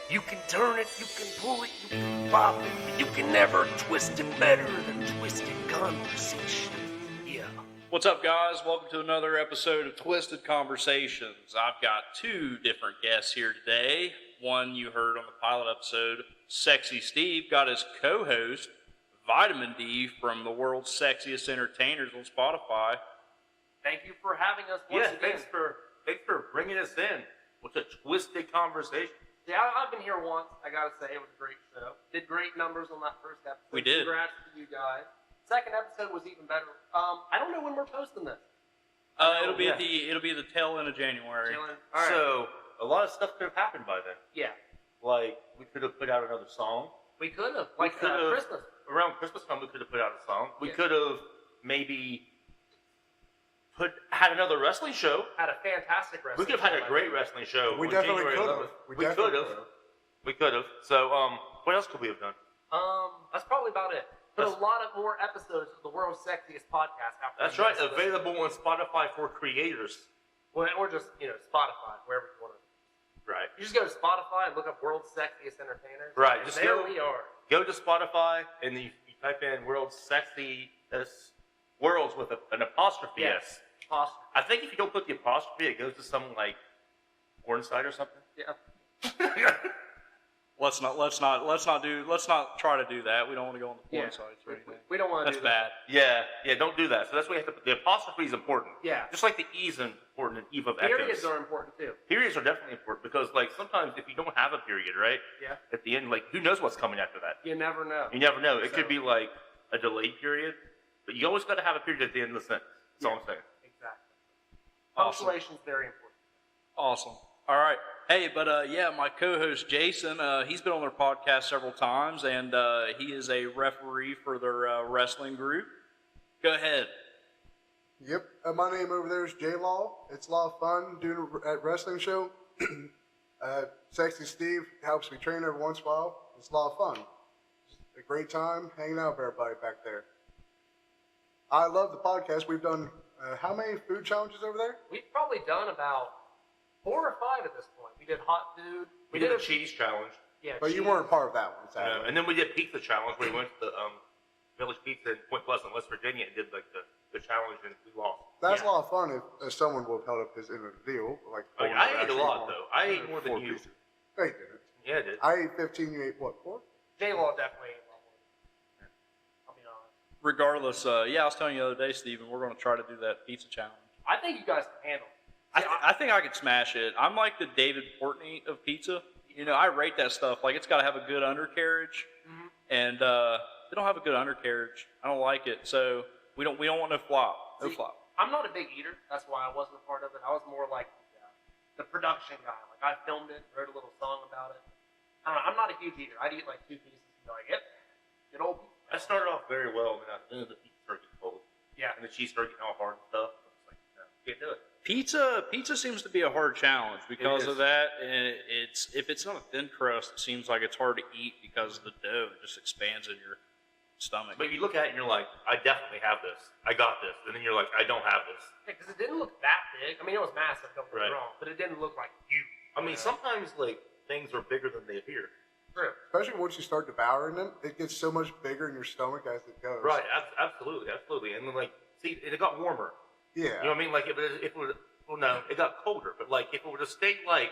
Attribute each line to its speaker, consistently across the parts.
Speaker 1: You can turn it, you can pull it, you can pop it, but you can never twist it better than Twisted Conversation. Yeah.
Speaker 2: What's up, guys? Welcome to another episode of Twisted Conversations. I've got two different guests here today. One you heard on the pilot episode, Sexy Steve, got his co-host, Vitamin D, from the world's sexiest entertainers on Spotify.
Speaker 3: Thank you for having us once again.
Speaker 4: Thanks for bringing us in with a Twisted Conversation.
Speaker 3: Yeah, I've been here once. I gotta say, it was a great show. Did great numbers on that first episode.
Speaker 2: We did.
Speaker 3: Congrats to you guys. Second episode was even better. I don't know when we're posting this.
Speaker 2: It'll be the tail end of January.
Speaker 3: All right.
Speaker 4: So a lot of stuff could have happened by then.
Speaker 3: Yeah,
Speaker 4: Like we could have put out another song.
Speaker 3: we could have.
Speaker 4: We
Speaker 3: Like
Speaker 4: could have-
Speaker 3: Christmas.
Speaker 4: Around Christmas time, we could have put out a song. We
Speaker 3: Yeah.
Speaker 4: could have maybe had another wrestling show.
Speaker 3: Had a fantastic wrestling.
Speaker 4: We could have had a
Speaker 3: show.
Speaker 4: great wrestling show.
Speaker 5: We
Speaker 4: on
Speaker 5: definitely
Speaker 4: January
Speaker 5: could
Speaker 4: 11th.
Speaker 5: have.
Speaker 4: We could have. We could have. So, what else could we have done?
Speaker 3: That's probably about it. Put
Speaker 4: That's-
Speaker 3: a lot of more episodes of the world's sexiest podcast. After
Speaker 4: That's
Speaker 3: you
Speaker 4: right.
Speaker 3: guys listen.
Speaker 4: Available on Spotify for creators.
Speaker 3: Or just Spotify, wherever you want to.
Speaker 4: Right.
Speaker 3: You just go to Spotify and look up world's sexiest entertainers.
Speaker 4: Right,
Speaker 3: And
Speaker 4: just
Speaker 3: there
Speaker 4: go-
Speaker 3: we are.
Speaker 4: Go to Spotify and you type in "world's sexiest worlds" with an apostrophe
Speaker 3: Yes.
Speaker 4: S.
Speaker 3: Awesome.
Speaker 4: I think if you don't put the apostrophe, it goes to some like porn site or something.
Speaker 3: Yeah.
Speaker 2: Let's not try to do that. We don't want to go on the porn sites or anything.
Speaker 3: We don't want to
Speaker 2: That's
Speaker 3: do that.
Speaker 2: bad.
Speaker 4: Yeah, don't do that. So that's why you have to put the apostrophe is important.
Speaker 3: Yeah.
Speaker 4: Just like the E is important in Eve of
Speaker 3: Periods
Speaker 4: Echoes.
Speaker 3: are important too.
Speaker 4: Periods are definitely important because like sometimes if you don't have a period, right?
Speaker 3: Yeah.
Speaker 4: At the end, like who knows what's coming after that?
Speaker 3: You never know.
Speaker 4: You never know. It
Speaker 3: So-
Speaker 4: could be like a delayed period, but you always got to have a period at the end of the sentence. That's all I'm saying.
Speaker 3: Exactly.
Speaker 2: Awesome.
Speaker 3: Punctuation is very important.
Speaker 2: Awesome. All right. Hey, but yeah, my co-host Jason, he's been on their podcast several times, and he is a referee for their wrestling group. Go ahead.
Speaker 5: Yep. My name over there is JLaw. It's a lot of fun doing a wrestling show. Sexy Steve helps me train every once in a while. It's a lot of fun. Just a great time hanging out with everybody back there. I love the podcast. We've done how many food challenges over there?
Speaker 3: We've probably done about 4 or 5 at this point. We did hot food.
Speaker 4: We did a cheese challenge.
Speaker 3: Yeah,
Speaker 5: But you
Speaker 3: cheese.
Speaker 5: weren't part of that one, sadly.
Speaker 4: And then we did pizza challenge where we went to the Village Pizza in Point Pleasant, West Virginia, and did like the challenge, and we lost.
Speaker 5: That's
Speaker 3: Yeah.
Speaker 5: a lot of fun if someone would have held up his end of the deal. Like
Speaker 4: I ate a lot though. I ate more than
Speaker 5: 4
Speaker 4: you.
Speaker 5: pieces. No, you didn't.
Speaker 4: Yeah, I did.
Speaker 5: I ate 15. You ate what? 4?
Speaker 3: JLaw definitely ate a lot more. I'll be honest.
Speaker 2: Regardless, yeah, I was telling you the other day, Steven, we're going to try to do that pizza challenge.
Speaker 3: I think you guys can handle it.
Speaker 2: I think I could smash it. I'm like the David Portney of pizza. I rate that stuff. Like, it's got to have a good undercarriage, and they don't have a good undercarriage. I don't like it, so we don't want no flop. No
Speaker 3: See,
Speaker 2: flop.
Speaker 3: I'm not a big eater. That's why I wasn't a part of it. I was more like the production guy. Like I filmed it, wrote a little song about it. I don't know, I'm not a huge eater. I'd eat like 2 pieces and be like, yep, good old pizza.
Speaker 4: I started off very well, and then the pizza started getting cold,
Speaker 3: Yeah.
Speaker 4: and the cheese started getting all hard and stuff. I was like, no, can't do it.
Speaker 2: Pizza seems to be a hard challenge because
Speaker 4: It
Speaker 2: of
Speaker 4: is.
Speaker 2: that, and if it's not a thin crust, it seems like it's hard to eat because of the dough. It just expands in your stomach.
Speaker 4: But you look at it and you're like, I definitely have this. I got this. And then you're like, I don't have this.
Speaker 3: Because it didn't look that big. I mean, it was massive, don't get me
Speaker 4: Right.
Speaker 3: wrong, but it didn't look like huge.
Speaker 4: I mean, sometimes like things are bigger than they appear.
Speaker 3: True.
Speaker 5: Especially once you start devouring them, it gets so much bigger in your stomach as it goes.
Speaker 4: Right. Absolutely. And then like, see, it got warmer.
Speaker 5: Yeah.
Speaker 4: You know what I mean? Like if it would, well, no, it got colder. But like if it would have stayed like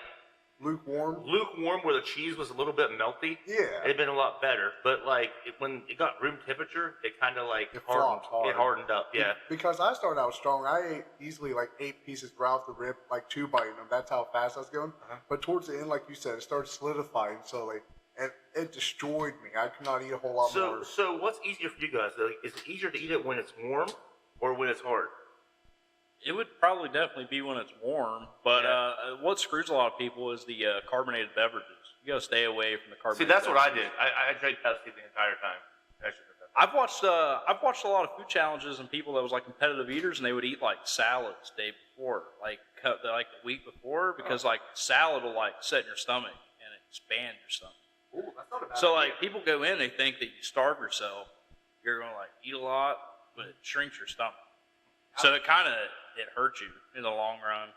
Speaker 5: Lukewarm.
Speaker 4: lukewarm, where the cheese was a little bit melty,
Speaker 5: Yeah.
Speaker 4: it'd been a lot better. But like when it got room temperature, it kind of like
Speaker 5: It
Speaker 4: hardened.
Speaker 5: flopped hard.
Speaker 4: It hardened up. Yeah.
Speaker 5: Because I started out strong. I ate easily like 8 pieces right off the rip, like 2 biting them. That's how fast I was going. But towards the end, like you said, it started solidifying slowly. And it destroyed me. I could not eat a whole lot more.
Speaker 4: So what's easier for you guys? Like, is it easier to eat it when it's warm or when it's hard?
Speaker 2: It would probably definitely be when it's warm, but what screws a lot of people is the carbonated beverages. You got to stay away from the
Speaker 4: See,
Speaker 2: carbonated.
Speaker 4: that's what I
Speaker 2: beverages.
Speaker 4: did. I drank Pepsi the entire time. I should have done
Speaker 2: I've watched a lot of food challenges and people that was like competitive eaters, and they would eat like salads the day before, like the week before, because like salad will like set in your stomach and expand your stomach.
Speaker 3: Ooh, that's not a bad
Speaker 2: So
Speaker 3: idea.
Speaker 2: like people go in, they think that you starve yourself, you're gonna like eat a lot, but it shrinks your stomach. So it hurts you in the long run.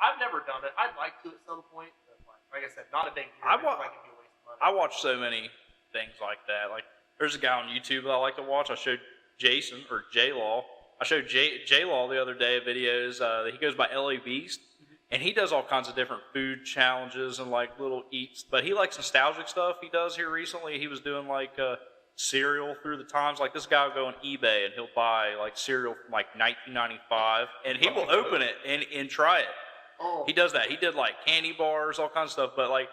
Speaker 3: I've never done it. I'd like to at some point. But like I said, not a big deal.
Speaker 2: I
Speaker 3: I
Speaker 2: wa-
Speaker 3: feel like it'd be a
Speaker 2: I watch so many things like that. Like, there's a guy on YouTube that I like to watch. I showed Jason, or JLaw. I showed JLaw the other day videos. He goes by LA Beast, and he does all kinds of different food challenges and like little eats. But he likes nostalgic stuff. He does here recently. He was doing like cereal through the times. Like, this guy will go on eBay and he'll buy like cereal from like 1995, and he will open it and try it.
Speaker 3: Oh.
Speaker 2: He does that. He did like candy bars, all kinds of stuff. But like,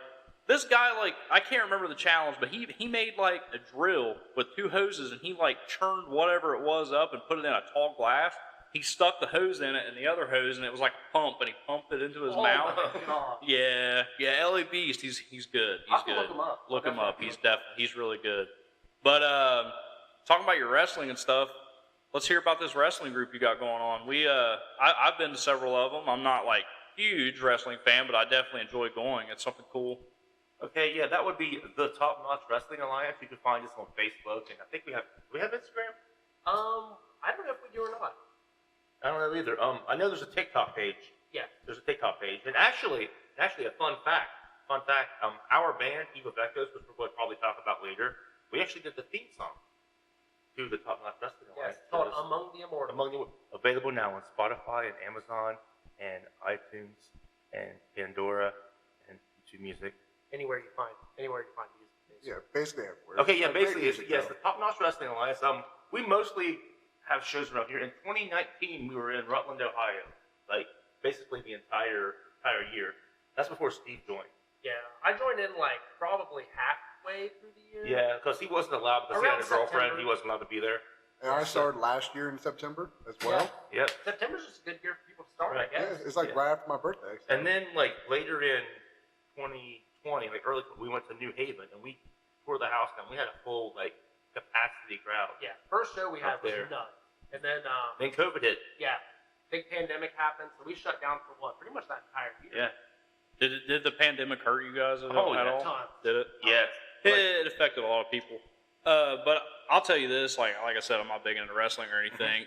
Speaker 2: this guy, like, I can't remember the challenge, but he made like a drill with 2 hoses, and he like churned whatever it was up and put it in a tall glass. He stuck the hose in it and the other hose, and it was like a pump, and he pumped it into his mouth.
Speaker 3: My God.
Speaker 2: Yeah, LA Beast. He's good. He's
Speaker 3: I'll have to
Speaker 2: good.
Speaker 3: look him up.
Speaker 2: Look him up.
Speaker 3: Definitely.
Speaker 2: He's really good. But talking about your wrestling and stuff, let's hear about this wrestling group you got going on. I've been to several of them. I'm not like huge wrestling fan, but I definitely enjoy going. It's something cool.
Speaker 4: Okay, yeah, that would be the Top Notch Wrestling Alliance. You can find us on Facebook, and I think do we have Instagram?
Speaker 3: I don't know if we do or not.
Speaker 4: I don't know either. I know there's a TikTok page.
Speaker 3: Yeah.
Speaker 4: There's a TikTok page, and actually a fun fact. Our band, Eva Vecos, which we're going to probably talk about later, we actually did the theme song to the Top Notch Wrestling
Speaker 3: Yes,
Speaker 4: Alliance.
Speaker 3: it's called Among the Immortals.
Speaker 4: Available now on Spotify and Amazon and iTunes and Pandora and YouTube Music.
Speaker 3: Anywhere you find music.
Speaker 5: Yeah, basically everywhere.
Speaker 4: Okay, yeah,
Speaker 5: Great
Speaker 4: basically,
Speaker 5: music,
Speaker 4: yes,
Speaker 5: though.
Speaker 4: the Top Notch Wrestling Alliance. We mostly have shows around here. In 2019, we were in Rutland, Ohio, like basically the entire year. That's before Steve joined.
Speaker 3: Yeah, I joined in like probably halfway through the year.
Speaker 4: Yeah, because he wasn't allowed, because he had a
Speaker 3: Around
Speaker 4: girlfriend,
Speaker 3: September.
Speaker 4: he wasn't allowed to be there.
Speaker 5: And I started last year in September as well.
Speaker 4: Yep.
Speaker 3: September's just a good year for people to start,
Speaker 4: Right.
Speaker 3: I
Speaker 5: Yeah,
Speaker 3: guess.
Speaker 5: it's like right after my birthday. So.
Speaker 4: And then like later in 2020, like early, we went to New Haven and we toured the house down. We had a full like capacity crowd.
Speaker 3: Yeah, first show we had
Speaker 4: Up
Speaker 3: was
Speaker 4: there.
Speaker 3: nuts. And then,
Speaker 4: Then COVID hit.
Speaker 3: yeah, big pandemic happened, so we shut down for what? Pretty much that entire year.
Speaker 4: Yeah.
Speaker 2: Did the pandemic hurt you guys at
Speaker 4: Oh,
Speaker 2: at
Speaker 4: yeah,
Speaker 2: all?
Speaker 3: tons.
Speaker 2: Did it?
Speaker 4: Yeah.
Speaker 2: It affected a lot of people. But I'll tell you this, like I said, I'm not big into wrestling or anything.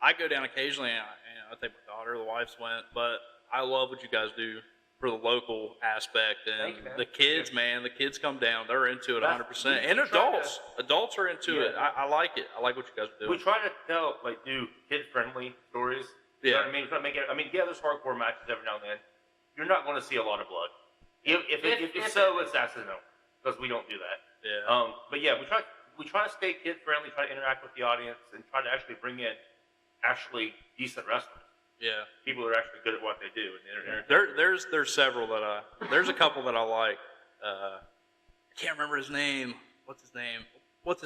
Speaker 2: I go down occasionally, and I think my daughter, the wife's went, but I love what you guys do for the local aspect. And
Speaker 3: Thank you, man.
Speaker 2: the kids, man, the kids come down, they're into it
Speaker 3: That's-
Speaker 2: 100%.
Speaker 3: we
Speaker 2: And
Speaker 3: try
Speaker 2: adults are into it. I like it. I like what you guys are
Speaker 4: We
Speaker 2: doing.
Speaker 4: try to do kid-friendly stories. You know what I mean? We try to make it. I mean, yeah, there's hardcore matches every now and then. You're not going to see a lot of blood. If so, it's accidental because we don't do that.
Speaker 2: Yeah.
Speaker 4: But yeah, we try to stay kid-friendly, try to interact with the audience, and try to actually bring in actually decent wrestlers.
Speaker 2: Yeah.
Speaker 4: People that are actually good at what they do. And they're
Speaker 2: There's several that there's a couple that I like. I can't remember his name. What's his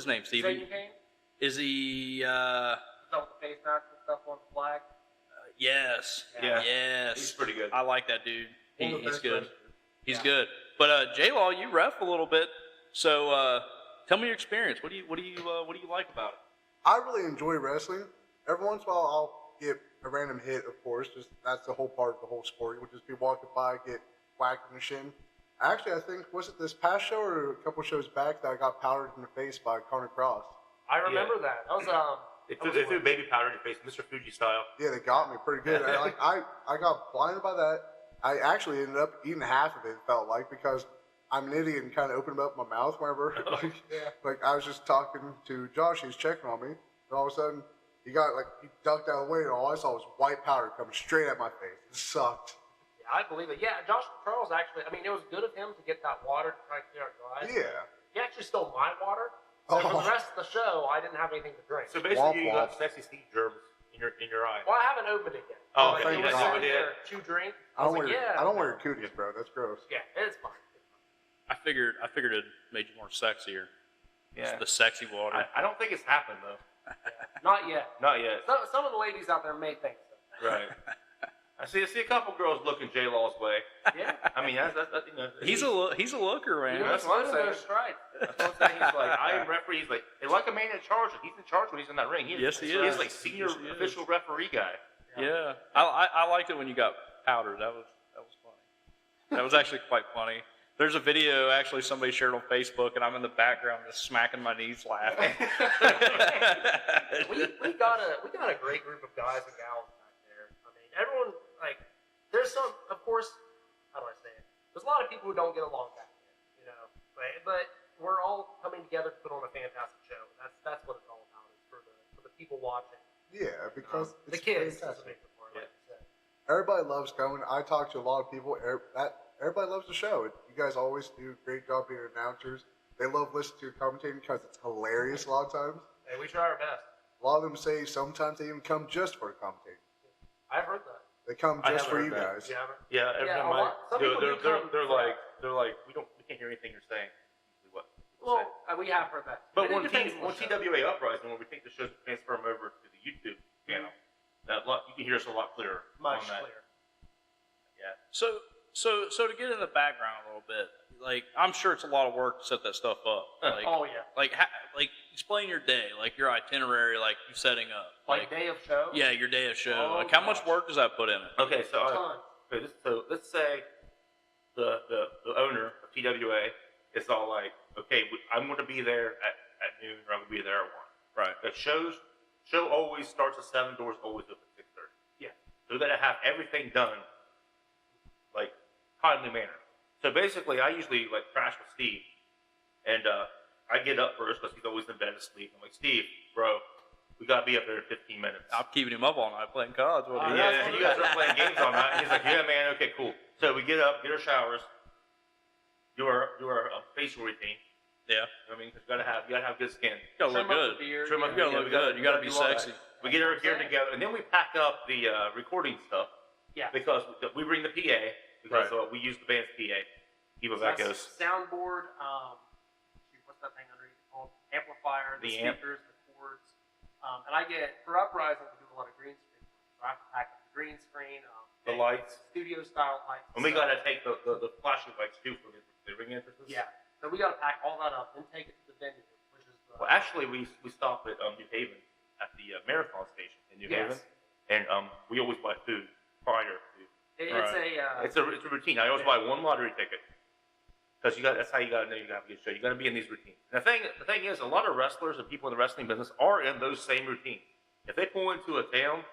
Speaker 2: name, Stevie?
Speaker 3: Satan Kane?
Speaker 2: Is he?
Speaker 3: Stuff with the face mask and stuff on the flag.
Speaker 2: Yes.
Speaker 4: Yeah.
Speaker 2: Yes.
Speaker 4: He's pretty good.
Speaker 2: I like that dude.
Speaker 3: One of the
Speaker 2: He's
Speaker 3: best
Speaker 2: good.
Speaker 3: wrestlers.
Speaker 2: He's
Speaker 3: Yeah.
Speaker 2: good. But JLaw, you ref a little bit, so tell me your experience. What do you like about it?
Speaker 5: I really enjoy wrestling. Every once in a while, I'll get a random hit, of course. Just that's the whole part of the whole sport. Which is people walking by, get whacked in the shin. Actually, I think was it this past show or a couple shows back that I got powdered in the face by Connor Cross.
Speaker 3: I remember that. That was
Speaker 4: They threw baby powder in your face, Mr. Fuji style.
Speaker 5: Yeah, they got me pretty good. I got blinded by that. I actually ended up eating half of it. Felt like because I'm an idiot and kind of opened up my mouth whenever like I was just talking to Josh. He was checking on me, and all of a sudden he ducked out of the way, and all I saw was white powder coming straight at my face. It sucked.
Speaker 3: Yeah, I believe it. Yeah, Josh Charles actually. I mean, it was good of him to get that water to try to clear our dry.
Speaker 5: Yeah.
Speaker 3: He actually stole my water. So for the rest of the show, I didn't have anything to drink.
Speaker 4: So basically, you
Speaker 5: Womp
Speaker 4: got sexy Steve germs in your eye.
Speaker 3: Well, I haven't opened it yet.
Speaker 4: Oh,
Speaker 3: Like,
Speaker 5: okay.
Speaker 3: he was
Speaker 5: Yeah,
Speaker 3: sitting
Speaker 4: yeah.
Speaker 3: there to drink.
Speaker 5: I don't
Speaker 3: was
Speaker 5: wear
Speaker 3: like,
Speaker 5: I don't wear cooties, bro. That's gross.
Speaker 3: Yeah, it's fine.
Speaker 2: I figured it made you more sexier.
Speaker 4: Yeah.
Speaker 2: The sexy water.
Speaker 4: I don't think it's happened though.
Speaker 3: Not yet.
Speaker 4: Not yet.
Speaker 3: Some of the ladies out there may think so.
Speaker 4: Right. I see a couple girls looking JLaw's way.
Speaker 3: Yeah.
Speaker 4: I mean, that's you know.
Speaker 2: he's a looker, man.
Speaker 3: You
Speaker 4: that's
Speaker 3: that's
Speaker 4: what I'm
Speaker 3: one of
Speaker 4: saying.
Speaker 3: those stripes.
Speaker 4: That's what I'm saying. He's like, I am referee. He's like a man in charge. He's in charge when he's in that ring.
Speaker 2: Yes, he
Speaker 4: He's
Speaker 2: is.
Speaker 4: like senior
Speaker 2: Yes, he is.
Speaker 4: official referee guy.
Speaker 2: Yeah, I liked it when you got powdered. That was funny. That was actually quite funny. There's a video actually somebody shared on Facebook, and I'm in the background just smacking my knees laughing.
Speaker 3: we got a great group of guys and gals back there. I mean, everyone there's some, of course. How do I say it? There's a lot of people who don't get along back there. You know, Right? But we're all coming together to put on a fantastic show. That's what it's all about. It's for the people watching.
Speaker 5: Yeah, because
Speaker 3: The
Speaker 5: it's
Speaker 3: kids is a
Speaker 5: fantastic.
Speaker 3: big part, like you said.
Speaker 5: Everybody loves coming. I talk to a lot of people. Everybody loves the show. You guys always do a great job being announcers. They love listening to your commentating because it's hilarious a lot of times.
Speaker 3: And we try our best.
Speaker 5: A lot of them say sometimes they even come just for the commentating.
Speaker 3: I've heard that.
Speaker 5: They come
Speaker 4: I
Speaker 5: just for
Speaker 4: haven't
Speaker 5: you
Speaker 4: heard that.
Speaker 5: guys.
Speaker 3: You haven't?
Speaker 4: Yeah, every
Speaker 3: Yeah,
Speaker 4: time
Speaker 3: a lot- some people do come
Speaker 4: they're
Speaker 3: for
Speaker 4: like we can't hear anything you're saying. What people
Speaker 3: Well,
Speaker 4: say.
Speaker 3: we have heard that.
Speaker 4: But
Speaker 3: It
Speaker 4: when
Speaker 3: depends on the show.
Speaker 4: TWA Uprising, when we take the shows and transfer them over to the YouTube channel, you can hear us a lot clearer
Speaker 3: Much
Speaker 4: on that.
Speaker 3: clearer.
Speaker 4: Yeah.
Speaker 2: So to get in the background a little bit, like I'm sure it's a lot of work to set that stuff up. Like,
Speaker 3: Oh yeah.
Speaker 2: like explain your day, like your itinerary, like you setting up,
Speaker 3: Like day of show.
Speaker 2: yeah, your day of show.
Speaker 3: Oh,
Speaker 2: Like how much
Speaker 3: gosh.
Speaker 2: work does that put in it?
Speaker 4: Okay, so
Speaker 3: Ton.
Speaker 4: so let's say the owner of TWA is all like, okay, I'm going to be there at noon, or I'm going to be there at 1.
Speaker 2: Right.
Speaker 4: The show always starts at 7, doors always open at 6:30.
Speaker 3: Yeah.
Speaker 4: So we got to have everything done like timely manner. So basically, I usually like crash with Steve, and I get up first because he's always in bed asleep. I'm like, Steve, bro, we got to be up there in 15 minutes.
Speaker 2: I'm keeping him up all night playing cards. What do you-
Speaker 4: Yeah, you guys are playing games all night. He's like, yeah, man, okay, cool. So we get up, get our showers, do our facial routine.
Speaker 2: Yeah.
Speaker 4: I mean, 'cause you gotta have good skin.
Speaker 2: You gotta look
Speaker 3: Trim up
Speaker 2: good.
Speaker 3: the beard.
Speaker 4: Trim up
Speaker 2: You gotta look good. You gotta be
Speaker 4: do all that.
Speaker 2: sexy.
Speaker 4: We get our gear together, and then we pack up the recording stuff
Speaker 3: Yeah.
Speaker 4: because we bring the PA because
Speaker 2: Right.
Speaker 4: We use the band's PA. Eva
Speaker 3: So that's
Speaker 4: Vecos.
Speaker 3: soundboard. What's that thing underneath it called? Amplifier, the
Speaker 4: The amp.
Speaker 3: speakers, the cords. And I get for Uprising, we do a lot of green screen. So I have to pack up the green screen.
Speaker 4: The lights.
Speaker 3: Studio style lights.
Speaker 4: And we
Speaker 3: So-
Speaker 4: gotta take the flashing lights too for the ring entrances.
Speaker 3: Yeah. So we gotta pack all that up and take it to the venue, which is the.
Speaker 4: Well, actually, we stop at New Haven at the Marathon station in New Haven,
Speaker 3: Yes.
Speaker 4: and we always buy food prior to.
Speaker 3: It's
Speaker 2: Right.
Speaker 4: It's a routine. I always buy one lottery ticket because that's how you gotta know you gotta have a good show. You gotta be in these routines. And the thing is, a lot of wrestlers and people in the wrestling business are in those same routines. If they pull into a town,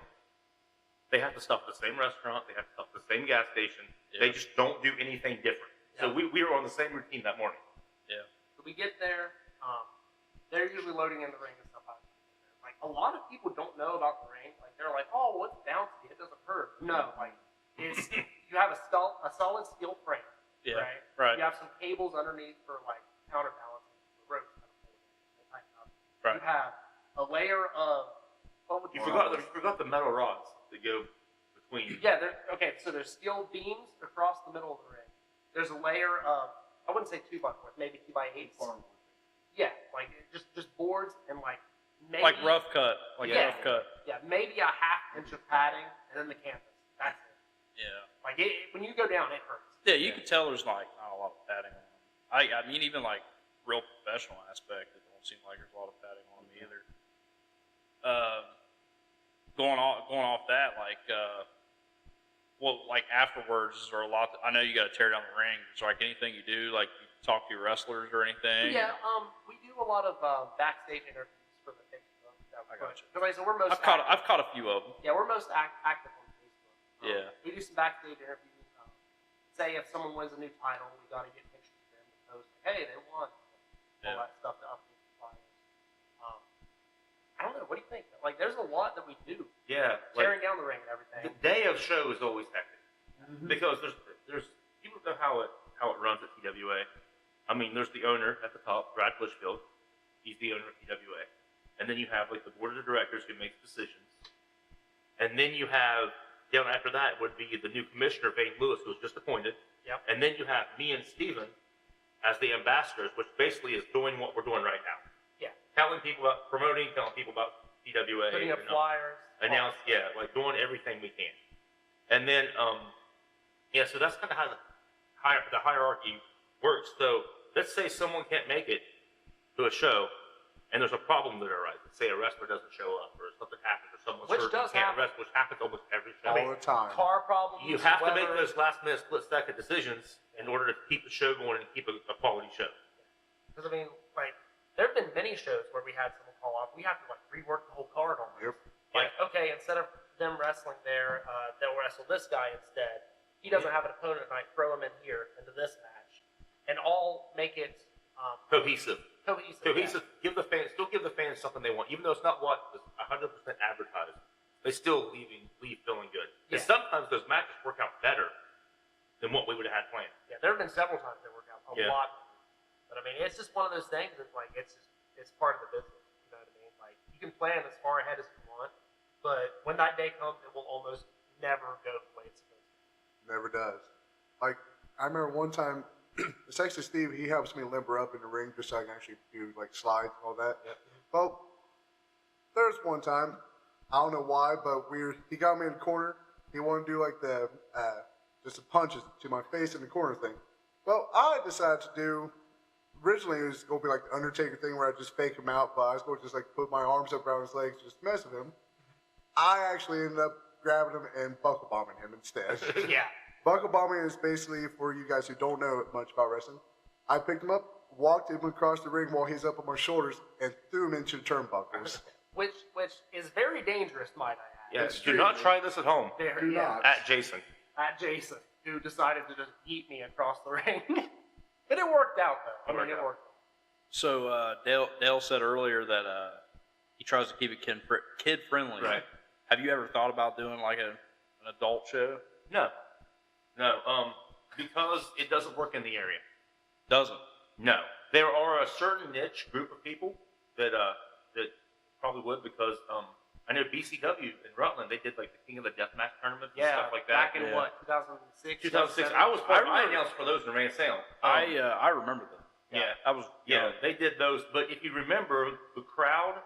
Speaker 4: they have to stop at the same restaurant. They have to stop at the same gas station.
Speaker 2: Yeah.
Speaker 4: They just don't do anything different. So
Speaker 3: Yeah.
Speaker 4: we were on the same routine that morning.
Speaker 2: Yeah.
Speaker 3: So we get there. They're usually loading in the ring and stuff like that. Like a lot of people don't know about the ring. Like they're like, oh, well, it's bouncy. It doesn't hurt. No, like it's you have a solid steel frame.
Speaker 2: Yeah.
Speaker 3: Right.
Speaker 2: Right.
Speaker 3: You have some cables underneath for like counterbalancing the rope.
Speaker 2: Right.
Speaker 3: You have a layer of. What would
Speaker 4: You forgot the metal rods that go between.
Speaker 3: Yeah. Okay. So there's steel beams across the middle of the ring. There's a layer of, I wouldn't say 2x4s, maybe 2x8s. Yeah, like just boards and like maybe
Speaker 2: Like rough cut. Like
Speaker 3: Yeah.
Speaker 2: rough cut.
Speaker 3: Yeah, maybe a half inch of padding and then the canvas. That's it.
Speaker 2: Yeah.
Speaker 3: Like when you go down, it hurts.
Speaker 2: Yeah, you can tell there's like not a lot of padding on them. I mean, even like real professional aspect, it don't seem like there's a lot of padding on them either. Going off that, like afterwards, is there a lot? I know you got to tear down the ring. Is there like anything you do, like you talk to your wrestlers or anything?
Speaker 3: Yeah, we do a lot of backstage interviews for the Facebook.
Speaker 2: I gotcha.
Speaker 3: Because like I said, we're most
Speaker 2: I've caught a few of them.
Speaker 3: yeah, we're most active on Facebook.
Speaker 2: Yeah.
Speaker 3: We do some backstage interviews. Say if someone wins a new title, we got to get pictures of them and post, hey, they won. All
Speaker 2: Yeah.
Speaker 3: that stuff to update the flyers. I don't know. What do you think? Like, there's a lot that we do.
Speaker 4: Yeah.
Speaker 3: Tearing down the ring and everything.
Speaker 4: The day of show is always hectic because there's people know how it runs at TWA. I mean, there's the owner at the top, Brad Bushfield. He's the owner of TWA, and then you have like the board of directors who makes decisions, and then you have down after that would be the new commissioner, Vane Lewis, who was just appointed.
Speaker 3: Yep.
Speaker 4: And then you have me and Steven as the ambassadors, which basically is doing what we're doing right now.
Speaker 3: Yeah.
Speaker 4: Telling people about promoting, telling people about TWA.
Speaker 3: Putting up
Speaker 4: you know,
Speaker 3: flyers.
Speaker 4: announce, yeah, like doing everything we can. And then, so that's kind of how the hierarchy works. So let's say someone can't make it to a show, and there's a problem that arises. Say a wrestler doesn't show up, or something happens, or someone's
Speaker 3: Which
Speaker 4: hurt
Speaker 3: does
Speaker 4: and can't
Speaker 3: happen.
Speaker 4: wrestle, which happens almost every show.
Speaker 5: All the time.
Speaker 3: Car problems.
Speaker 4: You have to make
Speaker 3: weather.
Speaker 4: those last-minute split-second decisions in order to keep the show going and keep a quality show.
Speaker 3: Because I mean, like, there have been many shows where we had someone call off. We have to like rework the whole card on.
Speaker 5: Yep.
Speaker 3: Like, okay, instead of them wrestling there, they'll wrestle this guy instead. He doesn't have an opponent tonight. Throw him in here into this match, and all make it
Speaker 4: Cohesive.
Speaker 3: Cohesive.
Speaker 4: Give the fans something they want, even though it's not what is 100% advertised. They still leave feeling good. And
Speaker 3: Yeah.
Speaker 4: sometimes those matches work out better than what we would have had planned.
Speaker 3: Yeah, there have been several times they work out a
Speaker 4: Yeah.
Speaker 3: lot. But I mean, it's just one of those things that like it's part of the business. You know what I mean? Like you can plan as far ahead as you want, but when that day comes, it will almost never go the way it's supposed to.
Speaker 5: Never does. Like, I remember one time, Sexiest Steve, he helps me limber up in the ring just so I can actually do, like, slides and all that.
Speaker 4: Yep.
Speaker 5: Well, there's one time, I don't know why, but he got me in the corner. He wanted to do, like, just the punches to my face in the corner thing. Well, I decided to do, originally it was going to be like the Undertaker thing where I just fake him out, but I was going to just, like, put my arms up around his legs and just mess with him. I actually ended up grabbing him and buckle bombing him instead.
Speaker 3: Yeah.
Speaker 5: Buckle bombing is basically, for you guys who don't know much about wrestling, I picked him up, walked him across the ring while he's up on my shoulders, and threw him into the turnbuckles.
Speaker 3: Which is very dangerous, might I add.
Speaker 4: Yes. Do not try this at home.
Speaker 5: Do not.
Speaker 4: At Jason.
Speaker 3: At Jason, who decided to just eat me across the ring. But it worked out, though. I mean, it worked.
Speaker 2: So Dale said earlier that he tries to keep it kid friendly.
Speaker 4: Right.
Speaker 2: Have you ever thought about doing like an adult show?
Speaker 4: No. Because it doesn't work in the area.
Speaker 2: Doesn't.
Speaker 4: No. There are a certain niche group of people that probably would, because I know BCW in Rutland, they did like the King of the Deathmatch tournament and stuff like that.
Speaker 3: Back in what, 2006?
Speaker 4: 2006. I announced for those in Ran Salem.
Speaker 2: I remember them.
Speaker 4: Yeah.
Speaker 2: I was
Speaker 4: They did those. But if you remember, the crowd,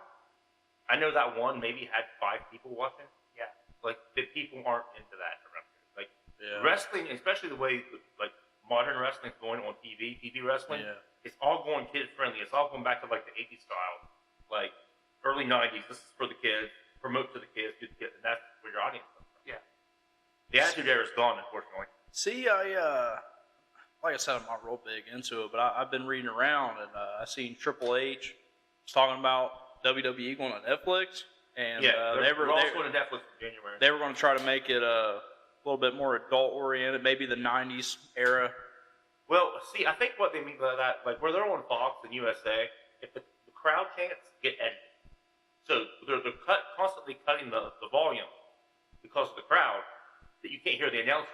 Speaker 4: I know that one maybe had 5 people watching.
Speaker 3: Yeah.
Speaker 4: Like, the people aren't into that around here. Like,
Speaker 2: Yeah.
Speaker 4: wrestling, especially the way, like, modern wrestling's going on TV wrestling, it's all going kid-friendly. It's all going back to, like, the 80s style. Like, early 90s, this is for the kids, promote to the kids, do the kids, and that's where your audience comes from.
Speaker 3: Yeah.
Speaker 4: The attitude era is gone, unfortunately.
Speaker 2: See, like I said, I'm not real big into it, but I've been reading around, and I seen Triple H was talking about WWE going on Netflix, and
Speaker 4: they were also going to Netflix in January.
Speaker 2: They were going to try to make it a little bit more adult-oriented, maybe the 90s era.
Speaker 4: Well, see, I think what they mean by that, like, where they're on Fox and USA, if the crowd chants get edited. So they're constantly cutting the volume because of the crowd that you can't hear the announcer.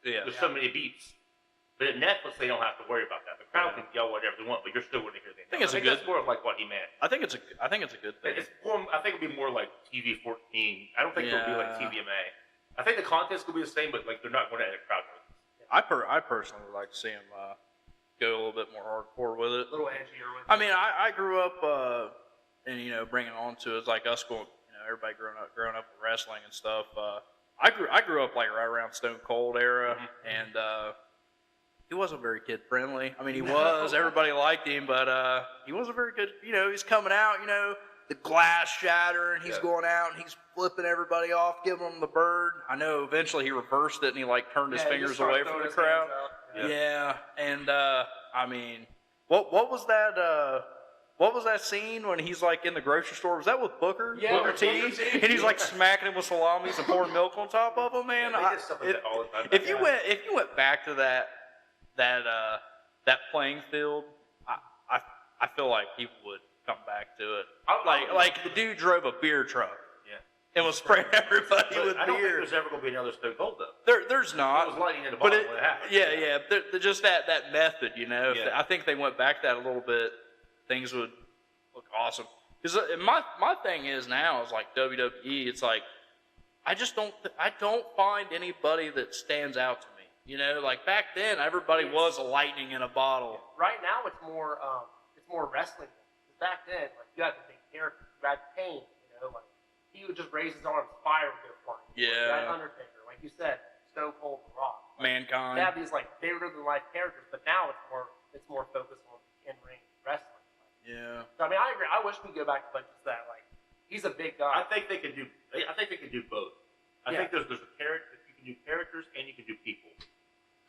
Speaker 2: Yeah.
Speaker 4: There's so many beeps. But at Netflix, they don't have to worry about that. The crowd can yell whatever they want, but you're still going to hear the announcer. I think that's more of like what he meant.
Speaker 2: I think it's a good thing.
Speaker 4: It's more, I think it'll be more like TV 14. I don't think it'll be like TVMA. I think the content's going to be the same, but like they're not going to edit crowd noises.
Speaker 2: I personally would like to see him go a little bit more hardcore with it.
Speaker 3: A little edgier with it.
Speaker 2: I mean, I grew up, and bringing on to it, it's like us going, everybody growing up with wrestling and stuff. I grew up like right around Stone Cold era, and he wasn't very kid friendly. I mean, he was. Everybody liked him, but he wasn't very good. He's coming out, the glass shattering. He's going out and he's flipping everybody off, giving them the bird. I know eventually he reversed it and he like turned his fingers away from the crowd. Yeah, and I mean, what was that? What was that scene when he's like in the grocery store? Was that with Booker?
Speaker 3: Yeah,
Speaker 2: Booker T? And he's like smacking him with salamis and pouring milk on top of him, man.
Speaker 4: They did stuff like that all the time.
Speaker 2: If you went back to that playing field, I feel like people would come back to it. Like the dude drove a beer truck. And was spraying everybody with beer.
Speaker 4: I don't think there's ever going to be another Stone Cold though.
Speaker 2: There's not.
Speaker 4: It was lighting in the bottom when it happened.
Speaker 2: Yeah. Just that method,
Speaker 4: Yeah.
Speaker 2: I think they went back to that a little bit, things would look awesome. Because my thing is now is like WWE. It's like I don't find anybody that stands out to me. Like back then, everybody was a lightning in a bottle.
Speaker 3: Right now, it's more wrestling. Because back then, like you had the big character, you had Kane. Like he would just raise his arms, fire would go flying.
Speaker 2: Yeah.
Speaker 3: You had Undertaker, like you said, Stone Cold, The Rock.
Speaker 2: Mankind.
Speaker 3: You have these like bigger than life characters, but now it's more focused on in-ring wrestling.
Speaker 2: Yeah.
Speaker 3: So I mean, I agree. I wish we could go back to like just that. Like he's a big guy.
Speaker 4: I think they can do both. I think there's a character. You can do characters and you can do people.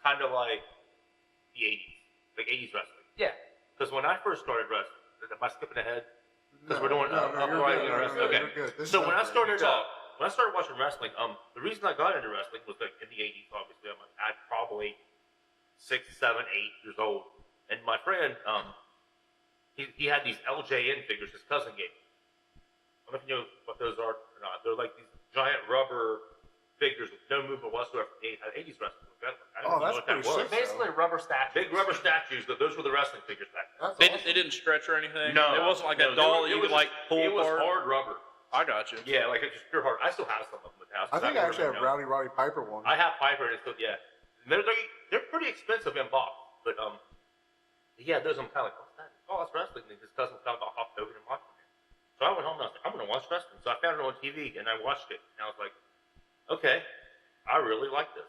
Speaker 4: Kind of like the 80s, like 80s wrestling.
Speaker 3: Yeah.
Speaker 4: Because when I first started wrestling, am I skipping ahead? Because we're doing
Speaker 5: Okay.
Speaker 4: So when I started watching wrestling, the reason I got into wrestling was like in the 80s. Obviously, I'm probably 6, 7, 8 years old, and my friend he had these LJN figures his cousin gave me. I don't know if you know what those are or not. They're like these giant rubber figures with no movement whatsoever. They had 80s wrestling. I don't know what that was.
Speaker 3: Basically, rubber statues.
Speaker 4: Big rubber statues. Those were the wrestling figures back then.
Speaker 5: That's
Speaker 2: They didn't stretch or anything?
Speaker 4: No.
Speaker 2: It wasn't like a doll that you could like pull
Speaker 4: It was
Speaker 2: apart?
Speaker 4: hard rubber.
Speaker 2: I got you.
Speaker 4: Yeah, like it's just pure hard. I still have some of them in the house.
Speaker 5: I think I actually have
Speaker 4: Rowdy.
Speaker 5: Roddy Piper one.
Speaker 4: I have Piper, and it's still, yeah. They're pretty expensive in box, but yeah, those I'm kind of like, what's that? Oh, that's wrestling. And his cousin was talking about Hulk Hogan and watching it. So I went home and I was like, I'm gonna watch wrestling. So I found it on TV and I watched it, and I was like, okay, I really like this.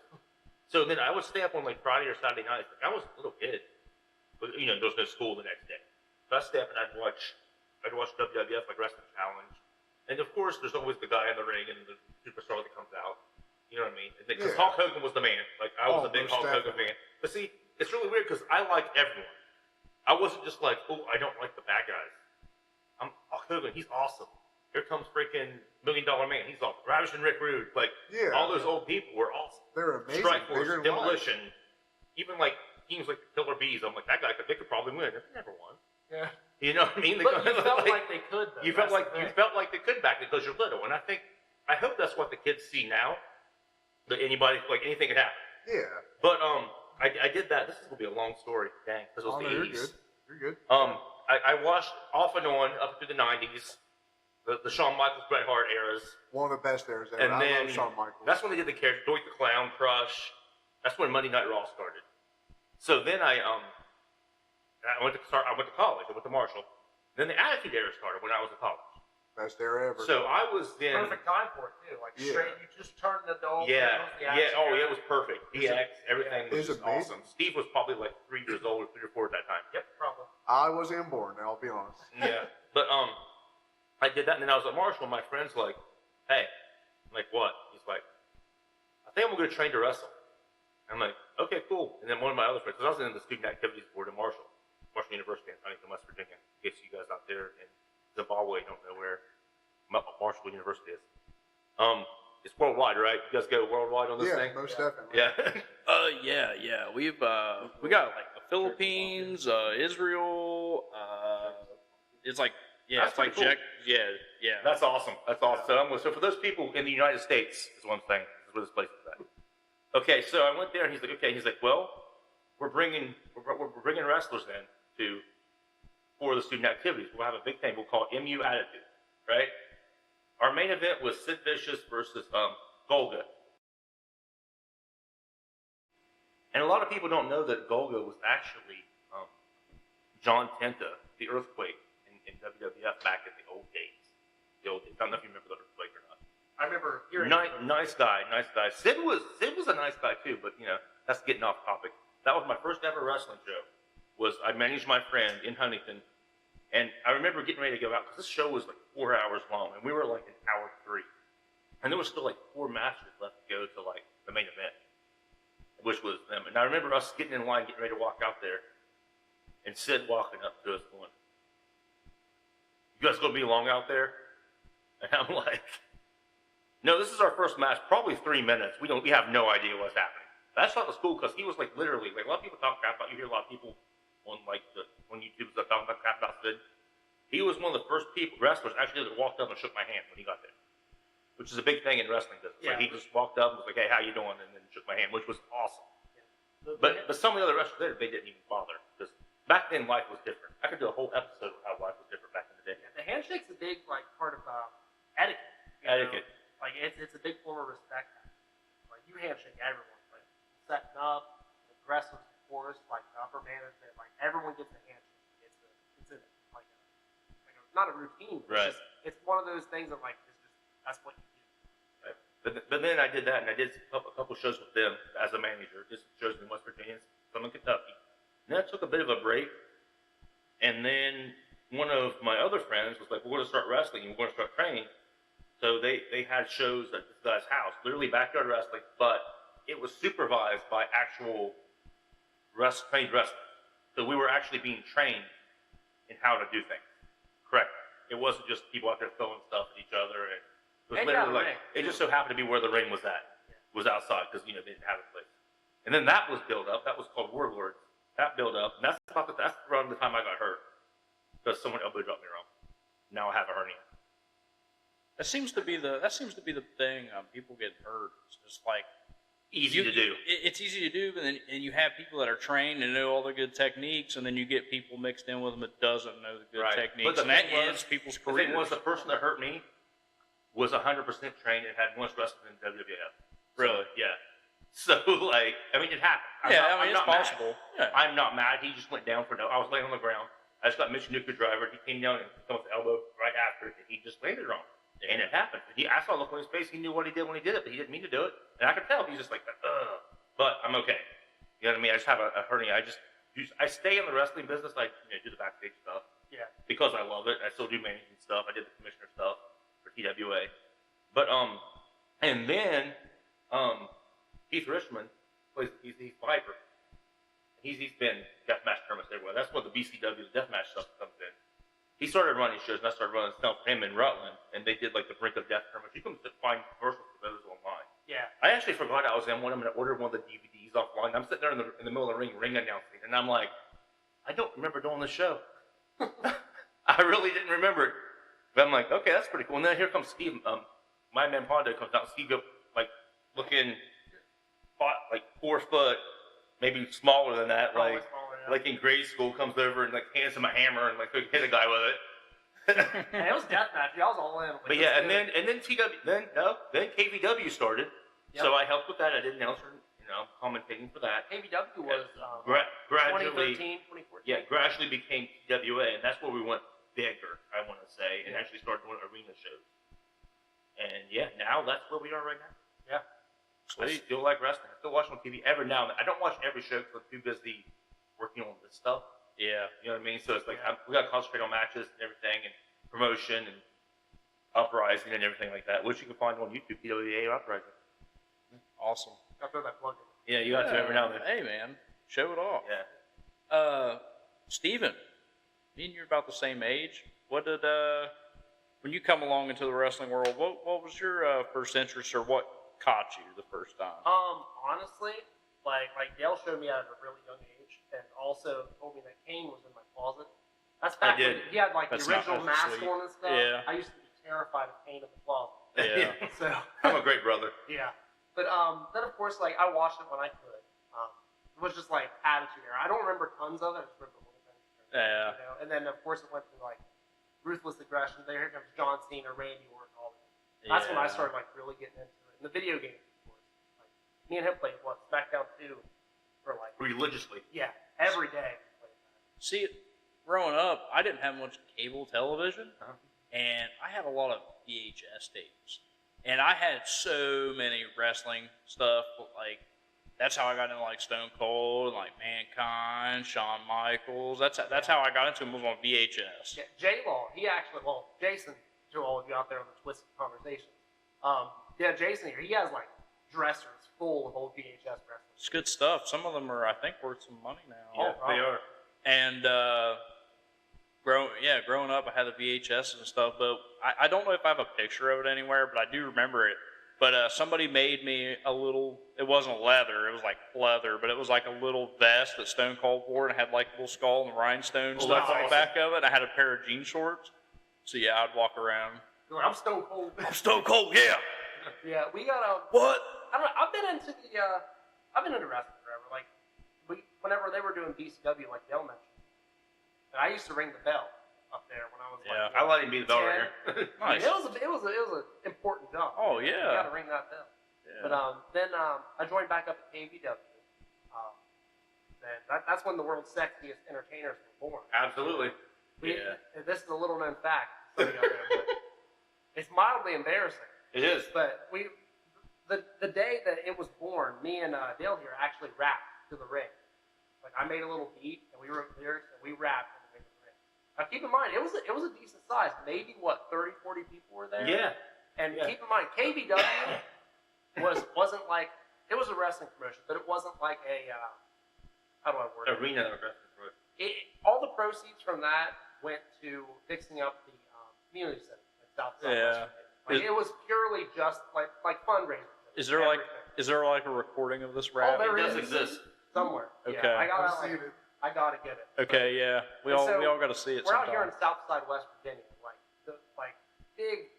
Speaker 4: So then I would stay up on like Friday or Saturday nights. Like I was a little kid, but there was no school the next day. So I'd stay up and I'd watch WWF, like Wrestling Challenge, and of course there's always the guy in the ring and the superstar that comes out. You know what I mean? Because Hulk Hogan was the man. Like I was a big Hulk Hogan fan. But see, it's really weird because I like everyone. I wasn't just like, oh, I don't like the bad guys. I'm Hulk Hogan. He's awesome. Here comes freaking $1 Million Man. He's awesome. Ravishing Rick Rude. Like all those old people were awesome.
Speaker 5: They're amazing.
Speaker 4: Strike Force,
Speaker 5: Bigger than
Speaker 4: Demolition, even like teams like the Killer Bees. I'm like, that guy they could probably win. They never won.
Speaker 3: Yeah.
Speaker 4: You know what I mean?
Speaker 3: But you felt like they could, though.
Speaker 4: You felt like they could back then because you're little. And I hope that's what the kids see now. That anything could happen.
Speaker 5: Yeah.
Speaker 4: But I did that. This is gonna be a long story, dang, because it was the
Speaker 5: You're
Speaker 4: 80s.
Speaker 5: good. You're good.
Speaker 4: I watched off and on up through the 90s, the Shawn Michaels, Bret Hart eras,
Speaker 5: One of the best eras ever.
Speaker 4: and
Speaker 5: I
Speaker 4: then
Speaker 5: love Shawn Michaels.
Speaker 4: that's when they did the character Doink the Clown, Crush. That's when Monday Night Raw started. So then I went to college. I went to Marshall. Then the Attitude Era started when I was in college.
Speaker 5: Best era ever.
Speaker 4: So I was then.
Speaker 3: Perfect time for it, too. Like, straight, you just turned the adult.
Speaker 4: Yeah. Oh,
Speaker 3: yeah.
Speaker 4: it was perfect. DX, everything was
Speaker 5: It's
Speaker 4: just
Speaker 5: amazing.
Speaker 4: awesome. Steve was probably like 3 years old, or 3 or 4 at that time.
Speaker 3: Yep, probably.
Speaker 5: I wasn't even born. I'll be honest.
Speaker 4: Yeah. But I did that, and then I was at Marshall. And my friend's like, "Hey," I'm like, "What?" He's like, "I think I'm gonna train to wrestle." I'm like, "Okay, cool." And then one of my other friends, because I was in the student activities board at Marshall University in Huntington, West Virginia. In case you guys out there in Zimbabwe don't know where Marshall University is. It's worldwide, right? You guys go worldwide on this thing?
Speaker 5: Yeah, most definitely.
Speaker 4: Yeah.
Speaker 2: Yeah. We got like the Philippines, Israel. It's like
Speaker 4: That's
Speaker 2: it's like
Speaker 4: pretty
Speaker 2: yeah.
Speaker 4: That's awesome. That's awesome. So for those people in the United States, is what I'm saying. Is where this place is at. Okay, so I went there, and he's like, okay. He's like, well, we're bringing wrestlers in for the student activities. We'll have a big thing. We'll call it MU Attitude, right? Our main event was Sid Vicious versus Golga. And a lot of people don't know that Golga was actually John Tenta, the Earthquake in WWF back in the old days. I don't know if you remember the Earthquake or not.
Speaker 3: I remember hearing
Speaker 4: Nice guy. Sid was a nice guy too, but that's getting off topic. That was my first ever wrestling show. I managed my friend in Huntington, and I remember getting ready to go out because this show was like 4 hours long, and we were like in hour 3, and there was still like 4 matches left to go to like the main event, which was them. And I remember us getting in line, getting ready to walk out there, and Sid walking up to us going, "You guys gonna be long out there?" And I'm like, "No, this is our first match, probably 3 minutes. We have no idea what's happening." That's thought was cool because he was like literally like a lot of people talk crap about. You hear a lot of people on YouTube stuff talking about crap about Sid. He was one of the first wrestlers actually that walked up and shook my hand when he got there, which is a big thing in wrestling business.
Speaker 3: Yeah.
Speaker 4: Like he just walked up and was like, "Hey, how you doing?" and then shook my hand, which was awesome. But some of the other wrestlers there, they didn't even bother because back then life was different. I could do a whole episode of how life was different back in the day.
Speaker 3: Yeah, the handshake's a big part of etiquette. you know?
Speaker 4: Etiquette.
Speaker 3: Like it's a big form of respect. Like you handshake everyone. Like setting up, the wrestlers, of course, like the upper management, like everyone gets a handshake. It's not a routine.
Speaker 4: Right.
Speaker 3: It's one of those things that like that's what you do.
Speaker 4: But then I did that, and I did a couple shows with them as a manager, just shows in West Virginia, some in Kentucky. And then I took a bit of a break, and then one of my other friends was like, "We're going to start wrestling, and we're going to start training." So they had shows at this guy's house, literally backyard wrestling, but it was supervised by actual trained wrestlers. So we were actually being trained in how to do things. Correct. It wasn't just people out there throwing stuff at each other. And it was literally like, it just so happened to be where the ring was at, was outside, because, they didn't have a place. And then that was built up. That was called Warlords. That built up. And that's around the time I got hurt. because someone elbow dropped me wrong. Now I have a hernia.
Speaker 2: That seems to be the thing. People get hurt. It's just like
Speaker 4: Easy to do.
Speaker 2: It's easy to do, but then and you have people that are trained and know all the good techniques, and then you get people mixed in with them that doesn't know the good
Speaker 4: Right.
Speaker 2: techniques,
Speaker 4: But the
Speaker 2: and that
Speaker 4: thing was-
Speaker 2: ends people's
Speaker 4: The
Speaker 2: careers.
Speaker 4: thing was, the person that hurt me was 100% trained and had once wrestled in WWF.
Speaker 2: Really?
Speaker 4: So, yeah. So, like, I mean, it happened. I'm
Speaker 2: it's
Speaker 4: not mad.
Speaker 2: possible. Yeah.
Speaker 4: I'm not mad. He just went down for no. I was laying on the ground. I just got Mission Nuclear Driver. He came down and hit with the elbow right after it, and he just landed wrong. And it happened. I saw the look on his face. He knew what he did when he did it, but he didn't mean to do it. And I could tell. He's just like, ugh. But I'm okay. You know what I mean? I just have a hernia. I stay in the wrestling business. I do the backstage stuff.
Speaker 3: Yeah.
Speaker 4: Because I love it. I still do management stuff. I did the commissioner stuff for TWA. But and then Keith Richmond he's Viper. He's been deathmatch tournaments everywhere. That's what the BCW, the deathmatch stuff comes in. He started running shows, and I started running stuff for him in Rutland, and they did like the Brink of Death tournaments. You can find commercials for those online.
Speaker 3: Yeah.
Speaker 4: I actually forgot I was in one. I'm going to order one of the DVDs offline. I'm sitting there in the middle of the ring announcing, and I'm like, I don't remember doing this show. I really didn't remember it. But I'm like, okay, that's pretty cool. And then here comes Steve. My man Pondo comes out. Steve, like, looking like 4 foot, maybe smaller than that,
Speaker 3: Probably
Speaker 4: like
Speaker 3: smaller, yeah.
Speaker 4: like in grade school, comes over and like hands him a hammer and like hit a guy with it.
Speaker 3: Hey, it was deathmatch. I was all in. Like,
Speaker 4: But yeah, and then then KVW started.
Speaker 3: Yep.
Speaker 4: So I helped with that. I did announcer, commentating for that.
Speaker 3: KVW was
Speaker 4: Gradually,
Speaker 3: 2013, 2014.
Speaker 4: yeah, gradually became TWA, and that's where we went bigger, I want to say, and
Speaker 3: Yeah.
Speaker 4: actually started doing arena shows. And yeah, now that's where we are right now.
Speaker 3: Yeah.
Speaker 4: I still like wrestling. I still watch on TV every now and then. I don't watch every show because I'm too busy working on this stuff.
Speaker 2: Yeah.
Speaker 4: You know what I mean? So it's like
Speaker 3: Yeah.
Speaker 4: we got to concentrate on matches and everything, and promotion and uprising and everything like that, which you can find on YouTube, TWA Uprising.
Speaker 2: Awesome.
Speaker 3: I'll throw that plug in.
Speaker 4: Yeah, you got to every now and then.
Speaker 2: Hey, man, show it off.
Speaker 4: Yeah.
Speaker 2: Steven, me and you're about the same age. What did when you come along into the wrestling world? What was your first interest, or what caught you the first time?
Speaker 3: Honestly, like Dale showed me at a really young age, and also told me that Kane was in my closet. That's back when he had like
Speaker 2: That's
Speaker 3: the original
Speaker 2: not
Speaker 3: mask
Speaker 2: sweet.
Speaker 3: on and stuff.
Speaker 2: Yeah.
Speaker 3: I used to be terrified of Kane in the closet.
Speaker 2: Yeah.
Speaker 3: So
Speaker 4: I'm a great brother.
Speaker 3: yeah, but then of course like I watched it when I could. It was just like Attitude Era. I don't remember tons of it. I just remember little things.
Speaker 2: Yeah.
Speaker 3: You know? And then of course it went through like Ruthless Aggression. Here comes John Cena, Randy Orton, all that. That's when I
Speaker 2: Yeah.
Speaker 3: started like really getting into it. And the video games, of course. Like, me and him played SmackDown 2 for like
Speaker 4: Religiously.
Speaker 3: every day. We played that.
Speaker 2: See, growing up, I didn't have much cable television,
Speaker 4: Uh-huh.
Speaker 2: and I had a lot of VHS tapes. And I had so many wrestling stuff, like, that's how I got into, like, Stone Cold, like, Mankind, Shawn Michaels. That's how I got into them, was on VHS.
Speaker 3: Yeah, JLaw, he actually, Jason, to all of you out there on the Twisted Conversations, Jason here, he has like dressers full of old VHS wrestling.
Speaker 2: It's good stuff. Some of them are, I think, worth some money now.
Speaker 4: Yeah, they are.
Speaker 2: And growing up, I had the VHS and stuff, but I don't know if I have a picture of it anywhere, but I do remember it. But somebody made me a little, it wasn't leather, it was like leather, but it was like a little vest that Stone Cold wore, and it had like a little skull and rhinestone
Speaker 4: Oh,
Speaker 2: stuff
Speaker 4: that's
Speaker 2: on the
Speaker 4: awesome.
Speaker 2: back of it. I had a pair of jean shorts. So yeah, I'd walk around.
Speaker 3: You're like, I'm Stone Cold.
Speaker 2: I'm Stone Cold, yeah.
Speaker 3: Yeah, we got
Speaker 2: What?
Speaker 3: I don't know. I've been into wrestling forever. Like, whenever they were doing BCW, like Dale mentioned, and I used to ring the bell up there when I was
Speaker 2: Yeah.
Speaker 3: like,
Speaker 4: I let him be the bell
Speaker 3: 10.
Speaker 4: ringer.
Speaker 3: I mean,
Speaker 2: Nice.
Speaker 3: it was an important job.
Speaker 2: Oh,
Speaker 3: You
Speaker 2: yeah.
Speaker 3: got to ring that bell.
Speaker 2: Yeah.
Speaker 3: But then I joined back up at KVW. And that's when the world's sexiest entertainers were born.
Speaker 4: Absolutely.
Speaker 3: This is a little known fact, some of you out there, but it's mildly embarrassing.
Speaker 4: It is.
Speaker 3: But the day that it was born, me and Dale here actually rapped to the ring. Like I made a little beat and we wrote lyrics and we rapped to the ring. Now keep in mind, it was a decent size. Maybe 30, 40 people were there.
Speaker 4: Yeah.
Speaker 3: And
Speaker 4: Yeah.
Speaker 3: keep in mind, KVW wasn't like, it was a wrestling promotion, but it wasn't like a how do I word it?
Speaker 4: Arena.
Speaker 3: All the proceeds from that went to fixing up the community center in Southwestern.
Speaker 2: Yeah.
Speaker 3: Like, it was purely just like fundraisers.
Speaker 2: Is there like a recording of this rap?
Speaker 3: there
Speaker 4: It does
Speaker 3: is.
Speaker 4: exist.
Speaker 3: Somewhere.
Speaker 2: Okay.
Speaker 3: Yeah, I got
Speaker 5: I've
Speaker 3: that,
Speaker 5: seen
Speaker 3: like,
Speaker 5: it.
Speaker 3: I gotta get it.
Speaker 2: Okay, yeah. We
Speaker 3: And
Speaker 2: all
Speaker 3: so,
Speaker 2: got to see it
Speaker 3: We're out here
Speaker 2: sometime.
Speaker 3: in Southside West Virginia, like big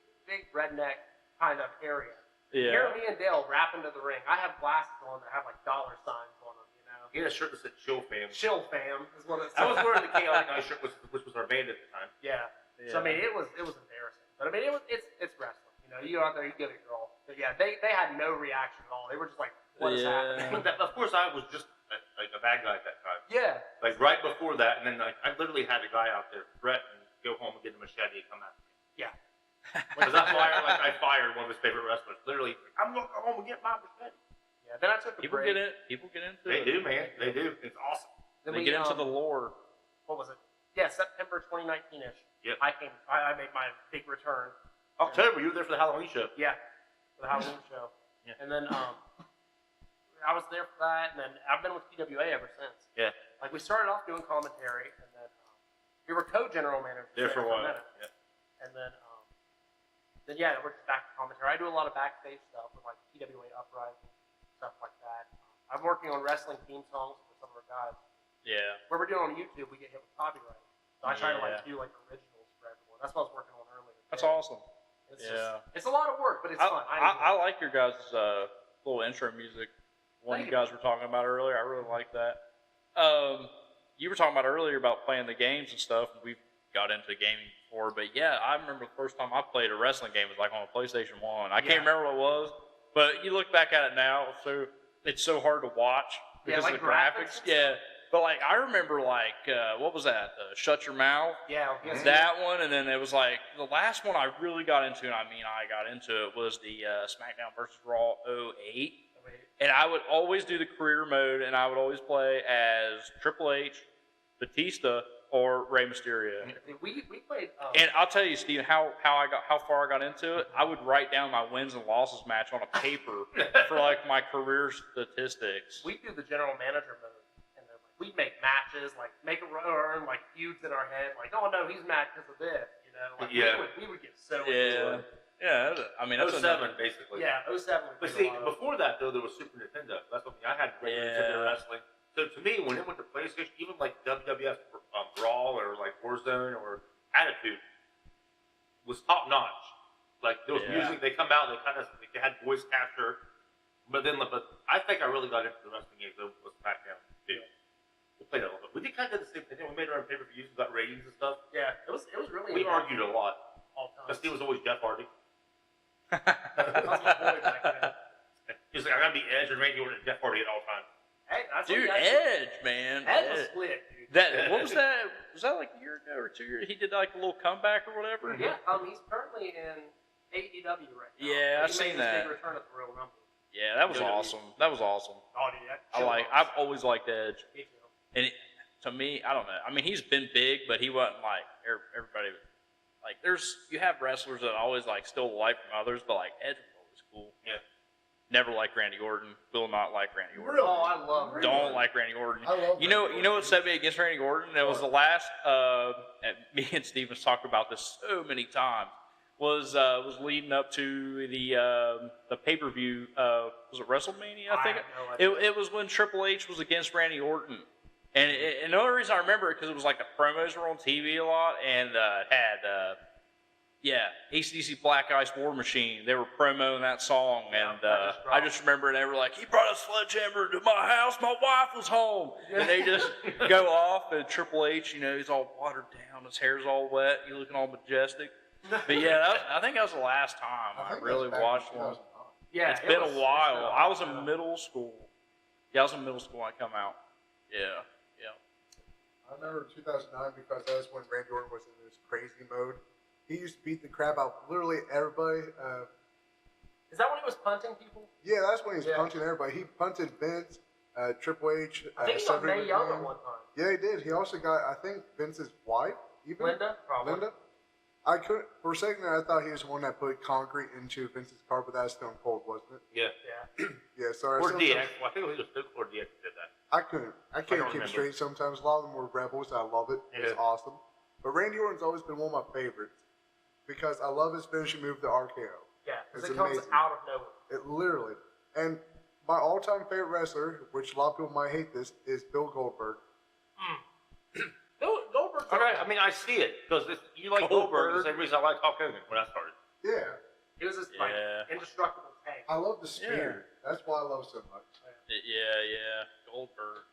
Speaker 3: redneck kind of area.
Speaker 2: Yeah.
Speaker 3: Hear me and Dale rap into the ring. I have glasses on that have like dollar signs on them, you know.
Speaker 4: He had a shirt that said "Chill Fam."
Speaker 3: Chill fam is what it
Speaker 4: I was
Speaker 3: says.
Speaker 4: wearing the Chaotic Ice shirt, which was our band at the time.
Speaker 3: Yeah. So I mean, it was embarrassing, but I mean, it's wrestling. You know, you go out there, you give it your all. But yeah, they had no reaction at all. They were just like, what is happening?
Speaker 4: Of course, I was just a bad guy at that time.
Speaker 3: Yeah.
Speaker 4: Like right before that, and then I literally had a guy out there threaten go home and get a machete and come after me.
Speaker 3: Yeah.
Speaker 4: Because I fired one of his favorite wrestlers. Literally, I'm gonna go home and get my machete.
Speaker 3: Yeah. Then I took a
Speaker 2: People
Speaker 3: break.
Speaker 2: People get into
Speaker 4: They
Speaker 2: it.
Speaker 4: do, man. They do. It's awesome.
Speaker 3: Then
Speaker 2: They
Speaker 3: we,
Speaker 2: get into the lore.
Speaker 3: what was it? Yeah, September 2019ish.
Speaker 4: Yep.
Speaker 3: I made my big return.
Speaker 4: October, you were there for the Halloween show.
Speaker 3: Yeah, for the Halloween show.
Speaker 4: Yeah.
Speaker 3: And then I was there for that, and then I've been with TWA ever since.
Speaker 4: Yeah.
Speaker 3: Like we started off doing commentary, and then we were co-general managers
Speaker 4: There for a while.
Speaker 3: minute.
Speaker 4: Yeah.
Speaker 3: And then yeah, we're just back to commentary. I do a lot of backstage stuff with like TWA Uprising, stuff like that. I'm working on wrestling theme songs for some of our guys.
Speaker 2: Yeah.
Speaker 3: What we're doing on YouTube, we get hit with copyright. So I try to like
Speaker 2: Yeah.
Speaker 3: do like originals for everyone. That's what I was working on earlier.
Speaker 2: That's
Speaker 3: today.
Speaker 2: awesome.
Speaker 3: It's
Speaker 2: Yeah.
Speaker 3: it's a lot of work, but it's fun.
Speaker 2: I like your guys' little intro music. One
Speaker 3: Thank
Speaker 2: you guys were talking about earlier. I really like that. You were talking about earlier about playing the games and stuff. We've got into gaming before, but yeah, I remember the first time I played a wrestling game was like on a PlayStation 1. I can't remember what it was, but you look back at it now, so it's so hard to watch because
Speaker 3: like
Speaker 2: of the graphics. Yeah. But like I remember like what was that? Shut Your Mouth.
Speaker 3: Yeah, yes,
Speaker 2: That one, and then it was like the last one I really got into, and I mean I got into it was the SmackDown vs. Raw 08. And I would always do the career mode, and I would always play as Triple H, Batista, or Rey Mysterio.
Speaker 3: We played.
Speaker 2: And I'll tell you, Steve, how far I got into it. I would write down my wins and losses match on a paper for like my career statistics.
Speaker 3: We do the general manager mode, and then like, we'd make matches, like make a run, like feuds in our head, like oh no, he's mad because of this, you know. Like, we would get so into it.
Speaker 2: Yeah, I mean, that's
Speaker 4: 07, basically.
Speaker 3: Yeah, 07.
Speaker 4: But see, before that, though, there was Super Nintendo. That's something I had regular Nintendo wrestling. So to me, when it went to PlayStation, even like WWF Brawl or like Warzone or Attitude was top notch. Like there was music, they come out, they had voice capture. But I think I really got into the wrestling games. Though was SmackDown too. We played a little bit. We did kind of do the same thing. We made our own pay-per-views, got ratings and stuff.
Speaker 3: Yeah, it was really.
Speaker 4: We argued a lot.
Speaker 3: all time.
Speaker 4: Because Steve was always Jeff Hardy.
Speaker 3: That was my boy back then.
Speaker 4: He was like, I gotta be Edge and Randy Orton and Jeff Hardy at all times.
Speaker 3: Hey, that's
Speaker 2: dude,
Speaker 3: what
Speaker 2: Edge, man.
Speaker 3: Ed was split, dude.
Speaker 2: What was that? Was that like a year ago or 2 years? He did like a little comeback or whatever.
Speaker 3: Yeah, he's currently in AEW right now.
Speaker 2: Yeah, I've
Speaker 3: He
Speaker 2: seen
Speaker 3: made his
Speaker 2: that.
Speaker 3: big return at the Royal Rumble.
Speaker 2: Yeah, that was awesome. That was awesome.
Speaker 3: Oh, dude, that
Speaker 2: I've always liked Edge,
Speaker 3: Me too.
Speaker 2: and to me, I don't know. I mean, he's been big, but he wasn't like everybody. Like, you have wrestlers that I always like still like from others, but like Edge was always cool.
Speaker 4: Yeah.
Speaker 2: Never liked Randy Orton. Will not like Randy Orton.
Speaker 3: Oh, I love Randy
Speaker 2: Don't
Speaker 3: Orton.
Speaker 2: like Randy Orton.
Speaker 5: I love
Speaker 2: You know what set me against Randy Orton? It was the last. Me and Stevens talked about this so many times. Was leading up to the pay-per-view. Was it WrestleMania? I think
Speaker 3: have no idea.
Speaker 2: it was when Triple H was against Randy Orton. And the only reason I remember it because it was like the promos were on TV a lot, and it had AC/DC Black Ice War Machine. They were promoting that song, and I just remember they were like, "He brought a sledgehammer to my house. My wife was home," and they just go off. And Triple H, he's all watered down, his hair's all wet, he's looking all majestic. But yeah, I think that was the last time I really watched one.
Speaker 3: Yeah,
Speaker 2: It's been a while.
Speaker 3: been a
Speaker 2: I was
Speaker 3: while.
Speaker 2: in middle school. Yeah, I was in middle school when I come out. Yeah.
Speaker 5: I remember 2009 because that was when Randy Orton was in this crazy mode. He used to beat the crap out of literally everybody.
Speaker 3: Is that when he was punting people?
Speaker 5: Yeah, that's when he was
Speaker 3: Yeah.
Speaker 5: punching everybody. He punted Vince, Triple H,
Speaker 3: I think he got
Speaker 5: Cedric
Speaker 3: Mae Young
Speaker 5: McMahon.
Speaker 3: at one time.
Speaker 5: Yeah, he did. He also got, I think, Vince's wife, even.
Speaker 3: Linda? Probably.
Speaker 5: Linda? I couldn't, for a second there, I thought he was the one that put concrete into Vince's car, but that was Stone Cold, wasn't it?
Speaker 4: Yeah.
Speaker 3: Yeah.
Speaker 5: Yeah, sorry.
Speaker 4: Or
Speaker 5: sometimes-
Speaker 4: DX. Well, I think it was Stone Cold or DX that did that.
Speaker 5: I can't
Speaker 4: don't
Speaker 5: keep
Speaker 4: remember.
Speaker 5: straight sometimes. A lot of them were rebels. I love it. It's
Speaker 4: Yeah.
Speaker 5: awesome. But Randy Orton's always been one of my favorites because I love his finishing move, the RKO.
Speaker 3: Yeah, because
Speaker 5: It's
Speaker 3: it comes
Speaker 5: amazing.
Speaker 3: out of nowhere.
Speaker 5: It literally. And my all-time favorite wrestler, which a lot of people might hate this, is Bill Goldberg.
Speaker 3: Goldberg's
Speaker 4: Okay, I mean, I see it because you like Goldberg. The same reason I like Hulk Hogan when I started.
Speaker 5: Yeah.
Speaker 3: He was this like indestructible tank.
Speaker 5: I love the spear. That's why I love so much.
Speaker 2: Yeah. Goldberg.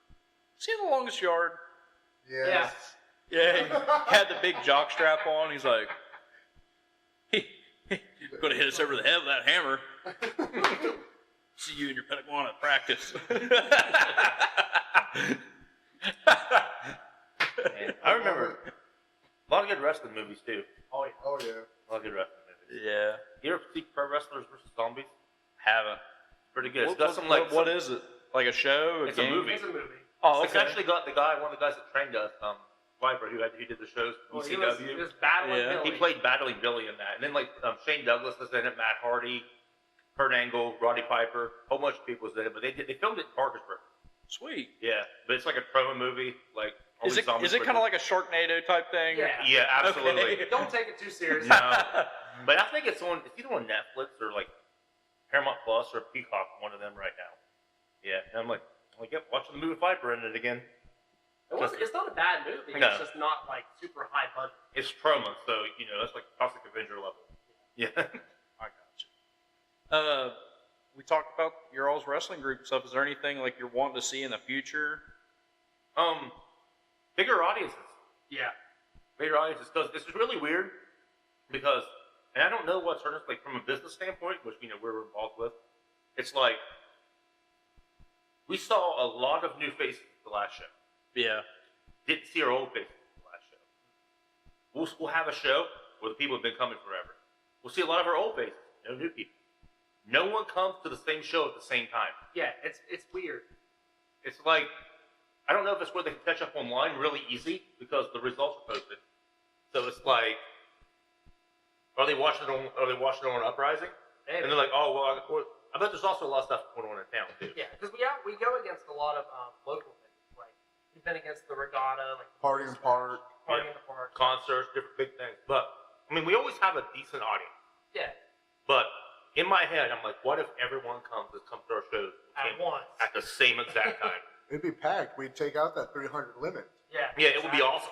Speaker 2: Is he in the longest yard?
Speaker 5: Yeah.
Speaker 2: Yeah, he had the big jock strap on. He's like, gonna hit us over the head with that hammer. See you and your Pentagon at practice.
Speaker 4: Man, I remember a lot of good wrestling movies too.
Speaker 3: Oh yeah.
Speaker 5: Oh yeah.
Speaker 4: A lot of good wrestling movies.
Speaker 2: Yeah.
Speaker 4: You ever see Pro Wrestlers vs. Zombies?
Speaker 2: Haven't.
Speaker 4: Pretty good. It's
Speaker 2: What,
Speaker 4: got
Speaker 2: what,
Speaker 4: some like
Speaker 2: what is it? Like a show?
Speaker 4: It's a
Speaker 2: game?
Speaker 4: movie.
Speaker 3: It's a movie.
Speaker 2: Oh,
Speaker 4: It's
Speaker 2: okay.
Speaker 4: actually got one of the guys that trained us, Viper, who did the shows for
Speaker 3: Well,
Speaker 4: ECW.
Speaker 3: he was battling
Speaker 2: Yeah.
Speaker 3: Billy.
Speaker 4: He played Battling Billy in that, and then like Shane Douglas was in it, Matt Hardy, Kurt Angle, Roddy Piper, a whole bunch of people was in it. But they filmed it in Parkersburg.
Speaker 2: Sweet.
Speaker 4: Yeah, but it's like a promo movie. Like
Speaker 2: Is it kind of like a Sharknado type thing?
Speaker 3: Yeah.
Speaker 4: Yeah, absolutely.
Speaker 2: Okay.
Speaker 3: Don't take it too seriously.
Speaker 4: No, but I think it's either on Netflix or like Paramount Plus or Peacock, one of them right now. Yeah, and I'm like, yep, watching the movie Viper in it again.
Speaker 3: It's not a bad movie.
Speaker 4: No.
Speaker 3: It's just not like super high budget.
Speaker 4: It's promo, so that's like Toxic Avenger level. Yeah.
Speaker 2: I got you. We talked about your all's wrestling group and stuff. Is there anything like you're wanting to see in the future?
Speaker 4: Bigger audiences.
Speaker 3: Yeah.
Speaker 4: Bigger audiences. Because this is really weird because, and I don't know what's hurt us, like from a business standpoint, which we're involved with. It's like we saw a lot of new faces the last show.
Speaker 2: Yeah.
Speaker 4: Didn't see our old faces the last show. We'll have a show where the people have been coming forever. We'll see a lot of our old faces, no new people. No one comes to the same show at the same time.
Speaker 3: Yeah, it's weird.
Speaker 4: It's like, I don't know if it's where they can catch up online really easy because the results are posted. So it's like, are they watching it on Uprising?
Speaker 3: Maybe.
Speaker 4: And they're like, oh well, I bet there's also a lot of stuff going on in town too.
Speaker 3: Yeah, because we go against a lot of local things. Like we've been against the regatta, like
Speaker 5: Party in the Park.
Speaker 3: Party in the Park.
Speaker 4: Concerts, different big things. But I mean, we always have a decent audience.
Speaker 3: Yeah,
Speaker 4: But in my head, I'm like, what if everyone comes to our shows
Speaker 3: at once.
Speaker 4: at the same exact time?
Speaker 5: It'd be packed. We'd take out that 300 limit.
Speaker 3: Yeah.
Speaker 4: Yeah, it would be awesome.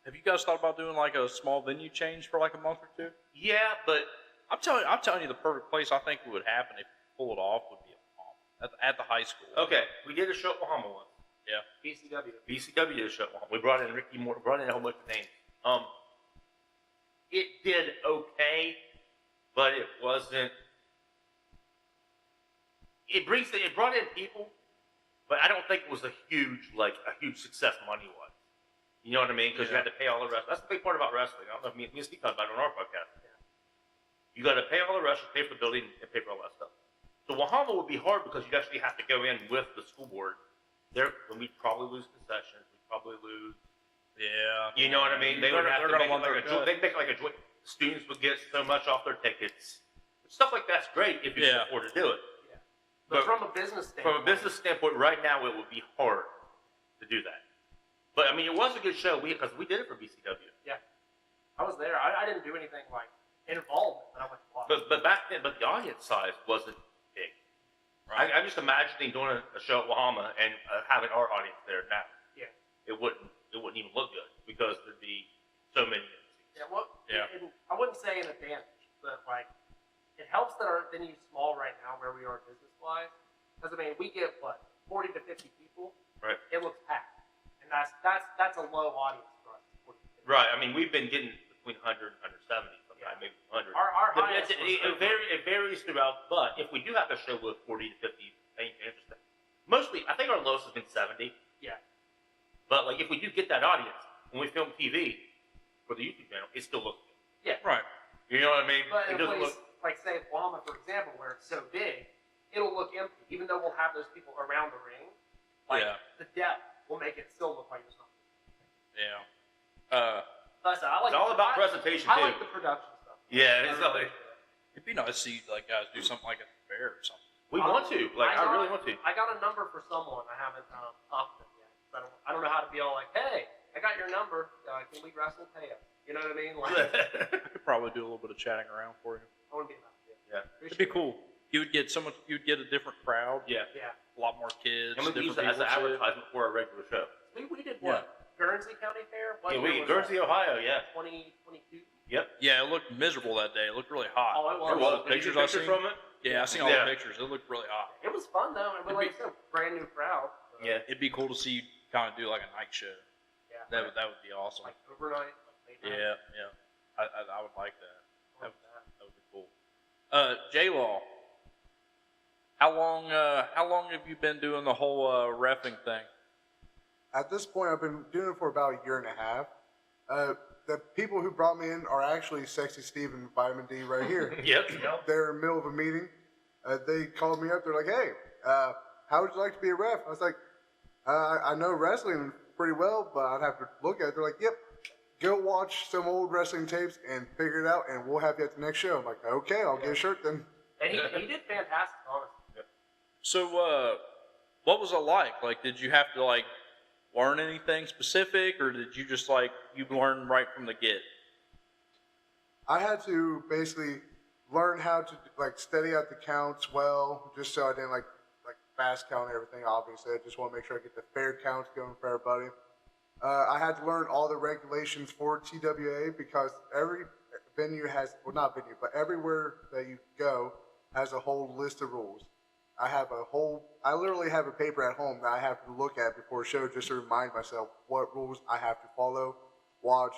Speaker 2: Have you guys thought about doing like a small venue change for like a month or two?
Speaker 4: Yeah, but
Speaker 2: I'm telling you, the perfect place I think would happen if you pull it off would be at the high school.
Speaker 4: okay, we did a show at Bahama once.
Speaker 2: Yeah.
Speaker 3: BCW.
Speaker 4: did a show at Bahama. We brought in Ricky Moore, brought in a whole bunch of names. It did okay, but it wasn't. It brought in people, but I don't think it was a huge success money-wise. You know what I mean? Because you had to pay all the rest. That's the big part about wrestling. I don't know if me and Steve talked about it on our podcast. Yeah. You got to pay all the rest, pay for the building, and pay for all that stuff. So Wahama would be hard because you'd actually have to go in with the school board. Then we'd probably lose concessions. We'd probably lose.
Speaker 2: Yeah.
Speaker 4: You know what I mean? They would have to make it like a joint. They'd make it like a joint. Students would get so much off their tickets. Stuff like that's great if you can afford to do it.
Speaker 3: Yeah. But from a business
Speaker 4: standpoint, right now it would be hard to do that. But I mean, it was a good show because we did it for BCW.
Speaker 3: Yeah. I was there. I didn't do anything like involvement, but I went to watch.
Speaker 4: But back then, the audience size wasn't big. Right. I'm just imagining doing a show at Wahama and having our audience there now.
Speaker 3: Yeah.
Speaker 4: It wouldn't even look good because there'd be so many.
Speaker 3: Yeah. Well.
Speaker 2: Yeah.
Speaker 3: I wouldn't say an advantage, but like it helps that our venue's small right now where we are business wise. Because I mean, we get 40 to 50 people.
Speaker 4: Right.
Speaker 3: It looks packed. And that's a low audience for us.
Speaker 4: Right. I mean, we've been getting between 100 and 170 sometimes, maybe 100.
Speaker 3: Our highest
Speaker 4: it varies throughout, but if we do have a show with 40 to 50, anything interesting. Mostly, I think our lowest has been 70.
Speaker 3: Yeah.
Speaker 4: But like, if we do get that audience, when we film TV for the YouTube channel, it still looks good.
Speaker 3: Yeah.
Speaker 2: Right.
Speaker 4: You know what I mean?
Speaker 3: But in
Speaker 4: it
Speaker 3: a
Speaker 4: doesn't
Speaker 3: place
Speaker 4: look.
Speaker 3: like say Bahama, for example, where it's so big, it'll look empty, even though we'll have those people around the ring. Like the depth will make it still look like there's nothing.
Speaker 2: Yeah.
Speaker 3: Listen, I like
Speaker 4: It's all about presentation
Speaker 3: I
Speaker 4: too.
Speaker 3: like the production stuff.
Speaker 4: Yeah, it's like
Speaker 2: It'd be nice to see like guys do something like at the fair or something.
Speaker 4: we want to. Like, I really want to.
Speaker 3: I got a number for someone. I haven't talked to them yet. I don't know how to be all like, hey, I got your number. Can we wrestle? Pay us. You know what I mean? Like,
Speaker 2: I could probably do a little bit of chatting around for you.
Speaker 3: I want to be about it.
Speaker 4: Yeah.
Speaker 2: It'd be cool. You'd get a different crowd.
Speaker 4: Yeah.
Speaker 3: Yeah.
Speaker 2: A lot more kids.
Speaker 4: And we can use
Speaker 2: different
Speaker 4: that as an
Speaker 2: people, too.
Speaker 4: advertisement for our regular show.
Speaker 3: We did what? Guernsey County Fair? What
Speaker 4: Yeah,
Speaker 3: year was
Speaker 4: Guernsey,
Speaker 3: that?
Speaker 4: Ohio, yeah.
Speaker 3: 2022?
Speaker 4: Yep.
Speaker 2: Yeah, it looked miserable that day. It looked really hot.
Speaker 3: Oh, it was.
Speaker 2: There was
Speaker 4: Did you
Speaker 2: pictures
Speaker 4: get
Speaker 2: I
Speaker 4: pictures
Speaker 2: seen.
Speaker 4: from it?
Speaker 2: Yeah, I seen all
Speaker 4: Yeah.
Speaker 2: the pictures. It looked really hot.
Speaker 3: It was fun though, and like I said, brand new crowd. So,
Speaker 4: Yeah.
Speaker 2: It'd be cool to see you kind of do like a night show.
Speaker 3: Yeah.
Speaker 2: That would be awesome.
Speaker 3: Like overnight, like late night.
Speaker 2: Yeah. I would like that.
Speaker 3: I love that.
Speaker 2: That would be cool. JLaw, how long have you been doing the whole reffing thing?
Speaker 5: At this point, I've been doing it for about a year and a half. The people who brought me in are actually Sexy Steve and Vitamin D right here.
Speaker 4: Yep.
Speaker 5: They're in the middle of a meeting. They called me up. They're like, "Hey, how would you like to be a ref?" I was like, "I know wrestling pretty well, but I'd have to look at it." They're like, "Yep, go watch some old wrestling tapes and figure it out, and we'll have you at the next show." I'm like, "Okay, I'll get a shirt then."
Speaker 3: And he did fantastic, honestly.
Speaker 2: So, what was it like? Like, did you have to like learn anything specific, or did you just like you learn right from the get?
Speaker 5: I had to basically learn how to like steady out the counts well, just so I didn't like fast count everything. Obviously, I just want to make sure I get the fair counts going for everybody. I had to learn all the regulations for TWA because every venue has, well, not venue, but everywhere that you go has a whole list of rules. I literally have a paper at home that I have to look at before a show just to remind myself what rules I have to follow, watch,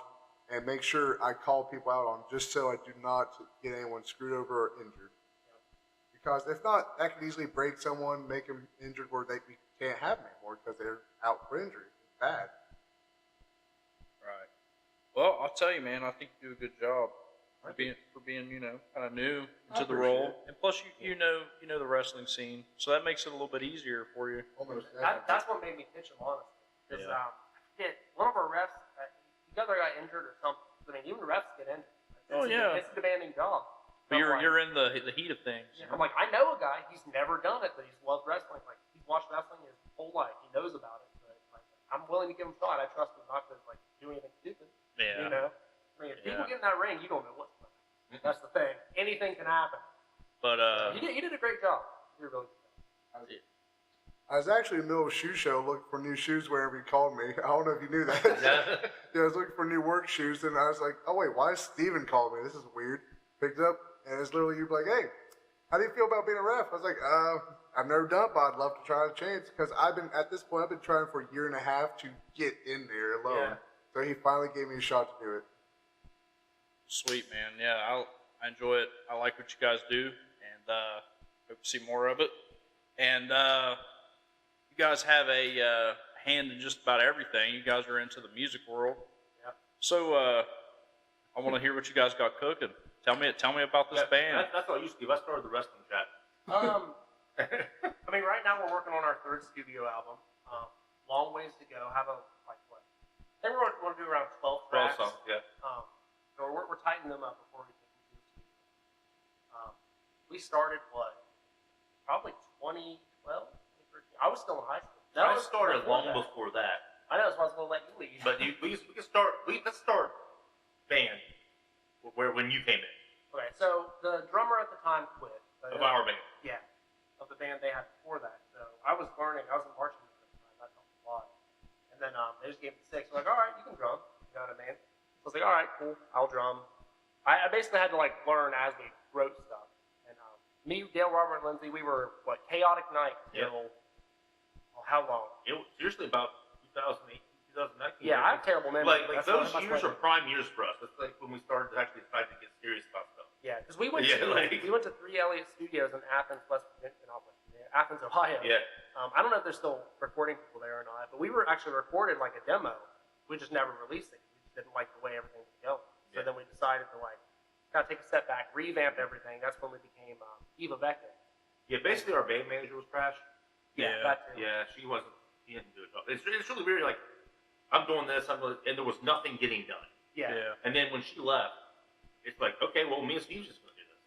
Speaker 5: and make sure I call people out on just so I do not get anyone screwed over or injured. Because if not, that could easily break someone, make them injured where we can't have them anymore because they're out for injury. It's bad.
Speaker 2: Right. Well, I'll tell you, man. I think you do a good job for being kind of new into the role, and plus you know the wrestling scene, so that makes it a little bit easier for you.
Speaker 5: Almost.
Speaker 3: That's what made me pitch him, honestly. Because
Speaker 2: Yeah.
Speaker 3: one of our refs, he either got injured or something. I mean, even refs get injured. It's a demanding job.
Speaker 2: But
Speaker 3: I'm
Speaker 2: you're in the heat of things.
Speaker 3: Yeah, I'm like, I know a guy. He's never done it, but he's loved wrestling. Like he's watched wrestling his whole life. He knows about it. But like, I'm willing to give him a shot. I trust him not to like do anything stupid.
Speaker 2: Yeah.
Speaker 3: You know, I mean, if people
Speaker 2: Yeah.
Speaker 3: get in that ring, you don't know what's going to happen. That's the thing. Anything can happen.
Speaker 2: But
Speaker 3: He did a great job. He did a really good job.
Speaker 5: I was actually in the middle of a shoe show looking for new shoes whenever you called me. I don't know if you knew that.
Speaker 4: Yeah.
Speaker 5: Yeah, I was looking for new work shoes, and I was like, "Oh wait, why is Steven calling me? This is weird." Picked up, and it's literally you like, "Hey, how do you feel about being a ref?" I was like, I've never done it, but I'd love to try the chance because I've been trying for a year and a half to get in there alone."
Speaker 3: Yeah.
Speaker 5: So he finally gave me a shot to do it.
Speaker 2: sweet, man. Yeah, I enjoy it. I like what you guys do, and hope to see more of it. And you guys have a hand in just about everything. You guys are into the music world.
Speaker 3: Yeah.
Speaker 2: So I want to hear what you guys got cooking. Tell me about this band.
Speaker 4: That's what I used to do. I started the wrestling chat.
Speaker 3: I mean, right now we're working on our third studio album. Long ways to go. Have a like what? I think we're going to do around 12 tracks.
Speaker 4: 12 songs, yeah.
Speaker 3: So we're tightening them up before we get into the studio. We started probably 2012. 2013. I was still in high school.
Speaker 4: I started
Speaker 3: before
Speaker 4: long
Speaker 3: that.
Speaker 4: before that.
Speaker 3: I know, so I was going to let you lead.
Speaker 4: But let's start band when you came in
Speaker 3: Okay, so the drummer at the time quit. But
Speaker 4: of our band.
Speaker 3: Yeah, of the band they had before that. So I was learning. I was in marching band at the time. That helped a lot. And then they just gave me 6. We're like, all right, you can drum. You know what I mean? So I was like, all right, cool. I'll drum. I basically had to like learn as we wrote stuff. And me, Dale, Robert, and Lindsay, we were Chaotic Night till how long?
Speaker 4: It was seriously about 2008, 2019.
Speaker 3: Yeah, I have terrible memory.
Speaker 4: Like those years are prime years for us. That's like when we started to actually try to get serious about stuff.
Speaker 3: Yeah, because we went
Speaker 4: Yeah,
Speaker 3: to 3 Elliott Studios in Athens, Athens, Ohio.
Speaker 4: Yeah.
Speaker 3: I don't know if there's still recording people there or not, but we were actually recorded like a demo. We just never released it. We just didn't like the way everything was going. So then we decided to kind of take a step back, revamp everything. That's when we became Eva Beckett.
Speaker 4: Yeah, basically our band manager was trash.
Speaker 2: Yeah.
Speaker 3: That too.
Speaker 4: Yeah, she didn't do it. It's really weird. Like, I'm doing this, and there was nothing getting done.
Speaker 3: Yeah.
Speaker 4: And then when she left, it's like, okay, well, me and Steve's just gonna do this.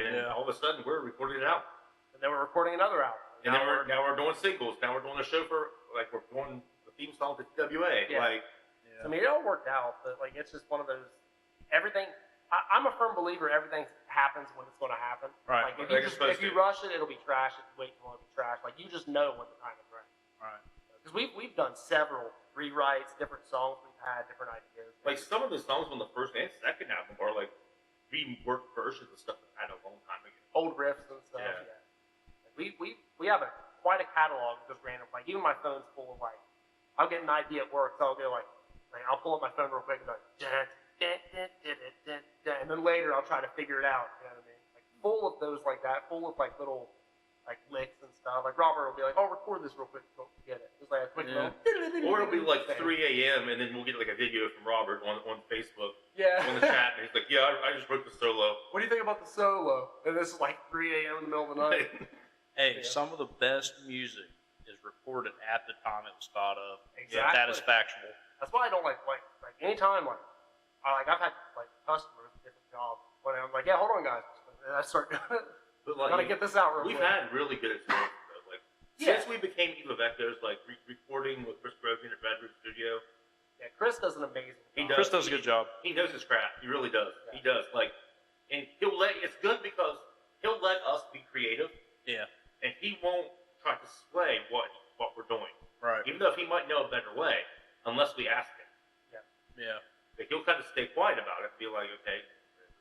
Speaker 4: And then all of a sudden, we're recording it out.
Speaker 3: And then we're recording another album.
Speaker 4: And then now we're doing singles. Now we're doing a show we're doing the theme song to TWA.
Speaker 3: Yeah. I mean, it all worked out, but it's just one of those. Everything. I'm a firm believer. Everything happens when it's going to happen.
Speaker 2: Right.
Speaker 3: Like if
Speaker 4: Like
Speaker 3: you rush it, it'll be trash. If you wait too long, it'll be trash. Like you just know when the time is right.
Speaker 2: Right.
Speaker 3: Because we've done several rewrites, different songs we've had, different ideas.
Speaker 4: Like some of the songs on the first and second album are like reworked versions of stuff that I had a long time ago.
Speaker 3: Old riffs and stuff.
Speaker 4: Yeah.
Speaker 3: Yeah. We have quite a catalog of just random. Like even my phone's full of like, I'll get an idea at work, so I'll go like I'll pull up my phone real quick and go like, and then later I'll try to figure it out. You know what I mean? Like full of those like that, full of like little like licks and stuff. Like Robert will be like, "Oh, record this real quick, don't forget it." It's like a quick little.
Speaker 4: Or it'll be like 3 a.m. and then we'll get like a video from Robert on Facebook
Speaker 3: Yeah.
Speaker 4: on the chat, and he's like, "Yeah, I just wrote the solo."
Speaker 3: What do you think about the solo? And this is like 3 a.m. in the middle of the night.
Speaker 2: Hey, some of the best music is recorded at the time it was thought of.
Speaker 3: Exactly.
Speaker 2: That is factual.
Speaker 3: That's why I don't like anytime I've had like customers at different jobs when I'm like, yeah, hold on guys, and I start doing it.
Speaker 4: But like,
Speaker 3: Gotta get this out real
Speaker 4: we've
Speaker 3: quick.
Speaker 4: had really good experiences though. Like since we became Eva Vectors, like recording with Chris Brogan at Red Root Studio.
Speaker 3: Yeah, Chris does an amazing
Speaker 4: He
Speaker 3: job.
Speaker 2: Chris does a good job.
Speaker 4: He knows his craft. He really does.
Speaker 3: Yeah.
Speaker 4: He does. Like, and it's good because he'll let us be creative,
Speaker 2: Yeah.
Speaker 4: and he won't try to sway what we're doing.
Speaker 2: Right.
Speaker 4: Even though he might know a better way, unless we ask him.
Speaker 2: Yeah.
Speaker 4: Like, he'll kind of stay quiet about it, be like, okay,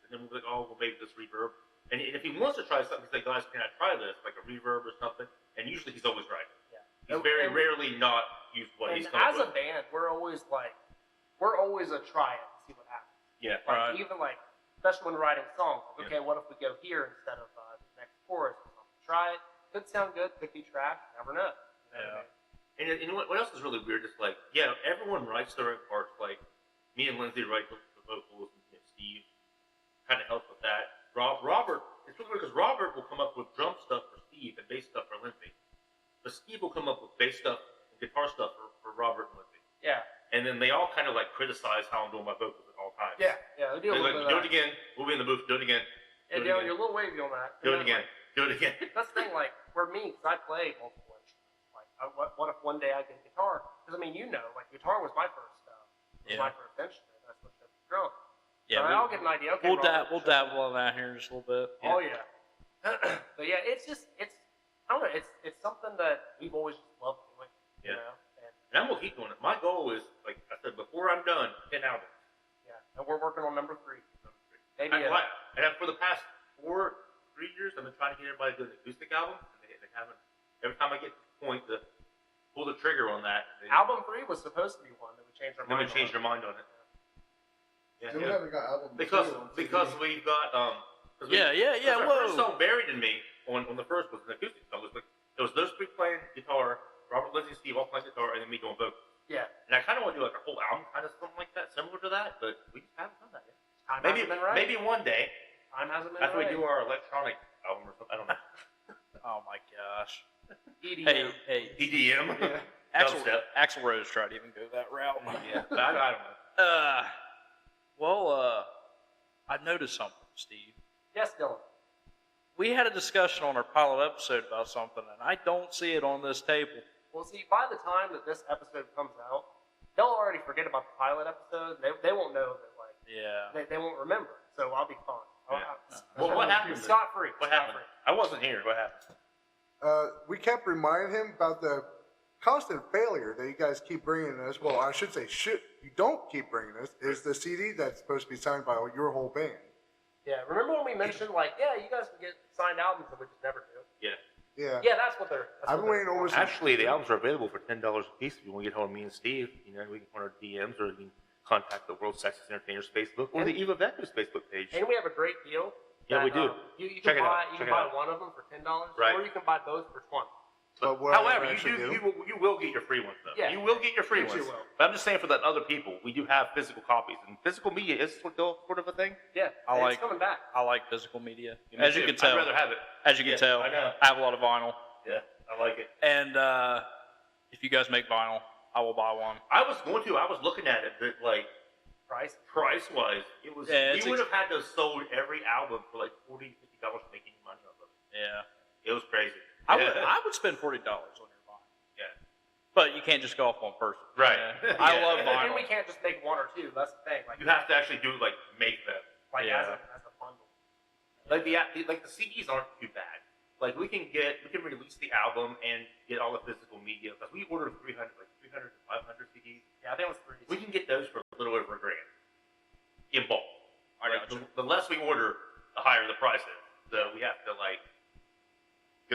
Speaker 4: and then we'll be like, oh, well, maybe this reverb. And if he wants to try something, he's like, guys, can I try this? Like a reverb or something? And usually he's always right.
Speaker 3: Yeah.
Speaker 4: He's very rarely not used what he's
Speaker 3: And
Speaker 4: coming
Speaker 3: as
Speaker 4: with.
Speaker 3: a band, we're always a try it and see what happens.
Speaker 4: Yeah.
Speaker 3: Like
Speaker 2: Right.
Speaker 3: even like, especially when writing songs, like, okay, what if we go here instead of the next chorus or something? Try it. Could sound good. Could be trash. Never know. You know what I mean?
Speaker 4: And what else is really weird is like, yeah, everyone writes their own parts. Like, me and Lindsay write the vocals, and Steve kind of helps with that. Robert, it's really weird because Robert will come up with drum stuff for Steve and bass stuff for Lindsay. But Steve will come up with bass stuff and guitar stuff for Robert and Lindsay.
Speaker 3: Yeah.
Speaker 4: And then they all kind of like criticize how I'm doing my vocals at all times.
Speaker 3: Yeah. Yeah. We do a
Speaker 4: They're
Speaker 3: little
Speaker 4: like,
Speaker 3: bit
Speaker 4: do
Speaker 3: of
Speaker 4: it again. We'll be in the booth. Do it again.
Speaker 3: Yeah,
Speaker 4: Do it
Speaker 3: you're
Speaker 4: again.
Speaker 3: a little wavy on that.
Speaker 4: Do
Speaker 3: And
Speaker 4: it
Speaker 3: then,
Speaker 4: again. Do it again.
Speaker 3: That's the thing, like, for me, because I play multiple instruments. Like, what if one day I get a guitar? Because, I mean, like, guitar was my first my first instrument. I switched up to drum.
Speaker 2: Yeah.
Speaker 3: So I'll get an idea. Okay,
Speaker 2: We'll
Speaker 3: Robert,
Speaker 2: dabble on that here in just a little bit.
Speaker 3: Oh, yeah. But, yeah, it's I don't know, it's something that we've always loved doing. You
Speaker 4: Yeah.
Speaker 3: know?
Speaker 4: And I'm gonna keep doing it. My goal is, like I said, before I'm done, 10 albums.
Speaker 3: Yeah. And we're working on number 3. Maybe
Speaker 4: And for the past 3 years, I've been trying to get everybody to do an acoustic album. And they haven't. Every time I get to the point to pull the trigger on that,
Speaker 3: Album 3 was supposed to be one that we changed our
Speaker 4: then
Speaker 3: mind
Speaker 4: we changed
Speaker 3: on.
Speaker 4: their mind on it.
Speaker 5: Still haven't got album
Speaker 4: Because
Speaker 5: 2 on
Speaker 4: because
Speaker 5: CD.
Speaker 4: we've got
Speaker 2: Yeah.
Speaker 4: Our first
Speaker 2: Whoa.
Speaker 4: song, "Buried in Me," on the first was an acoustic song. It was those 3 playing guitar, Robert, Lindsay, Steve all playing guitar, and then me doing vocals.
Speaker 3: Yeah.
Speaker 4: And I kind of want to do like a whole album, kind of something like that, similar to that, but we just haven't done that yet.
Speaker 3: Time
Speaker 4: Maybe
Speaker 3: hasn't been right.
Speaker 4: maybe one day
Speaker 3: Time hasn't been
Speaker 4: after
Speaker 3: right.
Speaker 4: we do our electronic album or something. I don't know.
Speaker 2: Oh my gosh.
Speaker 3: EDM.
Speaker 2: Hey.
Speaker 4: EDM.
Speaker 3: Yeah.
Speaker 4: Dubstep.
Speaker 2: Axl Rose tried to even go that route.
Speaker 4: Yeah, but I don't know.
Speaker 2: I've noticed something, Steve.
Speaker 3: Yes, Dylan.
Speaker 2: We had a discussion on our pilot episode about something, and I don't see it on this table.
Speaker 3: Well, see, by the time that this episode comes out, they'll already forget about the pilot episode. They won't know that, like,
Speaker 2: Yeah.
Speaker 3: they won't remember. So I'll be fine.
Speaker 4: Yeah. Well, what happened?
Speaker 3: Scot free.
Speaker 4: What happened? I wasn't here. What happened?
Speaker 5: We kept reminding him about the constant failure that you guys keep bringing us. Well, I should say, you don't keep bringing us. Is the CD that's supposed to be signed by your whole band?
Speaker 3: Yeah. Remember when we mentioned, like, yeah, you guys can get signed albums, and we just never do.
Speaker 4: Yeah.
Speaker 5: Yeah.
Speaker 3: Yeah, that's what they're.
Speaker 5: I've been waiting almost.
Speaker 4: Actually, the albums are available for $10 a piece if you want to get hold of me and Steve. You know, we can put our DMs or you can contact the World Sexiest Entertainers Facebook or the Eva Vectors Facebook page.
Speaker 3: And we have a great deal.
Speaker 4: Yeah,
Speaker 3: that,
Speaker 4: we do.
Speaker 3: You
Speaker 4: Check
Speaker 3: can
Speaker 4: it out.
Speaker 3: buy, you
Speaker 4: Check
Speaker 3: can
Speaker 4: it
Speaker 3: buy
Speaker 4: out.
Speaker 3: one of them for $10,
Speaker 4: Right.
Speaker 3: or you can buy both for $20.
Speaker 5: But what
Speaker 4: However,
Speaker 5: I actually do,
Speaker 4: you will get your free ones though.
Speaker 3: Yeah.
Speaker 4: You will get your free
Speaker 3: Yes, you
Speaker 4: ones.
Speaker 3: will.
Speaker 4: But I'm just saying for the other people, we do have physical copies, and physical media is sort of a thing.
Speaker 3: Yeah,
Speaker 2: I
Speaker 3: and
Speaker 2: like-
Speaker 3: it's coming back.
Speaker 2: I like physical media.
Speaker 4: Me
Speaker 2: As you
Speaker 4: too.
Speaker 2: can tell.
Speaker 4: I'd rather have it.
Speaker 2: As you can
Speaker 4: Yeah,
Speaker 2: tell.
Speaker 4: I know.
Speaker 2: I have a lot of vinyl.
Speaker 4: Yeah, I like it.
Speaker 2: And if you guys make vinyl, I will buy one.
Speaker 4: I was looking at it, but like price wise, it was.
Speaker 2: Yeah,
Speaker 4: we
Speaker 2: it's
Speaker 4: would have had to have sold every album for like $40, $50 to make any money off of it.
Speaker 2: Yeah.
Speaker 4: It was crazy.
Speaker 2: I would spend $40 on your vinyl.
Speaker 4: Yeah.
Speaker 2: But you can't just go off one person.
Speaker 4: Right.
Speaker 2: Yeah. I
Speaker 4: Yeah.
Speaker 2: love
Speaker 3: And
Speaker 2: vinyl.
Speaker 3: we can't just make one or two. That's the thing. Like
Speaker 4: You have to actually make them.
Speaker 2: Yeah.
Speaker 3: as a bundle.
Speaker 4: Like the CDs aren't too bad. Like we can release the album and get all the physical media because we ordered 300 300 to 500 CDs.
Speaker 3: Yeah, I think it was 3.
Speaker 4: We can get those for a little over $1,000 in bulk.
Speaker 2: I
Speaker 4: Like,
Speaker 2: got you.
Speaker 4: the less we order, the higher the price is. So we have to like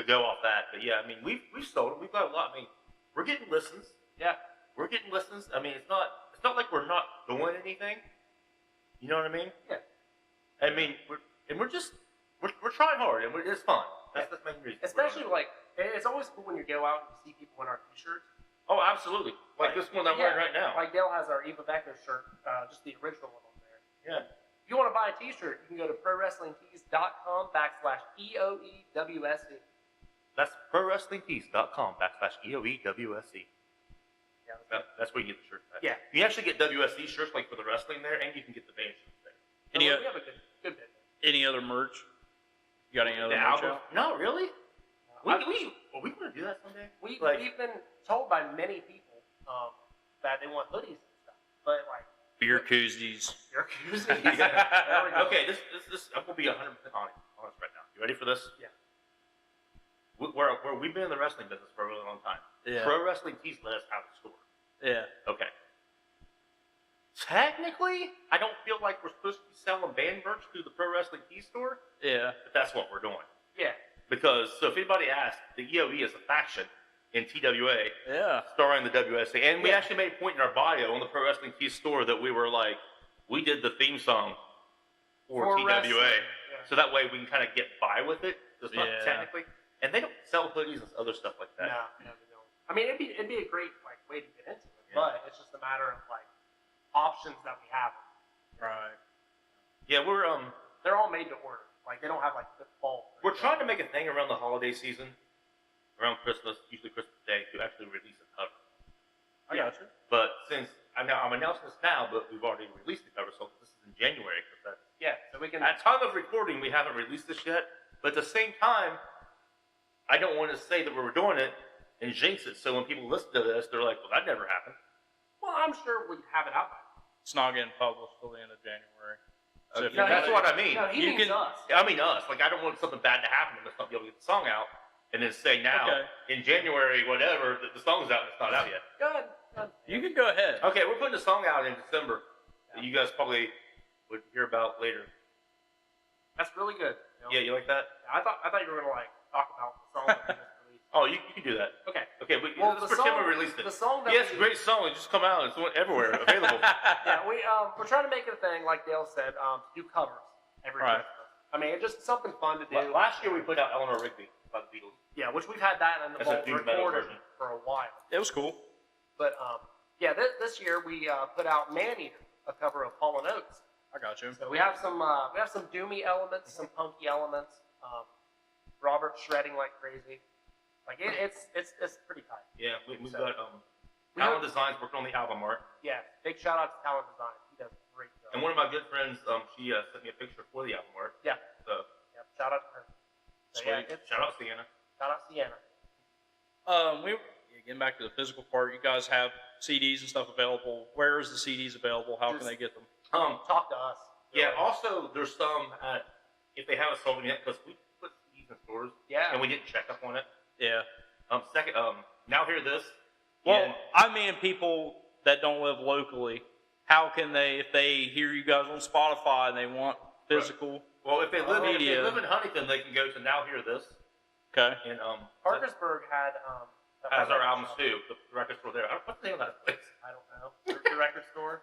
Speaker 4: go off that. But yeah, I mean, we've sold them. We've got a lot. I mean, we're getting listens.
Speaker 3: Yeah.
Speaker 4: We're getting listens. I mean, it's not like we're not doing anything. You know what I mean?
Speaker 3: Yeah.
Speaker 4: I mean, we're trying hard, and it's fun. That's the main reason.
Speaker 3: Especially like it's always cool when you go out and you see people in our T-shirts.
Speaker 4: Oh, absolutely. Like this one I'm wearing right now.
Speaker 3: Like Dale has our Eva Becker shirt, just the original one on there.
Speaker 4: Yeah.
Speaker 3: If you want to buy a T-shirt, you can go to prowrestlingtees.com/EOEWSE.
Speaker 4: That's prowrestlingtees.com/EOEWSE.
Speaker 3: Yeah.
Speaker 4: That's where you get the shirts at.
Speaker 3: Yeah.
Speaker 4: You actually get WSE shirts like for the wrestling there, and you can get the band shirts there.
Speaker 2: Any,
Speaker 3: we have a good bit.
Speaker 2: any other merch? You got any other
Speaker 4: The
Speaker 2: merch
Speaker 4: album?
Speaker 2: out?
Speaker 4: No, really?
Speaker 3: I-
Speaker 4: Are we going to do that someday?
Speaker 3: We've
Speaker 4: Like-
Speaker 3: been told by many people that they want hoodies and stuff, but like
Speaker 2: Beer koozies.
Speaker 3: you're accusing. There we go.
Speaker 4: Okay, this I'm going to be 100% honest right now. You ready for this?
Speaker 3: Yeah.
Speaker 4: We've been in the wrestling business for a really long time.
Speaker 2: Yeah.
Speaker 4: Pro Wrestling Tees let us have a store.
Speaker 2: Yeah.
Speaker 4: Okay. Technically, I don't feel like we're supposed to be selling band merch through the Pro Wrestling Tees store,
Speaker 2: Yeah.
Speaker 4: but that's what we're doing.
Speaker 3: Yeah.
Speaker 4: Because, so if anybody asks, the EOE is a faction in TWA,
Speaker 2: Yeah.
Speaker 4: starring the WSA. And we
Speaker 3: Yeah.
Speaker 4: actually made a point in our bio on the Pro Wrestling Tees store that we were like, we did the theme song for TWA.
Speaker 3: wrestling. Yeah.
Speaker 4: So that way we can kind of get by with it. It's not
Speaker 2: Yeah.
Speaker 4: technically. And they don't sell hoodies and other stuff like that.
Speaker 3: No, they don't. I mean, it'd be a great like way to get into it,
Speaker 4: Yeah.
Speaker 3: but it's just a matter of like options that we have.
Speaker 2: Right.
Speaker 4: Yeah,
Speaker 3: They're all made to order. Like they don't have like the bulk.
Speaker 4: we're trying to make a thing around the holiday season, around Christmas, usually Christmas Day, to actually release a cover.
Speaker 2: I got you.
Speaker 4: But since I'm announcing this now, but we've already released the cover, so this is in January.
Speaker 3: Yeah, so we can.
Speaker 4: At time of recording, we haven't released this yet, but at the same time, I don't want to say that we were doing it and jinx it. So when people listen to this, they're like, "Well, that never happened."
Speaker 3: Well, I'm sure we have it out by now.
Speaker 2: It's not getting published till the end of January. So if
Speaker 4: No,
Speaker 2: you
Speaker 4: that's
Speaker 2: got
Speaker 4: what
Speaker 2: it-
Speaker 4: I mean.
Speaker 3: No, he
Speaker 2: You
Speaker 3: means
Speaker 2: can-
Speaker 3: us.
Speaker 4: I mean us. Like I don't want something bad to happen and us not be able to get the song out, and then say now
Speaker 2: Okay.
Speaker 4: in January, whatever, that the song's out and it's not out yet.
Speaker 3: Good.
Speaker 2: You can go ahead.
Speaker 4: Okay, we're putting the song out in December. That you guys probably would hear about later.
Speaker 3: That's really good. You know?
Speaker 4: Yeah, you like that?
Speaker 3: I thought you were gonna like talk about the song that we just released.
Speaker 4: Oh, you can do that.
Speaker 3: Okay.
Speaker 4: Okay,
Speaker 3: Well,
Speaker 4: let's
Speaker 3: the
Speaker 4: pretend
Speaker 3: song-
Speaker 4: we released it.
Speaker 3: the song that
Speaker 4: yes,
Speaker 3: we-
Speaker 4: great song. It just come out. It's everywhere available.
Speaker 3: Yeah, we're trying to make it a thing, like Dale said, to do covers every
Speaker 2: Right.
Speaker 3: Christmas. I mean, it's just something fun to do.
Speaker 4: Last year we put out Eleanor Rigby by the Beatles.
Speaker 3: Yeah, which we've had that in the
Speaker 4: That's a
Speaker 3: vault
Speaker 4: doom metal
Speaker 3: recorded
Speaker 4: version.
Speaker 3: for a while.
Speaker 2: It was cool.
Speaker 3: But yeah, this year we put out Man Eater, a cover of Hall & Oates.
Speaker 2: I got you.
Speaker 3: So we have some doomy elements, some punky elements. Robert shredding like crazy. Like it's pretty tight.
Speaker 4: Yeah, we've
Speaker 3: So-
Speaker 4: got
Speaker 3: We
Speaker 4: Talent
Speaker 3: have-
Speaker 4: Designs working on the album art.
Speaker 3: Yeah, big shout out to Talent Design. He does a great job.
Speaker 4: And one of my good friends, she sent me a picture for the album art.
Speaker 3: Yeah.
Speaker 4: So
Speaker 3: Yeah, shout out to her. So, yeah,
Speaker 2: Sweet.
Speaker 3: it's,
Speaker 4: shout out Sienna.
Speaker 3: shout out Sienna.
Speaker 2: Getting back to the physical part, you guys have CDs and stuff available. Where is the CDs available? How can
Speaker 3: Just-
Speaker 2: they get them?
Speaker 3: Talk to us.
Speaker 4: Yeah.
Speaker 3: Really.
Speaker 4: Also, there's some if they haven't sold them yet because we put CDs in stores
Speaker 3: Yeah.
Speaker 4: and we didn't check up on it.
Speaker 2: Yeah.
Speaker 4: Second, now hear this.
Speaker 2: Well,
Speaker 4: Yeah.
Speaker 2: I mean, people that don't live locally, how can they, if they hear you guys on Spotify and they want physical?
Speaker 4: Well, if they live
Speaker 2: Media.
Speaker 4: in Huntington, they can go to Now Hear This
Speaker 2: Okay.
Speaker 4: and
Speaker 3: Parkersburg had
Speaker 4: has our albums too. The record store there. What's the name of that place?
Speaker 3: I don't know. The record store.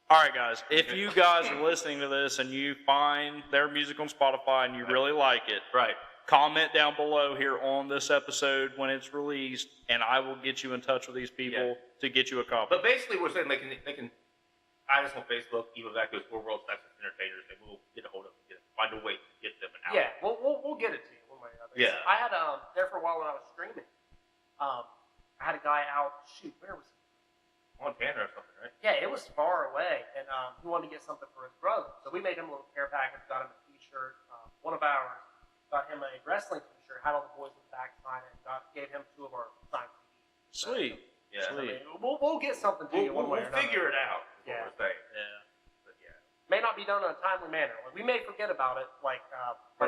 Speaker 2: All right, guys. If you guys are listening to this and you find their music on Spotify and you really like it,
Speaker 4: Right.
Speaker 2: comment down below here on this episode when it's released, and I will get you in touch with these people to get you a copy.
Speaker 4: But basically, we're saying they can add us on Facebook, Eva Vecchio's Four World Sexiest Entertainers, and we'll get a hold of them, find a way to get them an album.
Speaker 3: Yeah, we'll get it to you one way or another.
Speaker 4: Yeah.
Speaker 3: I had there for a while when I was streaming. I had a guy out. Shoot, where was he?
Speaker 4: Montana or something, right?
Speaker 3: Yeah, it was far away, and he wanted to get something for his brother. So we made him a little care package, got him a T-shirt. One of ours got him a wrestling T-shirt, had all the boys in the back sign it, and gave him 2 of our signed CDs.
Speaker 2: Sweet.
Speaker 4: Yeah.
Speaker 3: So, I
Speaker 2: Sweet.
Speaker 3: mean, we'll get something to you one way or another.
Speaker 4: figure it out. Is
Speaker 3: Yeah.
Speaker 4: what we're saying.
Speaker 2: Yeah.
Speaker 4: But yeah.
Speaker 3: May not be done in a timely manner. Like, we may forget about it, like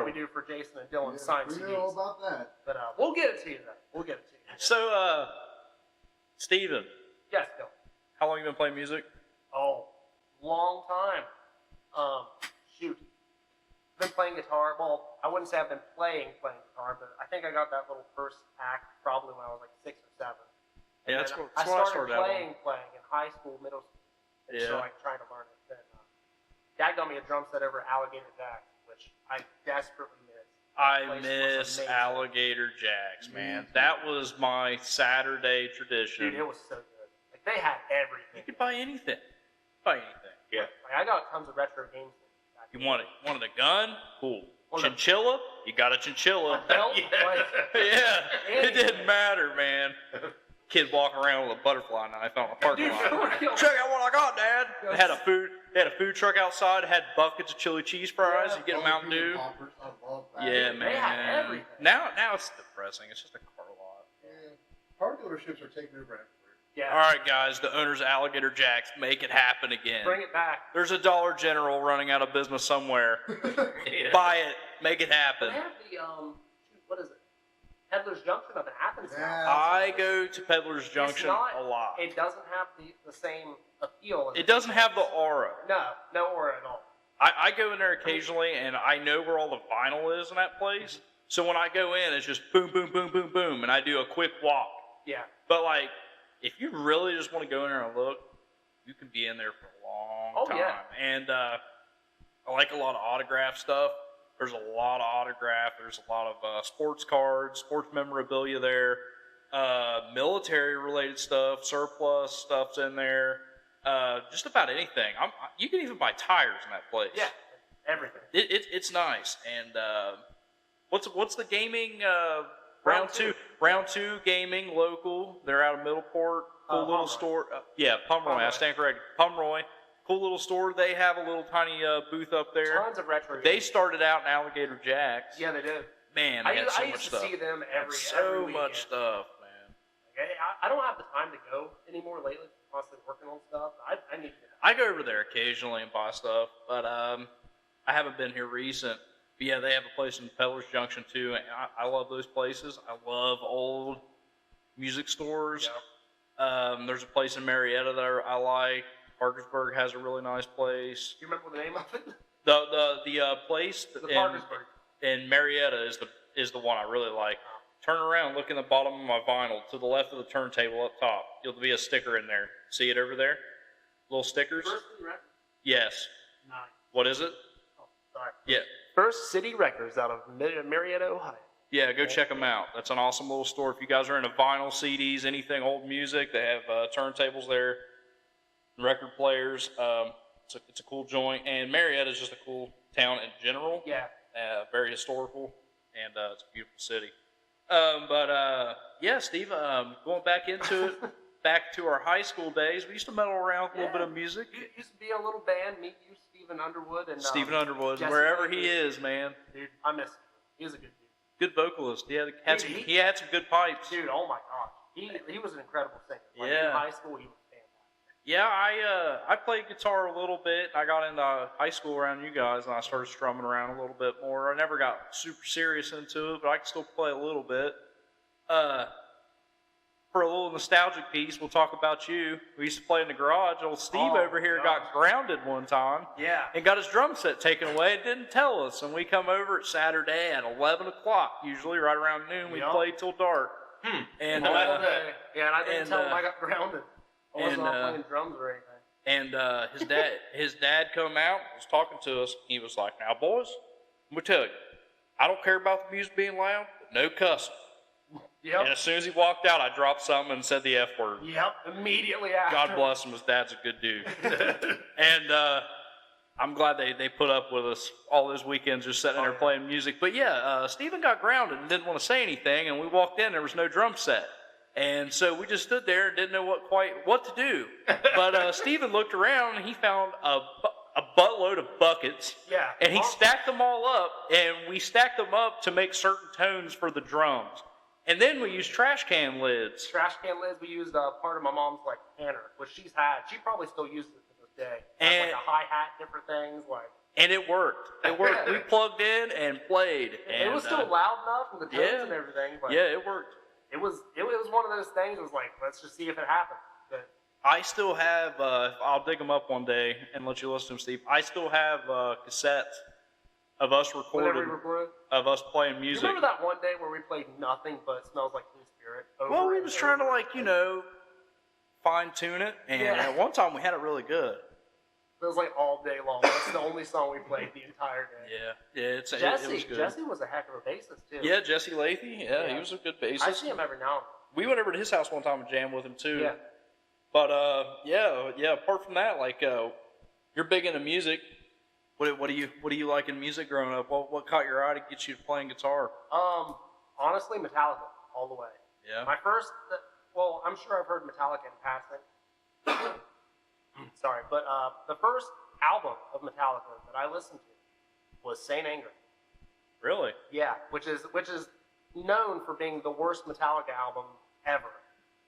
Speaker 3: we do for Jason and Dylan signed
Speaker 5: we
Speaker 3: CDs.
Speaker 5: know all about that.
Speaker 3: But we'll get it to you, though. We'll get it to you.
Speaker 2: So, Steven,
Speaker 3: Yeah, still.
Speaker 2: How long you been playing music?
Speaker 3: Oh, long time. Shoot. I've been playing guitar. Well, I wouldn't say I've been playing guitar, but I think I got that little first act probably when I was like 6 or 7. And
Speaker 2: Yeah, that's
Speaker 3: then
Speaker 2: what
Speaker 3: I
Speaker 2: I
Speaker 3: started
Speaker 2: playing
Speaker 3: in high school, middle school. And so
Speaker 2: Yeah.
Speaker 3: like trying to learn it. Then Dad got me a drum set over Alligator Jack, which I desperately miss.
Speaker 2: I
Speaker 3: Place was
Speaker 2: miss
Speaker 3: amazing.
Speaker 2: Alligator Jacks, man. That was my Saturday tradition.
Speaker 3: Dude, it was so good. Like they had everything.
Speaker 2: You could buy anything. Buy anything.
Speaker 4: Yeah.
Speaker 3: Like I got tons of retro games. Back
Speaker 2: You
Speaker 3: then.
Speaker 2: wanted a gun? Cool.
Speaker 3: Wanted a-
Speaker 2: Chinchilla? You got a chinchilla.
Speaker 3: A belt?
Speaker 4: Yeah.
Speaker 3: Like,
Speaker 2: Yeah, it
Speaker 3: Anything.
Speaker 2: didn't matter, man. Kid walking around with a butterfly knife on a parking
Speaker 3: Dude,
Speaker 2: lot.
Speaker 3: for real.
Speaker 2: Check out what I got, Dad. They had a food truck outside. Had buckets of chili cheese fries.
Speaker 3: Yeah.
Speaker 2: You get a Mountain Dew.
Speaker 5: Poppers, I love that.
Speaker 2: Yeah,
Speaker 3: They
Speaker 2: man.
Speaker 3: had everything.
Speaker 2: Now it's depressing. It's just a car lot.
Speaker 5: Yeah. Car dealerships are taking over everywhere.
Speaker 3: Yeah.
Speaker 2: All right, guys. The owners of Alligator Jacks, make it happen again.
Speaker 3: Bring it back.
Speaker 2: There's a Dollar General running out of business somewhere.
Speaker 4: Yeah.
Speaker 2: Buy it. Make it happen.
Speaker 3: They have the shoot, what is it? Peddler's Junction up in Athens now.
Speaker 5: Yeah.
Speaker 2: I go to Peddler's Junction
Speaker 3: not-
Speaker 2: a lot.
Speaker 3: It doesn't have the same appeal. As
Speaker 2: It doesn't have the aura.
Speaker 3: No aura at all.
Speaker 2: I go in there occasionally, and I know where all the vinyl is in that place. So when I go in, it's just boom, boom, boom, boom, boom, and I do a quick walk.
Speaker 3: Yeah.
Speaker 2: But like, if you really just want to go in there and look, you can be in there for a long time.
Speaker 3: yeah.
Speaker 2: And I like a lot of autograph stuff. There's a lot of autograph. There's a lot of sports cards, sports memorabilia there, military-related stuff, surplus stuff's in there. Just about anything. You can even buy tires in that place.
Speaker 3: Yeah. Everything.
Speaker 2: It's nice. And what's the gaming
Speaker 3: Round two.
Speaker 2: Round two gaming local. They're out of Middleport. Cool little
Speaker 3: Pomeroy.
Speaker 2: store. Pomeroy. I stand corrected. Pomeroy. Cool little store. They have a little tiny booth up there.
Speaker 3: Tons of retro
Speaker 2: They
Speaker 3: games.
Speaker 2: started out in Alligator Jacks.
Speaker 3: Yeah, they do.
Speaker 2: Man,
Speaker 3: I
Speaker 2: they had
Speaker 3: used,
Speaker 2: so
Speaker 3: I
Speaker 2: much
Speaker 3: used to
Speaker 2: stuff.
Speaker 3: see them every
Speaker 2: So
Speaker 3: weekend.
Speaker 2: much stuff, man.
Speaker 3: Okay, I don't have the time to go anymore lately. Constantly working on stuff. I need to get out.
Speaker 2: I go over there occasionally and buy stuff, but I haven't been here recent. But yeah, they have a place in Peddler's Junction too, and I love those places. I love old music stores. There's a place in Marietta that I like. Parkersburg has a really nice place.
Speaker 3: You remember the name of it?
Speaker 2: The place
Speaker 3: The
Speaker 2: in,
Speaker 3: Parkersburg.
Speaker 2: in Marietta is the one I really like. Turn around, look in the bottom of my vinyl to the left of the turntable up top. There'll be a sticker in there. See it over there? Little stickers?
Speaker 3: First City Records?
Speaker 2: Yes.
Speaker 3: Nice.
Speaker 2: What is it?
Speaker 3: Oh, sorry.
Speaker 2: Yeah.
Speaker 3: First City Records out of Marietta, Ohio.
Speaker 2: Yeah, go check them out. That's an awesome little store. If you guys are into vinyl, CDs, anything old music, they have turntables there, record players. It's a cool joint. And Marietta is just a cool town in general.
Speaker 3: Yeah.
Speaker 2: Very historical, and it's a beautiful city. Yeah, Steve, going back into it, back to our high school days, we used to meddle around with a little bit of music.
Speaker 3: You used to be a little band. Meet you, Stephen Underwood, and
Speaker 2: Stephen Underwood,
Speaker 3: Jesse
Speaker 2: wherever he
Speaker 3: Baker.
Speaker 2: is, man.
Speaker 3: Dude, I miss him. He was a good
Speaker 2: Good vocalist. He had
Speaker 3: Dude,
Speaker 2: he had some good pipes.
Speaker 3: dude. Dude, oh my gosh. He was an incredible singer. Like,
Speaker 2: Yeah.
Speaker 3: In high school, he was fantastic.
Speaker 2: Yeah, I played guitar a little bit. I got into high school around you guys, and I started strumming around a little bit more. I never got super serious into it, but I can still play a little bit. For a little nostalgic piece, we'll talk about you. We used to play in the garage. Old Steve
Speaker 3: Oh,
Speaker 2: over here
Speaker 3: gosh.
Speaker 2: got grounded one time
Speaker 3: Yeah.
Speaker 2: and got his drum set taken away and didn't tell us. And we come over at Saturday at 11 o'clock, usually right around noon. We
Speaker 3: Yup.
Speaker 2: played till dark. And
Speaker 3: All
Speaker 2: uh,
Speaker 3: day. Yeah, and I didn't
Speaker 2: and,
Speaker 3: tell him I got grounded. I wasn't
Speaker 2: and,
Speaker 3: off playing drums or anything.
Speaker 2: And his dad come out, was talking to us. He was like, "Now, boys, let me tell you, I don't care about the music being loud, but no cussing."
Speaker 3: Yep.
Speaker 2: And as soon as he walked out, I dropped something and said the F word.
Speaker 3: Yep. Immediately after.
Speaker 2: God bless him. His dad's a good dude. And I'm glad they put up with us all those weekends just sitting there playing music. But yeah, Stephen got grounded and didn't want to say anything. And we walked in, there was no drum set. And so we just stood there and didn't know what to do. But Stephen looked around and he found a buttload of buckets.
Speaker 3: Yeah.
Speaker 2: And he stacked them all up, and we stacked them up to make certain tones for the drums. And then we used trash can lids.
Speaker 3: Trash can lids. We used part of my mom's like canner, which she's had. She probably still uses it to this day. Has,
Speaker 2: And-
Speaker 3: like a hi hat, different things. Like
Speaker 2: And it worked. It worked. We plugged in and played. And,
Speaker 3: it was still loud enough with the tones and everything. But
Speaker 2: yeah, it worked.
Speaker 3: It was one of those things. It was like, let's just see if it happens. But
Speaker 2: I still have, I'll dig them up one day and let you listen to them, Steve. I still have cassettes of us
Speaker 3: Whenever we
Speaker 2: recorded,
Speaker 3: recorded.
Speaker 2: of us playing
Speaker 3: You
Speaker 2: music.
Speaker 3: remember that one day where we played nothing but Smells Like Teen Spirit?
Speaker 2: Well, we was trying to, like, you know, fine tune it, and
Speaker 3: Yeah.
Speaker 2: at one time we had it really good.
Speaker 3: It was like all day long. That's the only song we played the entire day.
Speaker 2: Yeah, it was
Speaker 3: Jesse,
Speaker 2: good.
Speaker 3: Jesse was a heck of a bassist too.
Speaker 2: Yeah, Jesse Lathy, yeah, he
Speaker 3: Yeah.
Speaker 2: was a good
Speaker 3: I
Speaker 2: bassist.
Speaker 3: see him every now and
Speaker 2: We went over to his house one time and jammed with him too.
Speaker 3: then. Yeah.
Speaker 2: But yeah. Apart from that, like, you're big into music. What do you like in music growing up? What caught your eye to get you playing guitar?
Speaker 3: Honestly, Metallica all the way.
Speaker 2: Yeah.
Speaker 3: My first, well, I'm sure I've heard Metallica in passing. Sorry, but the first album of Metallica that I listened to was Saint Anger.
Speaker 2: Really?
Speaker 3: Yeah, which is known for being the worst Metallica album ever.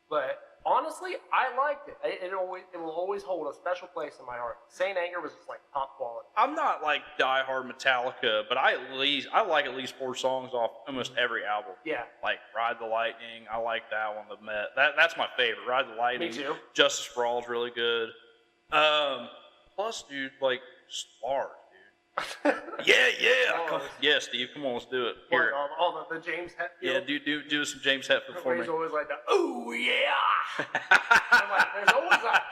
Speaker 3: But honestly, I liked it. It will always hold a special place in my heart. Saint Anger was just like top quality.
Speaker 2: I'm not like diehard Metallica, but I like at least 4 songs off almost every album.
Speaker 3: Yeah.
Speaker 2: Like Ride the Lightning, I like that one. That's my favorite. Ride the Lightning.
Speaker 3: Me too.
Speaker 2: Justice for All is really good. Plus, dude, like Spark, dude.
Speaker 3: Oh,
Speaker 2: Yeah, Steve, come on, let's do it. Here.
Speaker 3: All the James Hetfield.
Speaker 2: Yeah, do some James Hetfield for
Speaker 3: Where
Speaker 2: me.
Speaker 3: he's always like that. Ooh yeah. I'm like, there's always a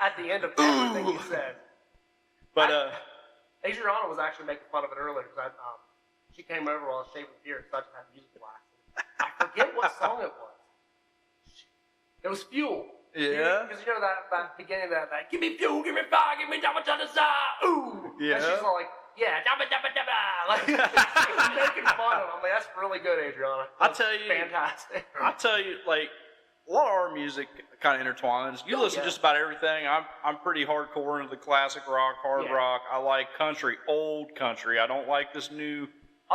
Speaker 3: at the end of everything he says.
Speaker 2: But
Speaker 3: Adriana was actually making fun of it earlier because she came over while I was shaving the beard because I just had music blasting. I forget what song it was. It was Fuel.
Speaker 2: Yeah.
Speaker 3: Because you know that beginning of that give me fuel, give me fire, give me dabba dabba dabba, ooh.
Speaker 2: Yeah.
Speaker 3: And she's all like, yeah, dabba dabba dabba. Like, she was making fun of him. I'm like, that's really good, Adriana.
Speaker 2: I tell you,
Speaker 3: fantastic.
Speaker 2: I tell you, like, a lot of our music kind of intertwines. You listen to just about everything. I'm pretty hardcore into the classic rock, hard rock. I like country, old country. I don't like this new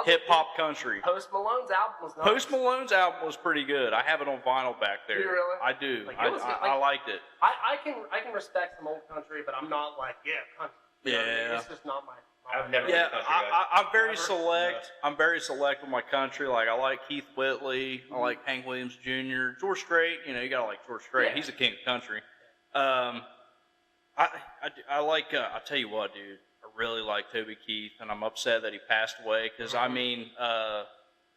Speaker 2: hip hop country.
Speaker 3: Post Malone's album was nice.
Speaker 2: Post Malone's album was pretty good. I have it on vinyl back there.
Speaker 3: Do you really?
Speaker 2: I do.
Speaker 3: Like, it was good.
Speaker 2: I liked it.
Speaker 3: I can respect some old country, but I'm not like country. You know what I mean?
Speaker 2: Yeah.
Speaker 3: It's just not my.
Speaker 4: I've never
Speaker 2: Yeah,
Speaker 4: been a country guy.
Speaker 2: I'm very
Speaker 3: Never?
Speaker 2: select. I'm very select with my country. Like, I like Keith Whitley. I like Hank Williams Jr. George Strait. You know, you gotta like George Strait.
Speaker 3: Yeah.
Speaker 2: He's the king of country. I like. I tell you what, dude. I really like Toby Keith, and I'm upset that he passed away. Because I mean,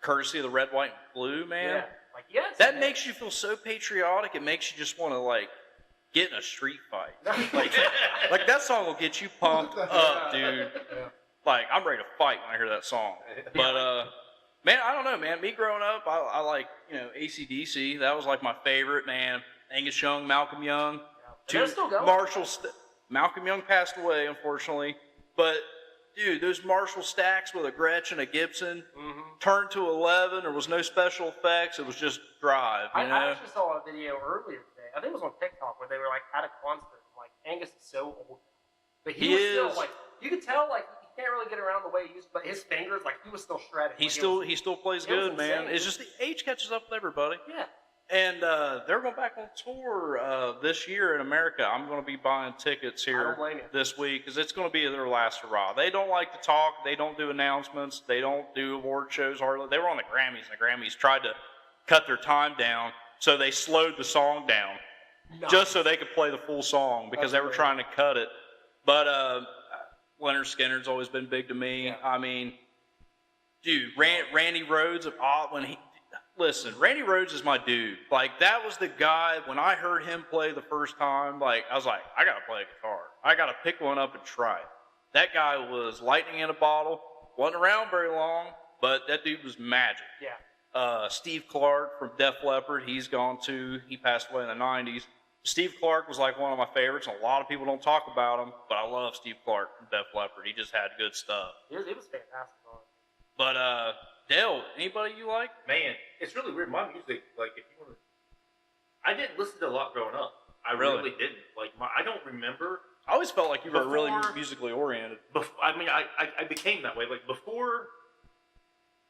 Speaker 2: courtesy of the Red, White, and Blue, man.
Speaker 3: Yeah. Like yes.
Speaker 2: That makes you feel so patriotic. It makes you just want to like get in a street fight. Like that song will get you pumped up, dude. Like I'm ready to fight when I hear that song. But man, I don't know, man. Me growing up, I like AC/DC. That was like my favorite, man. Angus Young, Malcolm Young,
Speaker 3: They're still going.
Speaker 2: Malcolm Young passed away, unfortunately. But dude, those Marshall stacks with a Gretsch and a Gibson turned to 11. There was no special effects. It was just drive. You know?
Speaker 3: I actually saw a video earlier today. I think it was on TikTok where they were like at a concert. Like Angus is so old, but he was still like you could tell like he can't really get around the way he used, but his fingers like he was still shredding.
Speaker 2: He
Speaker 3: like,
Speaker 2: still plays
Speaker 3: it was
Speaker 2: good, man.
Speaker 3: insane.
Speaker 2: It's just the age catches up with everybody.
Speaker 3: Yeah.
Speaker 2: And they're going back on tour this year in America. I'm going to be buying tickets
Speaker 3: I
Speaker 2: here
Speaker 3: don't blame you.
Speaker 2: this week because it's going to be their last hurrah. They don't like to talk. They don't do announcements. They don't do award shows hardly. They were on the Grammys, and the Grammys tried to cut their time down, so they slowed the song down just so they could play the full song because they were trying to cut it. But Leonard Skinner's always been big to me.
Speaker 3: Yeah.
Speaker 2: I mean, dude, Randy Rhoads, Randy Rhoads is my dude. Like, that was the guy, when I heard him play the first time, like, I was like, I gotta play a guitar. I gotta pick one up and try it. That guy was lightning in a bottle. Wasn't around very long, but that dude was magic.
Speaker 3: Yeah.
Speaker 2: Steve Clark from Def Leppard, he's gone too. He passed away in the 90s. Steve Clark was like one of my favorites. A lot of people don't talk about him, but I love Steve Clark from Def Leppard. He just had good stuff.
Speaker 3: It was fantastic.
Speaker 2: But, Dale, anybody you like?
Speaker 4: Man, it's really weird. My music, like, if you want to, I didn't listen to a lot growing up. I
Speaker 2: Really?
Speaker 4: really didn't. Like, I don't remember.
Speaker 2: I always felt like you were really
Speaker 4: Before-
Speaker 2: musically oriented.
Speaker 4: I became that way. Like, before,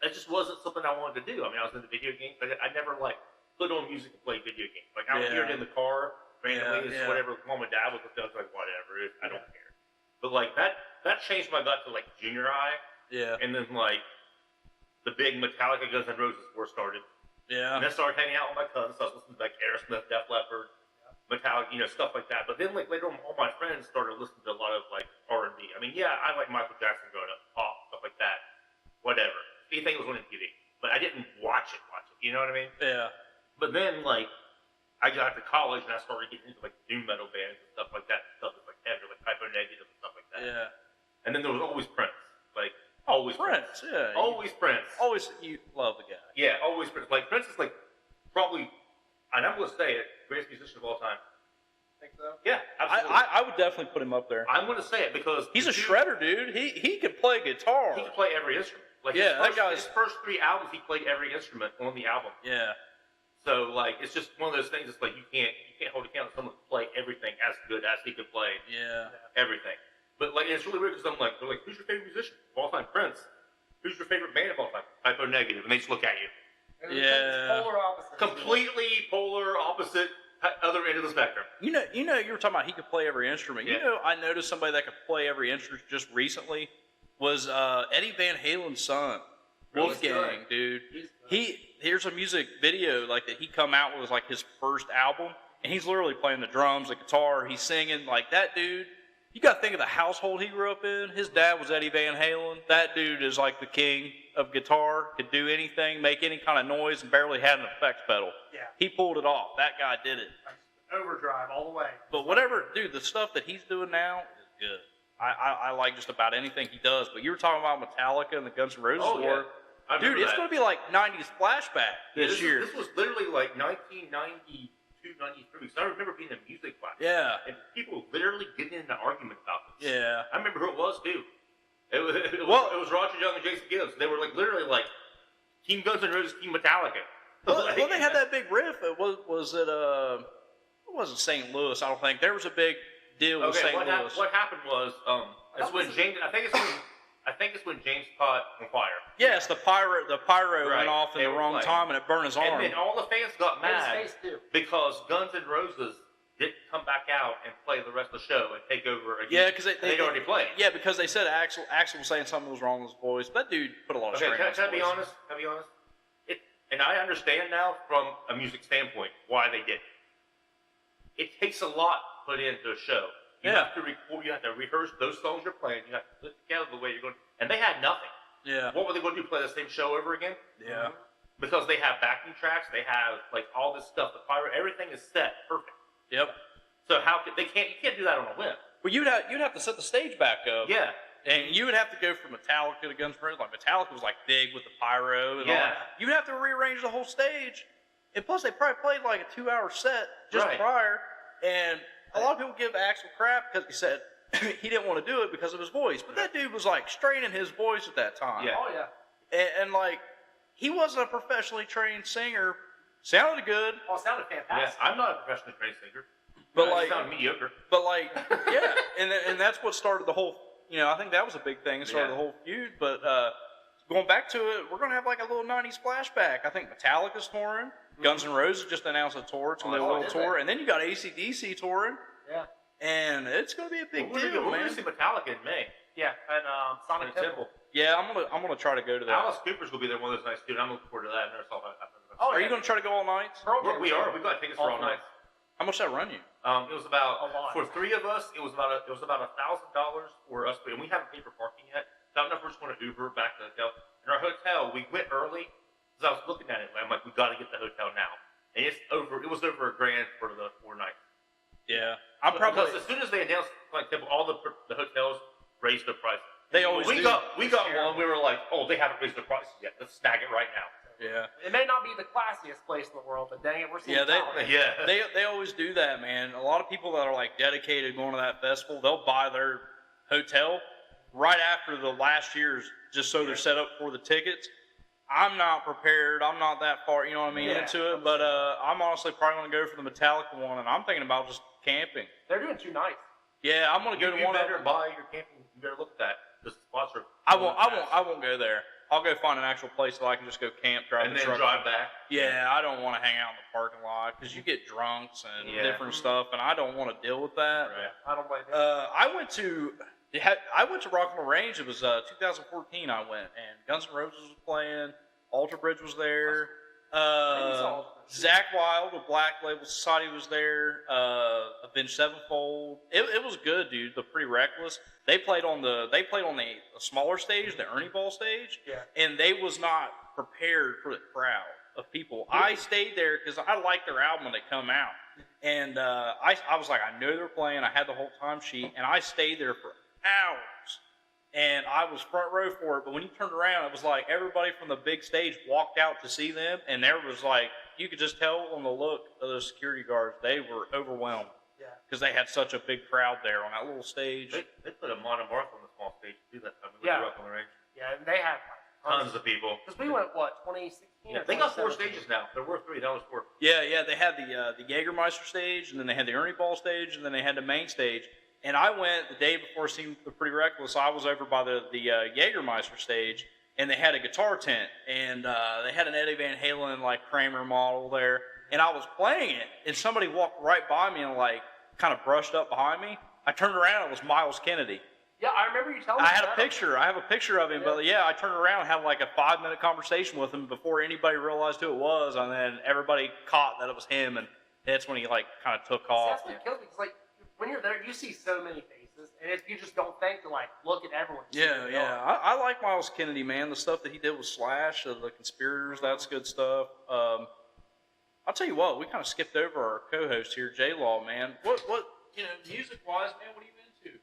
Speaker 4: it just wasn't something I wanted to do. I mean, I was into video games, but I never, like, put on music and play video games. Like, I would hear it in the car randomly.
Speaker 2: Yeah.
Speaker 4: It's whatever mom and dad was I was like, whatever. I don't care. But, like, that changed my gut to, like, junior high.
Speaker 2: Yeah.
Speaker 4: And then, like, the big Metallica Guns N' Roses war started.
Speaker 2: Yeah.
Speaker 4: And then started hanging out with my cousins. So I was listening to, like, Aerosmith, Def Leppard. Metallica, stuff like that. But then like later on, all my friends started listening to a lot of like R&B. I mean, yeah, I like Michael Jackson growing up, pop, stuff like that, whatever. Anything that was on MTV, but I didn't watch it. You know what I mean?
Speaker 2: Yeah.
Speaker 4: But then like I got to college and I started getting into like doom metal bands and stuff like that, stuff that's like heavy, like Hypo Negative and stuff like that.
Speaker 2: Yeah.
Speaker 4: And then there was always Prince, like always
Speaker 2: Prince. Yeah.
Speaker 4: always Prince.
Speaker 2: Always, you love the guy.
Speaker 4: Yeah, always Prince. Like Prince is like probably, and I'm gonna say it, greatest musician of all time.
Speaker 3: Think so?
Speaker 4: Yeah, absolutely.
Speaker 2: I would definitely put him up there.
Speaker 4: I'm gonna say it because
Speaker 2: He's a shredder, dude. He can play guitar.
Speaker 4: He can play every instrument. Like
Speaker 2: Yeah, that guy's-
Speaker 4: his first 3 albums, he played every instrument on the album.
Speaker 2: Yeah.
Speaker 4: So like, it's just one of those things. It's like you can't hold a candle to someone to play everything as good as he could play
Speaker 2: Yeah.
Speaker 4: everything. But like, it's really weird because they're like, who's your favorite musician of all time? Prince. Who's your favorite band of all time? Hypo Negative, and they just look at you.
Speaker 3: And it's
Speaker 2: Yeah.
Speaker 3: polar opposites.
Speaker 4: Completely polar opposite, other end of the spectrum.
Speaker 2: You were talking about he could play every instrument.
Speaker 4: Yeah.
Speaker 2: I noticed somebody that could play every instrument just recently was Eddie Van Halen's son,
Speaker 3: Really
Speaker 2: Wolfgang, dude.
Speaker 3: He's good.
Speaker 2: Here's a music video like that he come out with like his first album, and he's literally playing the drums, the guitar, he's singing like that dude. You got to think of the household he grew up in. His dad was Eddie Van Halen. That dude is like the king of guitar. Could do anything, make any kind of noise, and barely had an effects pedal.
Speaker 3: Yeah.
Speaker 2: He pulled it off. That guy did it.
Speaker 3: Overdrive all the way.
Speaker 2: But whatever, dude, the stuff that he's doing now is good. I like just about anything he does. But you were talking about Metallica and the Guns N' Roses war.
Speaker 4: I
Speaker 2: Dude,
Speaker 4: remember
Speaker 2: it's
Speaker 4: that.
Speaker 2: going to be like 90s flashback this year.
Speaker 4: This was literally like 1992, 93. So I remember being in music class.
Speaker 2: Yeah.
Speaker 4: And people literally getting into arguments about this.
Speaker 2: Yeah.
Speaker 4: I remember who it was too. It was Roger Young and Jason Gibbs. They were like literally like Team Guns N' Roses, Team Metallica.
Speaker 2: Well, they had that big riff. It wasn't St. Louis, I don't think. There was a big deal with St. Louis.
Speaker 4: What happened was it's when James. I think it's when James caught on fire.
Speaker 2: Yes, the pyro
Speaker 4: Right.
Speaker 2: went off in
Speaker 4: They
Speaker 2: the
Speaker 4: were
Speaker 2: wrong
Speaker 4: playing.
Speaker 2: time and it burned his arm.
Speaker 4: And then all the fans got
Speaker 3: His
Speaker 4: mad
Speaker 3: face too.
Speaker 4: because Guns N' Roses didn't come back out and play the rest of the show and take over again.
Speaker 2: Yeah, because
Speaker 4: they'd already played.
Speaker 2: Yeah, because they said Axl was saying something was wrong with his voice. That dude put a lot of
Speaker 4: Okay,
Speaker 2: strain on his
Speaker 4: can I be
Speaker 2: voice.
Speaker 4: honest? Can I be honest? And I understand now from a music standpoint why they did it. It takes a lot to put into a show. You
Speaker 2: Yeah.
Speaker 4: have to record, you have to rehearse those songs you're playing, you have to put together the way you're going to, and they had nothing.
Speaker 2: Yeah.
Speaker 4: What were they going to do, play the same show over again?
Speaker 2: Yeah.
Speaker 4: Because they have backing tracks, they have like all this stuff, the pyro, everything is set perfect.
Speaker 2: Yep.
Speaker 4: So you can't do that on a whim.
Speaker 2: Well, you'd have to set the stage back up.
Speaker 4: Yeah.
Speaker 2: And you would have to go from Metallica to Guns N' Roses. Like Metallica was like big with the pyro and all
Speaker 4: Yeah.
Speaker 2: that. You'd have to rearrange the whole stage. And plus, they probably played like a 2-hour set just
Speaker 4: Right.
Speaker 2: prior. And a lot of people give Axl crap because he said he didn't want to do it because of his voice. But that dude was like straining his voice at that time.
Speaker 4: Yeah.
Speaker 3: Oh yeah.
Speaker 2: And like, he wasn't a professionally trained singer. Sounded good,
Speaker 3: Oh, it sounded
Speaker 4: Yeah.
Speaker 3: fantastic.
Speaker 4: I'm not a professional trained singer.
Speaker 2: but
Speaker 4: I
Speaker 2: like,
Speaker 4: sound mediocre.
Speaker 2: but like, yeah. And that's what started the whole. I think that was a big thing. It started
Speaker 4: Yeah.
Speaker 2: the whole feud. But going back to it, we're gonna have like a little '90s flashback. I think Metallica's touring. Guns N' Roses just announced a tour. It's gonna be a
Speaker 3: Oh,
Speaker 2: little
Speaker 3: did
Speaker 2: tour,
Speaker 3: they?
Speaker 2: and then you got AC/DC touring,
Speaker 3: Yeah.
Speaker 2: and it's gonna be a big
Speaker 4: We're
Speaker 2: deal,
Speaker 4: going
Speaker 2: man.
Speaker 4: to see Metallica in May.
Speaker 3: Yeah. And Sonic
Speaker 4: In
Speaker 3: Temple.
Speaker 4: Temple.
Speaker 2: Yeah, I'm gonna try to go to that.
Speaker 4: Alice Cooper's going to be there one of those nights too, and I'm looking forward to that. I never saw that happen.
Speaker 3: Oh,
Speaker 2: Are
Speaker 3: yeah.
Speaker 2: you gonna try to go all nights?
Speaker 3: Pearl
Speaker 4: We
Speaker 3: Jam
Speaker 4: are.
Speaker 3: too.
Speaker 4: We've got tickets
Speaker 3: All
Speaker 4: for all
Speaker 3: four.
Speaker 4: night.
Speaker 2: How much that run you?
Speaker 4: It was about
Speaker 3: A lot.
Speaker 4: for 3 of us. It was about $1,000 for us, and we haven't paid for parking yet. So I don't know if we're just going to Uber back to the hotel. In our hotel, we went early because I was looking at it. I'm like, we got to get the hotel now, and it was over $1,000 for the 4 nights.
Speaker 2: Yeah, I'm probably.
Speaker 4: Because as soon as they announced like all the hotels raised their prices.
Speaker 2: They always
Speaker 4: we
Speaker 2: do.
Speaker 4: got
Speaker 3: It's
Speaker 4: one.
Speaker 3: terrible.
Speaker 4: We were like, oh, they haven't raised their prices yet. Let's snag it right now.
Speaker 2: Yeah.
Speaker 3: It may not be the classiest place in the world, but dang it, we're seeing
Speaker 2: Yeah,
Speaker 3: Metallica.
Speaker 4: Yeah.
Speaker 2: They always do that, man. A lot of people that are like dedicated going to that festival, they'll buy their hotel right after the last year's just so they're set up for the tickets. I'm not prepared. I'm not that far, you know what I mean,
Speaker 3: Yeah,
Speaker 2: into it. But I'm honestly probably going to go for the Metallica one, and I'm thinking about just camping.
Speaker 3: They're doing 2 nights.
Speaker 2: Yeah, I'm going to go to
Speaker 4: You
Speaker 2: one of
Speaker 4: better
Speaker 2: them.
Speaker 4: buy your camping. You better look at that. This sponsor.
Speaker 2: I won't go there. I'll go find an actual place so I can just go camp, drive
Speaker 4: And
Speaker 2: the
Speaker 4: then
Speaker 2: truck.
Speaker 4: drive back.
Speaker 2: Yeah, I don't want to hang out in the parking lot because you get drunks and
Speaker 4: Yeah.
Speaker 2: different stuff, and I don't want to deal with that.
Speaker 4: Right.
Speaker 3: I don't blame you.
Speaker 2: I went to Rockland Range. It was 2014. I went, and Guns N' Roses was playing. Alter Bridge was there. Zach Wild of Black Label Society was there. Avenged Sevenfold. It was good, dude. The Pretty Reckless. They played on the smaller stage, the Ernie Ball stage, and they was not prepared for the crowd of people. I stayed there because I liked their album when they come out, and I was like, I knew they were playing. I had the whole time sheet, and I stayed there for hours, and I was front row for it. But when you turned around, it was like everybody from the big stage walked out to see them, and there was like, you could just tell on the look of those security guards, they were overwhelmed. Because they had such a big crowd there on that little stage.
Speaker 4: They put a Monomarth on the small stage too that time. We
Speaker 3: Yeah.
Speaker 4: were up on the range.
Speaker 3: Yeah, and they had
Speaker 4: Tons of people.
Speaker 3: Because we went, 2016?
Speaker 4: Yeah, they got 4 stages now. There were 3. That was 4.
Speaker 2: Yeah, they had the Jägermeister stage, and then they had the Ernie Ball stage, and then they had the main stage. And I went the day before seeing the Pretty Reckless. I was over by the Jägermeister stage, and they had a guitar tent, and they had an Eddie Van Halen like Kramer model there, and I was playing it, and somebody walked right by me and like kind of brushed up behind me. I turned around, it was Miles Kennedy.
Speaker 3: Yeah, I remember you telling me.
Speaker 2: I have a picture of him, but yeah, I turned around and had like a 5-minute conversation with him before anybody realized who it was, and then everybody caught that it was him, and that's when he like kind of took off.
Speaker 3: That's what kills me, because like, when you're there, you see so many faces, and if you just don't think to like, look at everyone.
Speaker 2: Yeah. I like Miles Kennedy, man. The stuff that he did with Slash, the Conspirators, that's good stuff. I'll tell you what, we kind of skipped over our co-host here, JLaw, man. What, music-wise, man, what are you into?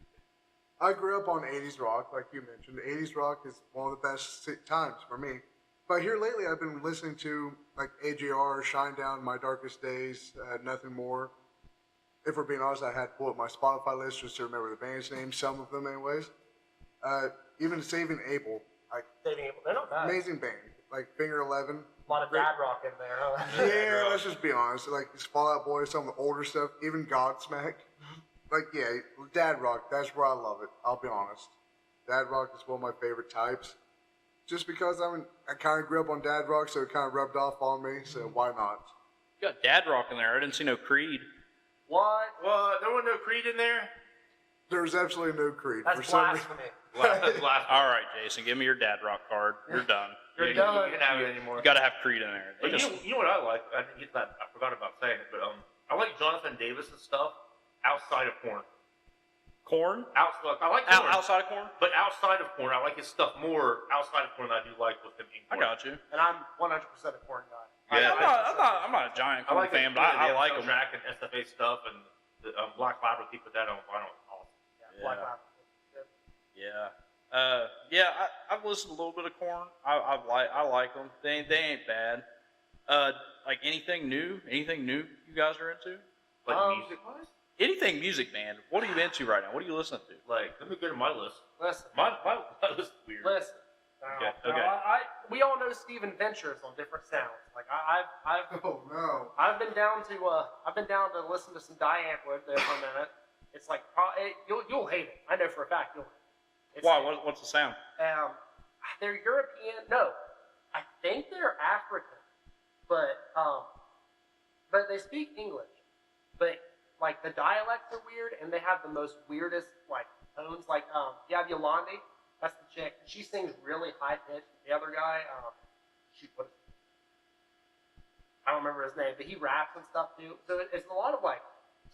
Speaker 5: I grew up on 80s rock, like you mentioned. 80s rock is one of the best times for me. But here lately, I've been listening to like AJR, Shinedown, My Darkest Days, Nothing More. If we're being honest, I had to pull up my Spotify list just to remember the band's name, some of them anyways. Even Saving Abel, like
Speaker 3: They're not bad.
Speaker 5: amazing band, like Finger 11.
Speaker 3: A lot of dad rock in there, huh?
Speaker 5: Yeah, let's just be honest. Like these Fall Out Boy, some of the older stuff, even Godsmack. Like, yeah, dad rock, that's where I love it. I'll be honest. Dad rock is one of my favorite types. Just because I kind of grew up on dad rock, so it kind of rubbed off on me, so why not?
Speaker 2: You got dad rock in there. I didn't see no Creed.
Speaker 3: What?
Speaker 4: What? There was no Creed in there?
Speaker 5: There was absolutely no Creed.
Speaker 3: That's
Speaker 5: for some reason.
Speaker 3: blasphemy.
Speaker 2: All right, Jason, give me your dad rock card. You're done.
Speaker 3: You're
Speaker 4: You
Speaker 3: done.
Speaker 4: can't have it anymore.
Speaker 2: You got to have Creed in there.
Speaker 4: But you know what I like? I didn't get that. I forgot about saying it, but I like Jonathan Davis and stuff outside of Korn.
Speaker 2: Korn?
Speaker 4: I like Korn,
Speaker 2: Outside of Korn?
Speaker 4: but outside of Korn, I like his stuff more outside of Korn than I do like with him in
Speaker 2: I
Speaker 4: Korn.
Speaker 2: got you.
Speaker 3: And I'm 100% a corn guy.
Speaker 4: Yeah,
Speaker 2: I'm not a giant
Speaker 4: I
Speaker 2: Korn
Speaker 4: like
Speaker 2: fan, but I like him.
Speaker 4: Track and SFA stuff and the Black Labyrinth. He put that on vinyl. Awesome.
Speaker 3: Yeah, Black Label.
Speaker 2: Yeah. I've listened to a little bit of Korn. I like them. They ain't bad. Like anything new you guys are into?
Speaker 4: Like music wise?
Speaker 2: Anything music, man. What are you into right now? What are you listening to?
Speaker 4: Like, let me go to my list.
Speaker 3: Listen.
Speaker 4: My list is weird.
Speaker 3: Listen.
Speaker 4: Okay.
Speaker 3: We all know Steven Ventures on different sounds. Like
Speaker 5: Oh no.
Speaker 3: I've been down to listen to some Diane Wood there for a minute. It's like you'll hate it. I know for a fact you'll hate it.
Speaker 2: Why? What's the sound?
Speaker 3: They're European. No, I think they're African, but they speak English. But like the dialects are weird, and they have the most weirdest like tones. Like you have Yolandi, that's the chick. She sings really high pitched. The other guy, I don't remember his name, but he raps and stuff too. So it's a lot of like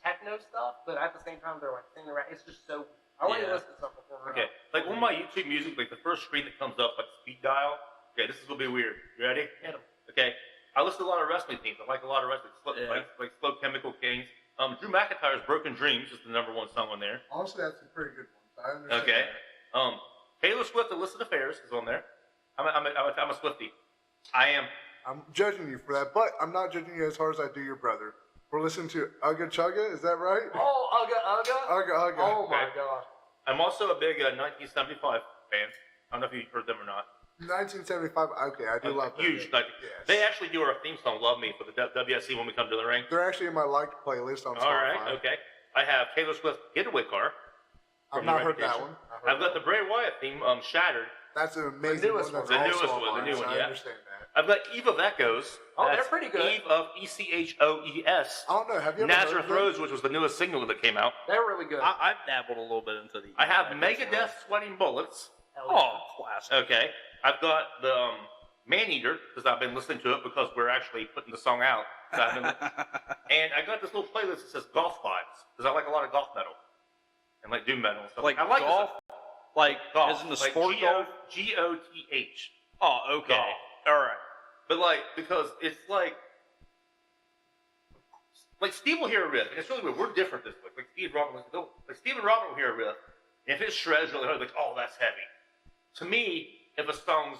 Speaker 3: techno stuff, but at the same time they're like singing rap. It's just so. I want you to listen to something before.
Speaker 4: Okay. Like on my YouTube music, like the first screen that comes up, like speed dial. Okay, this is gonna be weird. You ready?
Speaker 3: Hit 'em.
Speaker 4: Okay. I listen to a lot of wrestling themes. I like a lot of wrestling, like Slow Chemical Kings. Drew McIntyre's "Broken Dreams" is the #1 song on there.
Speaker 5: Honestly, that's a pretty good one. I understand.
Speaker 4: Okay.
Speaker 5: that.
Speaker 4: Taylor Swift, "Illicit Affairs" is on there. I'm a Swiftie. I am.
Speaker 5: I'm judging you for that, but I'm not judging you as hard as I do your brother. We're listening to Ugga Chugga, is that right?
Speaker 3: Oh, Ugga.
Speaker 5: Ugga.
Speaker 3: Oh my
Speaker 4: Okay.
Speaker 3: gosh.
Speaker 4: I'm also a big 1975 fan. I don't know if you've heard them or not.
Speaker 5: 1975, okay, I do love that.
Speaker 4: Huge. Like,
Speaker 5: Yes.
Speaker 4: They actually do our theme song, "Love Me," for the WSE when we come to the ring.
Speaker 5: They're actually in my liked playlist on Spotify.
Speaker 4: All right, okay. I have Taylor Swift "Getaway Car."
Speaker 5: I've
Speaker 4: from
Speaker 5: not
Speaker 4: the
Speaker 5: heard that
Speaker 4: Reputation.
Speaker 5: one.
Speaker 4: I've got the Bray Wyatt theme, "Shattered."
Speaker 5: That's an amazing
Speaker 3: newest
Speaker 5: one. That's
Speaker 4: one. The
Speaker 5: also
Speaker 4: newest
Speaker 5: on
Speaker 4: one, the
Speaker 5: mine,
Speaker 4: new
Speaker 5: so
Speaker 4: one,
Speaker 5: I
Speaker 4: yeah.
Speaker 5: understand that.
Speaker 4: I've got Eve of Echoes.
Speaker 3: Oh, they're
Speaker 4: That's
Speaker 3: pretty good.
Speaker 4: Eve of ECHOES.
Speaker 5: I don't know, have you ever
Speaker 4: Nazareth
Speaker 5: heard of them?
Speaker 4: Rose, which was the newest single that came out.
Speaker 3: They're really good.
Speaker 2: I've dabbled a little bit into the.
Speaker 4: I have Megadeth "Sweating Bullets."
Speaker 3: Hell
Speaker 2: Oh, classic.
Speaker 4: Okay. I've got the Maneater, because I've been listening to it because we're actually putting the song out. So and I got this little playlist that says golf vibes, because I like a lot of golf metal. And like doom metal and stuff.
Speaker 2: Like
Speaker 4: I like
Speaker 2: golf? Like,
Speaker 4: golf.
Speaker 2: as in the
Speaker 4: like
Speaker 2: sport golf?
Speaker 4: Goth.
Speaker 2: Oh, okay.
Speaker 4: Golf.
Speaker 2: All right.
Speaker 4: But like, because it's like Steve will hear a riff, and it's really weird. We're different this way. Like Steve and Robin, Steve and Robin will hear a riff, and if it shreds really hard, like, oh, that's heavy. To me, if a song's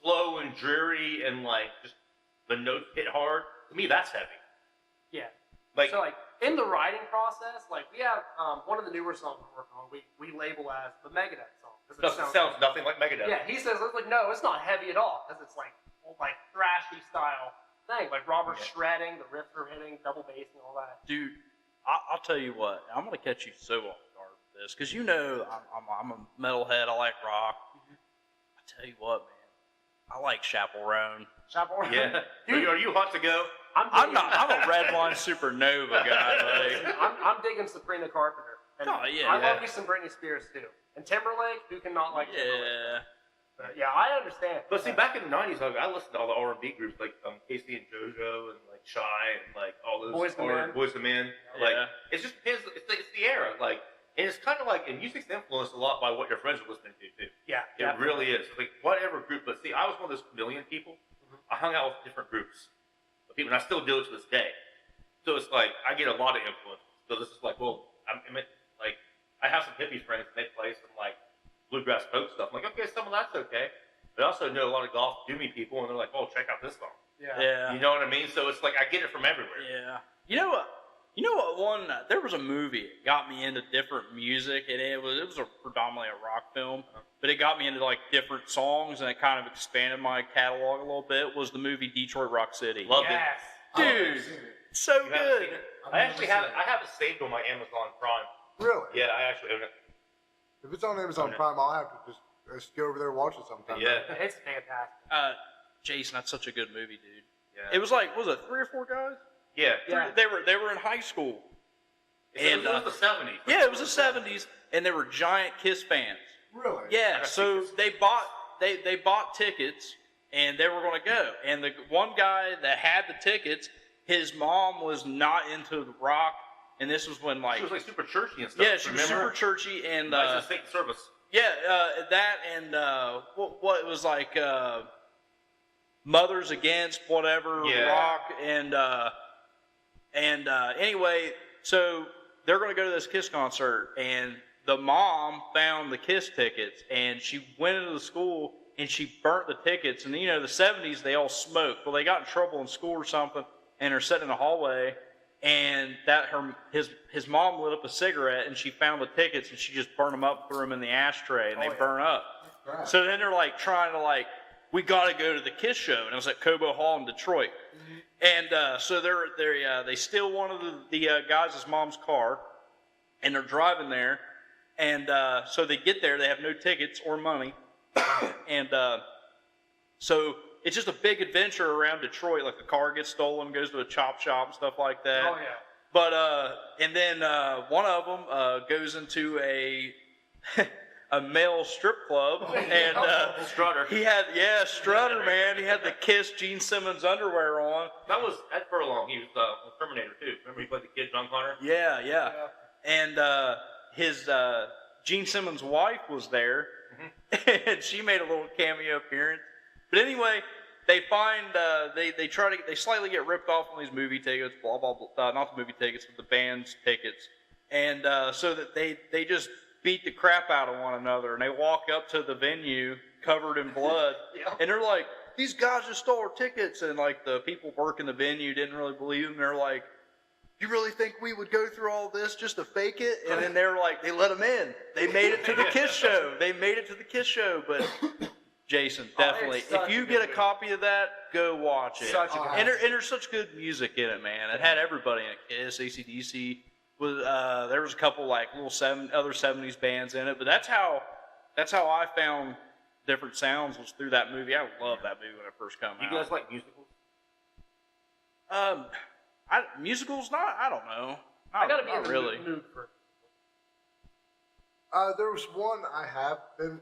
Speaker 4: slow and dreary and like just the notes hit hard, to me that's heavy.
Speaker 3: Yeah.
Speaker 4: Like,
Speaker 3: So like in the writing process, like we have one of the newer songs we're working on. We label as the Megadeth song because
Speaker 4: it sounds nothing like Megadeth.
Speaker 3: Yeah, he says like no, it's not heavy at all because it's like thrashy style thing, like Robert shredding, the riffs are hitting, double bass and all that.
Speaker 2: Dude, I'll tell you what. I'm going to catch you so off guard with this, because you know I'm a metalhead. I like rock. I tell you what, man. I like Chaperone.
Speaker 3: Chaperone.
Speaker 4: Yeah.
Speaker 3: Dude,
Speaker 4: Are you hot to go?
Speaker 2: I'm a Redline Supernova guy, buddy.
Speaker 3: I'm digging Sabrina Carpenter. And
Speaker 2: Oh, yeah.
Speaker 3: I love me some Britney Spears too. And Timberlake, who can not like Timberlake?
Speaker 2: Yeah.
Speaker 3: But yeah, I understand.
Speaker 4: But see, back in the '90s, I listened to all the R&B groups like Casey and JoJo and like Shy and like all those
Speaker 3: Boyz II Men.
Speaker 4: Boyz II Men. Like, it just depends. It's the era. Like, and it's kind of like, and music's influenced a lot by what your friends are listening to too.
Speaker 3: Yeah,
Speaker 4: It really is. Like whatever group. But see, I was one of those chameleon people. I hung out with different groups of people, and I still do it to this day. So it's like I get a lot of influence. So this is like, well, like I have some hippie friends, and they play some like bluegrass folk stuff. I'm like, okay, some of that's okay. But I also know a lot of golf doomy people, and they're like, oh, check out this song.
Speaker 2: Yeah.
Speaker 4: You know what I mean? So it's like I get it from everywhere.
Speaker 2: Yeah. You know what? There was a movie that got me into different music, and it was predominantly a rock film, but it got me into like different songs, and it kind of expanded my catalog a little bit. Was the movie Detroit Rock City?
Speaker 4: Loved it.
Speaker 2: Dude, so
Speaker 4: You haven't
Speaker 2: good.
Speaker 4: seen it? I actually have it saved on my Amazon Prime.
Speaker 5: Really?
Speaker 4: Yeah, I actually own it.
Speaker 5: If it's on Amazon Prime, I'll have to just go over there and watch it sometime.
Speaker 4: Yeah.
Speaker 3: It's fantastic.
Speaker 2: Jason, that's such a good movie, dude.
Speaker 4: Yeah.
Speaker 2: It was like, was it 3 or 4 guys?
Speaker 4: Yeah.
Speaker 2: They were in high school.
Speaker 4: It was the 70s.
Speaker 2: Yeah, it was the 70s, and they were giant Kiss fans.
Speaker 5: Really?
Speaker 2: Yeah, so they bought tickets, and they were going to go. And the one guy that had the tickets, his mom was not into the rock, and this was when like
Speaker 4: She was like super churchy and stuff.
Speaker 2: yeah, she was super churchy, and
Speaker 4: Nice and service.
Speaker 2: yeah, that and what it was like Mothers Against whatever rock, and anyway, so they're going to go to this Kiss concert, and the mom found the Kiss tickets, and she went into the school and she burnt the tickets. And you know, the 70s they all smoked. Well, they got in trouble in school or something, and they're sitting in the hallway, and his mom lit up a cigarette, and she found the tickets, and she just burned them up, threw them in the ashtray, and they burn up.
Speaker 5: Right.
Speaker 2: So then they're like trying to like, we got to go to the Kiss show, and it was at Cobo Hall in Detroit. And so they steal one of the guys' mom's car, and they're driving there, and so they get there, they have no tickets or money, and so it's just a big adventure around Detroit. Like the car gets stolen, goes to a chop shop and stuff like that.
Speaker 3: Oh yeah.
Speaker 2: But and then one of them goes into a male strip club, and
Speaker 4: Strutter.
Speaker 2: he had Strutter, man. He had the Kiss Gene Simmons underwear on.
Speaker 4: That was Ed Furlong. He was on Terminator too. Remember he played the kid John Connor?
Speaker 2: Yeah. And his Gene Simmons' wife was there, and she made a little cameo appearance. But anyway, they find they slightly get ripped off on these movie tickets, blah blah blah. Not the movie tickets, but the band's tickets, and so that they just beat the crap out of one another, and they walk up to the venue covered in blood, and they're like, "These guys just stole our tickets," and like the people working the venue didn't really believe them. They're like, "You really think we would go through all this just to fake it?" And then they're like, they let them in. They made it to the Kiss show. But Jason, definitely, if you get a copy of that, go watch it.
Speaker 3: Such a good
Speaker 2: And there's such good music in it, man. It had everybody in it. Kiss, AC/DC. There was a couple like little other 70s bands in it. But that's how I found different sounds, was through that movie. I love that movie when it first came out.
Speaker 4: You guys like musicals?
Speaker 2: Musicals? I don't know.
Speaker 3: I gotta be in
Speaker 2: Not
Speaker 3: the
Speaker 2: really.
Speaker 3: mood for.
Speaker 5: There was one I have been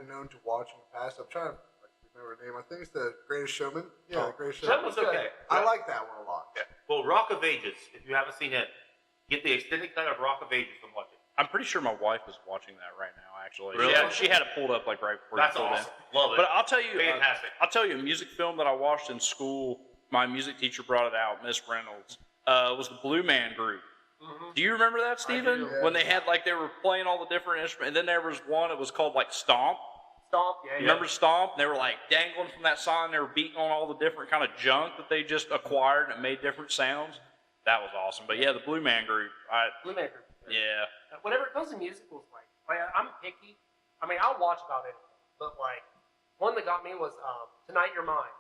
Speaker 5: known to watch in the past. I'm trying to remember the name. I think it's The Greatest Showman. Yeah, The Greatest Showman.
Speaker 4: That was okay.
Speaker 5: I like that one a lot.
Speaker 4: Yeah. Well, Rock of Ages. If you haven't seen it, get the extended cut of Rock of Ages and watch it.
Speaker 2: I'm pretty sure my wife is watching that right now. Actually,
Speaker 4: Really?
Speaker 2: she had it pulled up like right before.
Speaker 4: That's
Speaker 2: you pulled
Speaker 4: awesome.
Speaker 2: in.
Speaker 4: Love it.
Speaker 2: But I'll tell you,
Speaker 4: Fantastic.
Speaker 2: a music film that I watched in school. My music teacher brought it out, Miss Reynolds. Was the Blue Man Group.
Speaker 3: Mm-hmm.
Speaker 2: Do you remember that, Steven?
Speaker 5: do.
Speaker 2: When they had they were playing all the different instruments, and then there was one. It was called Stomp.
Speaker 3: Stomp, yeah.
Speaker 2: Remember Stomp? They were dangling from that sign. They were beating on all the different kind of junk that they just acquired and it made different sounds. That was awesome. But yeah, the Blue Man Group.
Speaker 3: Blue Man Group.
Speaker 2: Yeah.
Speaker 3: Whenever it comes to musicals, I'm picky. I mean, I'll watch about anything, but one that got me was Tonight You're Mine.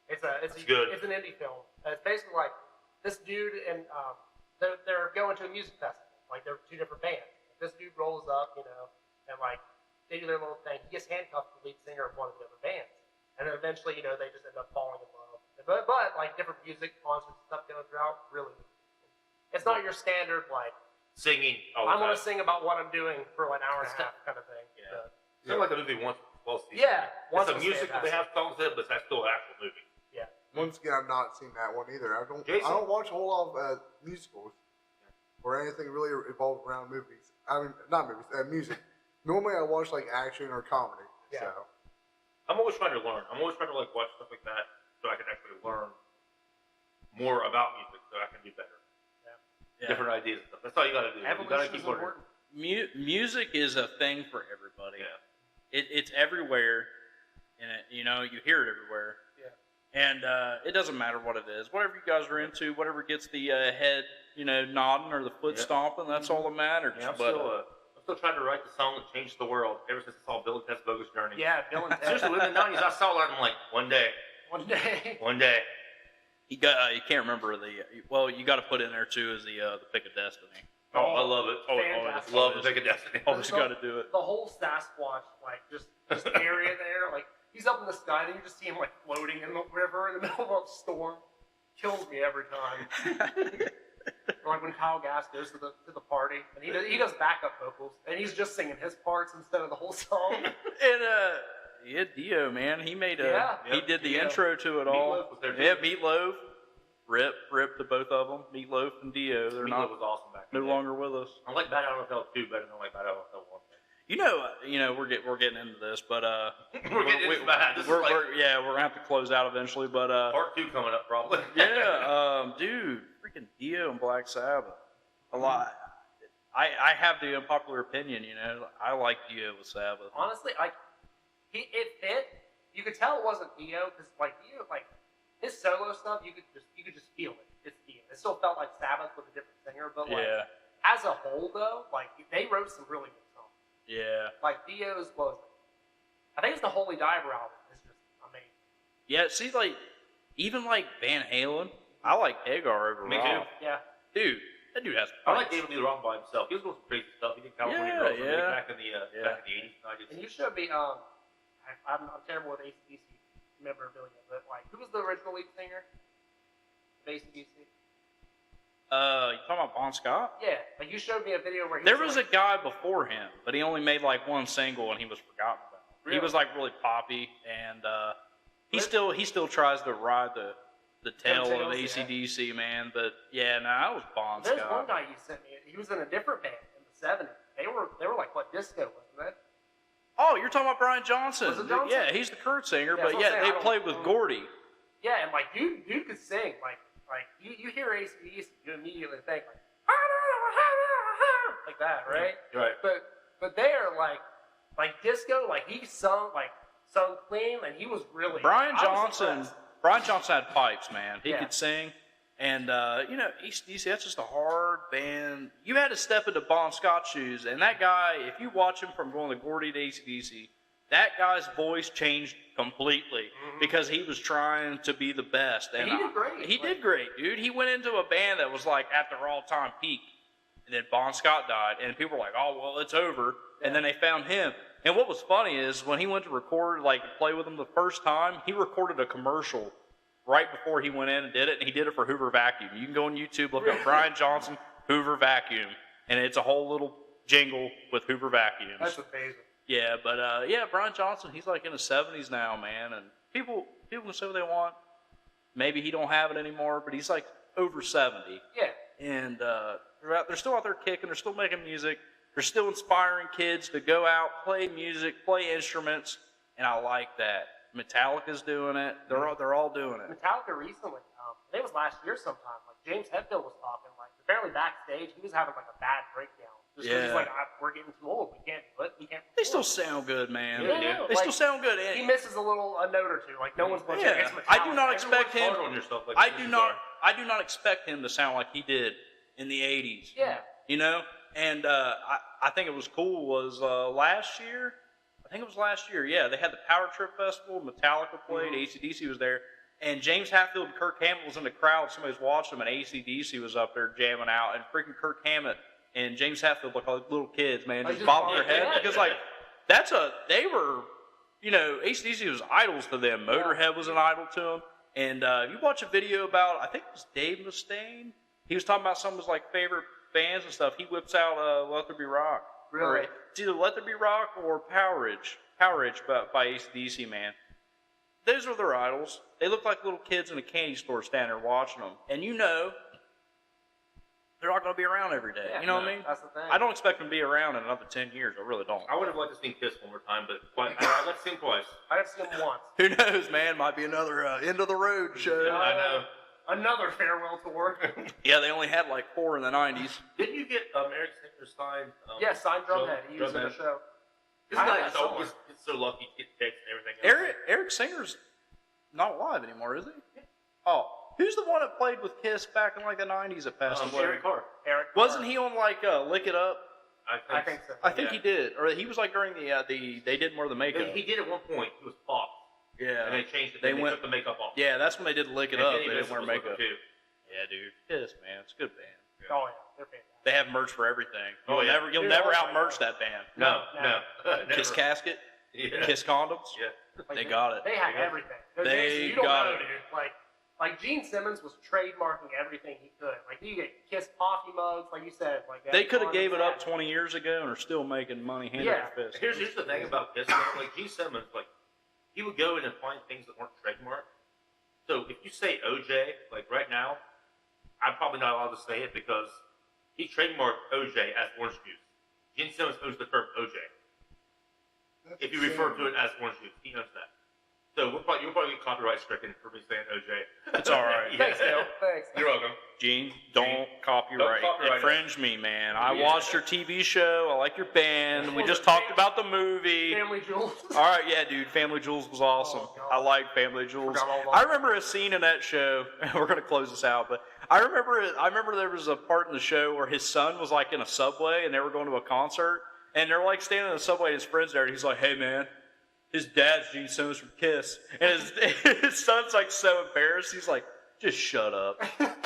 Speaker 3: It's
Speaker 4: good.
Speaker 3: It's an indie film. It's basically this dude and they're going to a music festival. They're two different bands. This dude rolls up, and they do their little thing. He gets handcuffed to the lead singer of one of the other bands, and then eventually, they just end up falling in love. But different music, concerts, and stuff going throughout. Really, it's not your standard
Speaker 4: Singing.
Speaker 3: I'm going to sing about what I'm doing for an hour and a half kind of thing.
Speaker 4: Yeah. It's kind of like a movie once.
Speaker 3: Yeah.
Speaker 4: It's a musical. They have songs in it, but that's still an actual movie.
Speaker 3: Yeah.
Speaker 5: Once again, I've not seen that one either. I don't
Speaker 4: Jason?
Speaker 5: watch a whole lot of musicals or anything really involved around movies. I mean, not movies, music. Normally, I watch action or comedy.
Speaker 3: Yeah.
Speaker 5: So.
Speaker 4: I'm always trying to learn. I'm always trying to watch stuff like that so I can actually learn more about music so I can do better.
Speaker 2: Yeah.
Speaker 4: Different ideas and stuff. That's all you got to do. You got to
Speaker 3: Evolution
Speaker 4: keep
Speaker 3: is
Speaker 4: learning.
Speaker 3: important.
Speaker 2: Music is a thing for everybody.
Speaker 4: Yeah.
Speaker 2: It's everywhere, and you hear it everywhere.
Speaker 3: Yeah.
Speaker 2: And it doesn't matter what it is. Whatever you guys are into, whatever gets the head, nodding or the foot stomping, that's all that matters.
Speaker 4: Yeah, I'm
Speaker 2: but
Speaker 4: still trying to write the song that changed the world ever since I saw Bill and Ted's Bogus Journey.
Speaker 3: Yeah, Bill and Ted.
Speaker 4: Seriously, in the 90s, I saw that and I'm like, one day.
Speaker 3: One day.
Speaker 2: you can't remember you got to put in there too is the Pick of Destiny.
Speaker 4: Oh, I love it.
Speaker 3: Fantastic.
Speaker 4: Love the Pick of Destiny.
Speaker 2: Always got to do it.
Speaker 3: The whole Sasquatch, just area there, he's up in the sky, and you just see him floating in the river in the middle of a storm. Kills me every time. Or when Kyle Gass goes to the party, and he does backup vocals, and he's just singing his parts instead of the whole song.
Speaker 2: And Dio, man, he made he did the
Speaker 4: Dio.
Speaker 2: intro to it all.
Speaker 4: Meatloaf was there too.
Speaker 2: Yeah, Meatloaf. Rip to both of them. Meatloaf and Dio. They're
Speaker 4: Meatloaf was awesome back
Speaker 2: no
Speaker 4: in the day.
Speaker 2: longer with us.
Speaker 4: I like Bad NFL 2 better than I like Bad NFL 1.
Speaker 2: We're getting into this, but
Speaker 4: We're getting into bad. This is
Speaker 2: we're gonna have to close out eventually, but
Speaker 4: Part 2 coming up probably.
Speaker 2: dude, freaking Dio and Black Sabbath, a lot. I have the unpopular opinion, I like Dio with Sabbath.
Speaker 3: Honestly, it fit. You could tell it wasn't Dio because Dio, his solo stuff, you could just feel it. It's Dio. It still felt like Sabbath with a different singer, but as a whole though, they wrote some really good songs.
Speaker 2: Yeah.
Speaker 3: Dio's was, I think it's the Holy Diver album. It's just amazing.
Speaker 2: Yeah. See, even Van Halen, I like Hagar over
Speaker 4: Me
Speaker 2: Roth.
Speaker 4: too.
Speaker 3: Yeah.
Speaker 2: Dude, that dude has.
Speaker 4: I like David Lee Roth by himself. He was doing some crazy stuff. He did California Girls back in the 80s, 90s.
Speaker 3: And you showed me, I'm terrible with AC/DC memorabilia, but who was the original lead singer of AC/DC?
Speaker 2: You talking about Bon Scott?
Speaker 3: Yeah, you showed me a video where
Speaker 2: There was a guy before him, but he only made one single and he was forgotten about.
Speaker 3: Really?
Speaker 2: He was really poppy, and he still tries to ride the tail of AC/DC, man. But that was Bon
Speaker 3: There's
Speaker 2: Scott.
Speaker 3: one guy you sent me. He was in a different band in the '70s. They were what disco, wasn't it?
Speaker 2: Oh, you're talking about Brian Johnson?
Speaker 3: Was it Johnson?
Speaker 2: Yeah, he's the current singer,
Speaker 3: Yeah,
Speaker 2: but
Speaker 3: that's what I'm saying.
Speaker 2: they played with Gordy.
Speaker 3: Yeah, and dude could sing. You hear AC/DC, you immediately think like that, right?
Speaker 4: Right.
Speaker 3: But they are like disco. He sung clean, and he was really
Speaker 2: Brian
Speaker 3: I was
Speaker 2: Johnson.
Speaker 3: impressed.
Speaker 2: Brian Johnson had pipes, man. He
Speaker 3: Yeah.
Speaker 2: could sing. And, AC/DC, that's just a hard band. You had to step into Bon Scott's shoes. And that guy, if you watch him from going to Gordy to AC/DC, that guy's voice changed completely because he was trying to be the best.
Speaker 3: And he did great.
Speaker 2: He did great, dude. He went into a band that was at their all-time peak. And then Bon Scott died. And people were like, oh, well, it's over.
Speaker 3: Yeah.
Speaker 2: And then they found him. And what was funny is when he went to record, play with them the first time, he recorded a commercial right before he went in and did it, and he did it for Hoover Vacuum. You can go on YouTube, look up Brian Johnson, Hoover Vacuum, and it's a whole little jingle with Hoover Vacuums.
Speaker 3: That's amazing.
Speaker 2: Yeah, but Brian Johnson, he's in his 70s now, man, and people can say what they want. Maybe he don't have it anymore, but he's like over 70.
Speaker 3: Yeah.
Speaker 2: And they're still out there kicking. They're still making music. They're still inspiring kids to go out, play music, play instruments, and I like that. Metallica's doing it. They're all doing it.
Speaker 3: Metallica recently, I think it was last year sometime, like James Hetfield was talking, like apparently backstage he was having like a bad breakdown. Just 'cause he's like, we're getting too old. We can't do it. We can't.
Speaker 2: They still sound good, man.
Speaker 3: Yeah,
Speaker 2: They still sound good.
Speaker 3: He misses a note or two. Like no one's going to against Metallica.
Speaker 2: I do not expect him.
Speaker 4: Hard on yourself like
Speaker 2: I do not expect him to sound like he did in the 80s.
Speaker 3: Yeah.
Speaker 2: You know? And I think it was cool was last year. I think it was last year. Yeah, they had the Power Trip Festival. Metallica played. AC/DC was there. And James Hetfield and Kirk Hammett was in the crowd. Somebody was watching them, and AC/DC was up there jamming out. And freaking Kirk Hammett and James Hetfield looked like little kids, man, just bobbing their head. Because, like, they were, you know, AC/DC was idols to them. Motorhead was an idol to them. And you watch a video about, I think it was Dave Mustaine. He was talking about some of his, like, favorite bands and stuff. He whips out Let There Be Rock.
Speaker 3: Really?
Speaker 2: It's either Let There Be Rock or Powerage by AC/DC, man. Those are their idols. They look like little kids in a candy store standing there watching them. And you know, they're not going to be around every day.
Speaker 3: Yeah,
Speaker 2: you know what I mean?
Speaker 3: That's the thing.
Speaker 2: I don't expect them to be around in another 10 years. I really don't.
Speaker 4: I would have liked to see Kiss one more time, but I got to see him twice.
Speaker 3: I got to see him once.
Speaker 2: Who knows, man? Might be another end of the road show.
Speaker 4: I know.
Speaker 3: Another farewell tour.
Speaker 2: Yeah, they only had like 4 in the 90s.
Speaker 4: Didn't you get Eric Singer signed?
Speaker 3: Yeah, signed Drumhead. He was in the show.
Speaker 4: This
Speaker 3: I
Speaker 4: guy
Speaker 3: have
Speaker 4: is
Speaker 3: that
Speaker 4: always so lucky to get picks and everything else.
Speaker 2: Eric Singer's not alive anymore, is he? Oh, who's the one that played with Kiss back in like the 90s that passed away?
Speaker 4: Eric Carr.
Speaker 2: Wasn't he on like Lick It Up?
Speaker 3: I think so.
Speaker 2: I think he did, or he was like during the they didn't wear the makeup.
Speaker 4: He did at one point. He was Fox.
Speaker 2: Yeah,
Speaker 4: And they changed it.
Speaker 2: They
Speaker 4: They
Speaker 2: went-
Speaker 4: took the makeup off.
Speaker 2: Yeah, that's when they did Lick It
Speaker 4: And
Speaker 2: Up.
Speaker 4: Benny
Speaker 2: They didn't
Speaker 4: Benson
Speaker 2: wear
Speaker 4: was with
Speaker 2: makeup.
Speaker 4: them, too.
Speaker 2: Yeah, dude, Kiss, man, it's a good band.
Speaker 3: Oh yeah, they're fantastic.
Speaker 2: They have merch for everything.
Speaker 4: Oh, yeah.
Speaker 2: You'll never out-merch that band.
Speaker 4: No.
Speaker 2: Kiss
Speaker 4: Never.
Speaker 2: casket,
Speaker 4: Yeah.
Speaker 2: Kiss condoms.
Speaker 4: Yeah.
Speaker 3: Like,
Speaker 2: They got it.
Speaker 3: They had
Speaker 4: They got it.
Speaker 3: everything.
Speaker 2: They
Speaker 3: You don't
Speaker 2: got
Speaker 3: know,
Speaker 2: it.
Speaker 3: dude. Like Gene Simmons was trademarking everything he could. Like you get Kiss coffee mugs, like you said. Like
Speaker 2: They could have
Speaker 3: condoms,
Speaker 2: gave it up
Speaker 3: that.
Speaker 2: 20 years ago and are still making money hand
Speaker 3: Yeah.
Speaker 2: over fist.
Speaker 4: Here's the thing about Kiss. Like Gene Simmons, like he would go in and find things that weren't trademarked. So if you say OJ, like right now, I'm probably not allowed to say it because he trademarked OJ as orange juice. Gene Simmons owns the term OJ.
Speaker 5: That's
Speaker 4: If you
Speaker 5: insane.
Speaker 4: refer to it as orange juice, he owns that. So you'll probably get copyright stricken for me saying OJ.
Speaker 2: It's all right.
Speaker 3: Thanks, Dale. Thanks.
Speaker 4: You're welcome.
Speaker 2: Gene, don't copyright.
Speaker 4: Don't copyright it.
Speaker 2: Infringe me, man. I
Speaker 4: Yeah.
Speaker 2: watched your TV show. I like your band. We just talked about the movie.
Speaker 3: Family Jewels.
Speaker 2: All right, yeah, dude. Family Jewels was awesome.
Speaker 3: Oh, God.
Speaker 2: I like Family Jewels.
Speaker 3: Forgot all about
Speaker 2: I remember a scene in that show. We're gonna close this out, but I remember there was a part in the show where his son was like in a subway and they were going to a concert and they're like standing in the subway and his friends there and he's like, "Hey, man, his dad's Gene Simmons from Kiss," and his son's like so embarrassed. He's like, "Just shut up."
Speaker 3: That's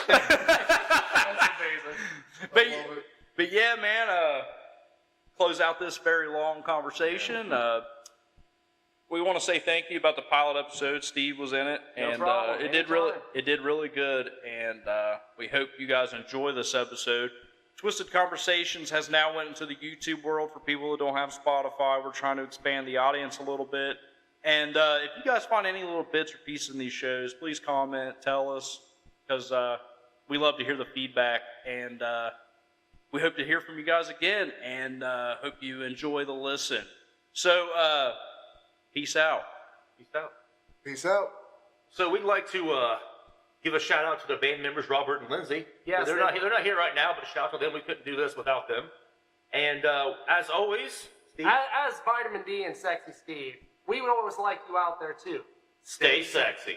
Speaker 3: amazing.
Speaker 2: But,
Speaker 5: I love it.
Speaker 2: but yeah, man, close out this very long conversation. We want to say thank you about the pilot episode. Steve was in it,
Speaker 3: No
Speaker 2: and
Speaker 3: problem.
Speaker 2: it did really good. And we hope you guys enjoy this episode. Twisted Conversations has now went into the YouTube world for people who don't have Spotify. We're trying to expand the audience a little bit. And if you guys find any little bits or pieces in these shows, please comment, tell us, because we love to hear the feedback. And we hope to hear from you guys again, and hope you enjoy the listen. So, peace out.
Speaker 4: Peace out.
Speaker 5: Peace out.
Speaker 4: So we'd like to give a shout out to the band members Robert and Lindsay.
Speaker 3: Yes,
Speaker 4: they're not here right now, but a shout out to them. We couldn't do this without them. And as always, Steve,
Speaker 3: As Vitamin D and Sexy Steve, we would always like you out there too.
Speaker 4: stay sexy.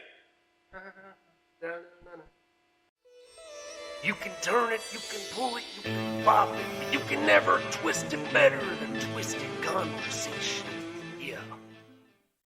Speaker 1: You can turn it, you can pull it, you can pop it, but you can never twist it better than twisted conversation.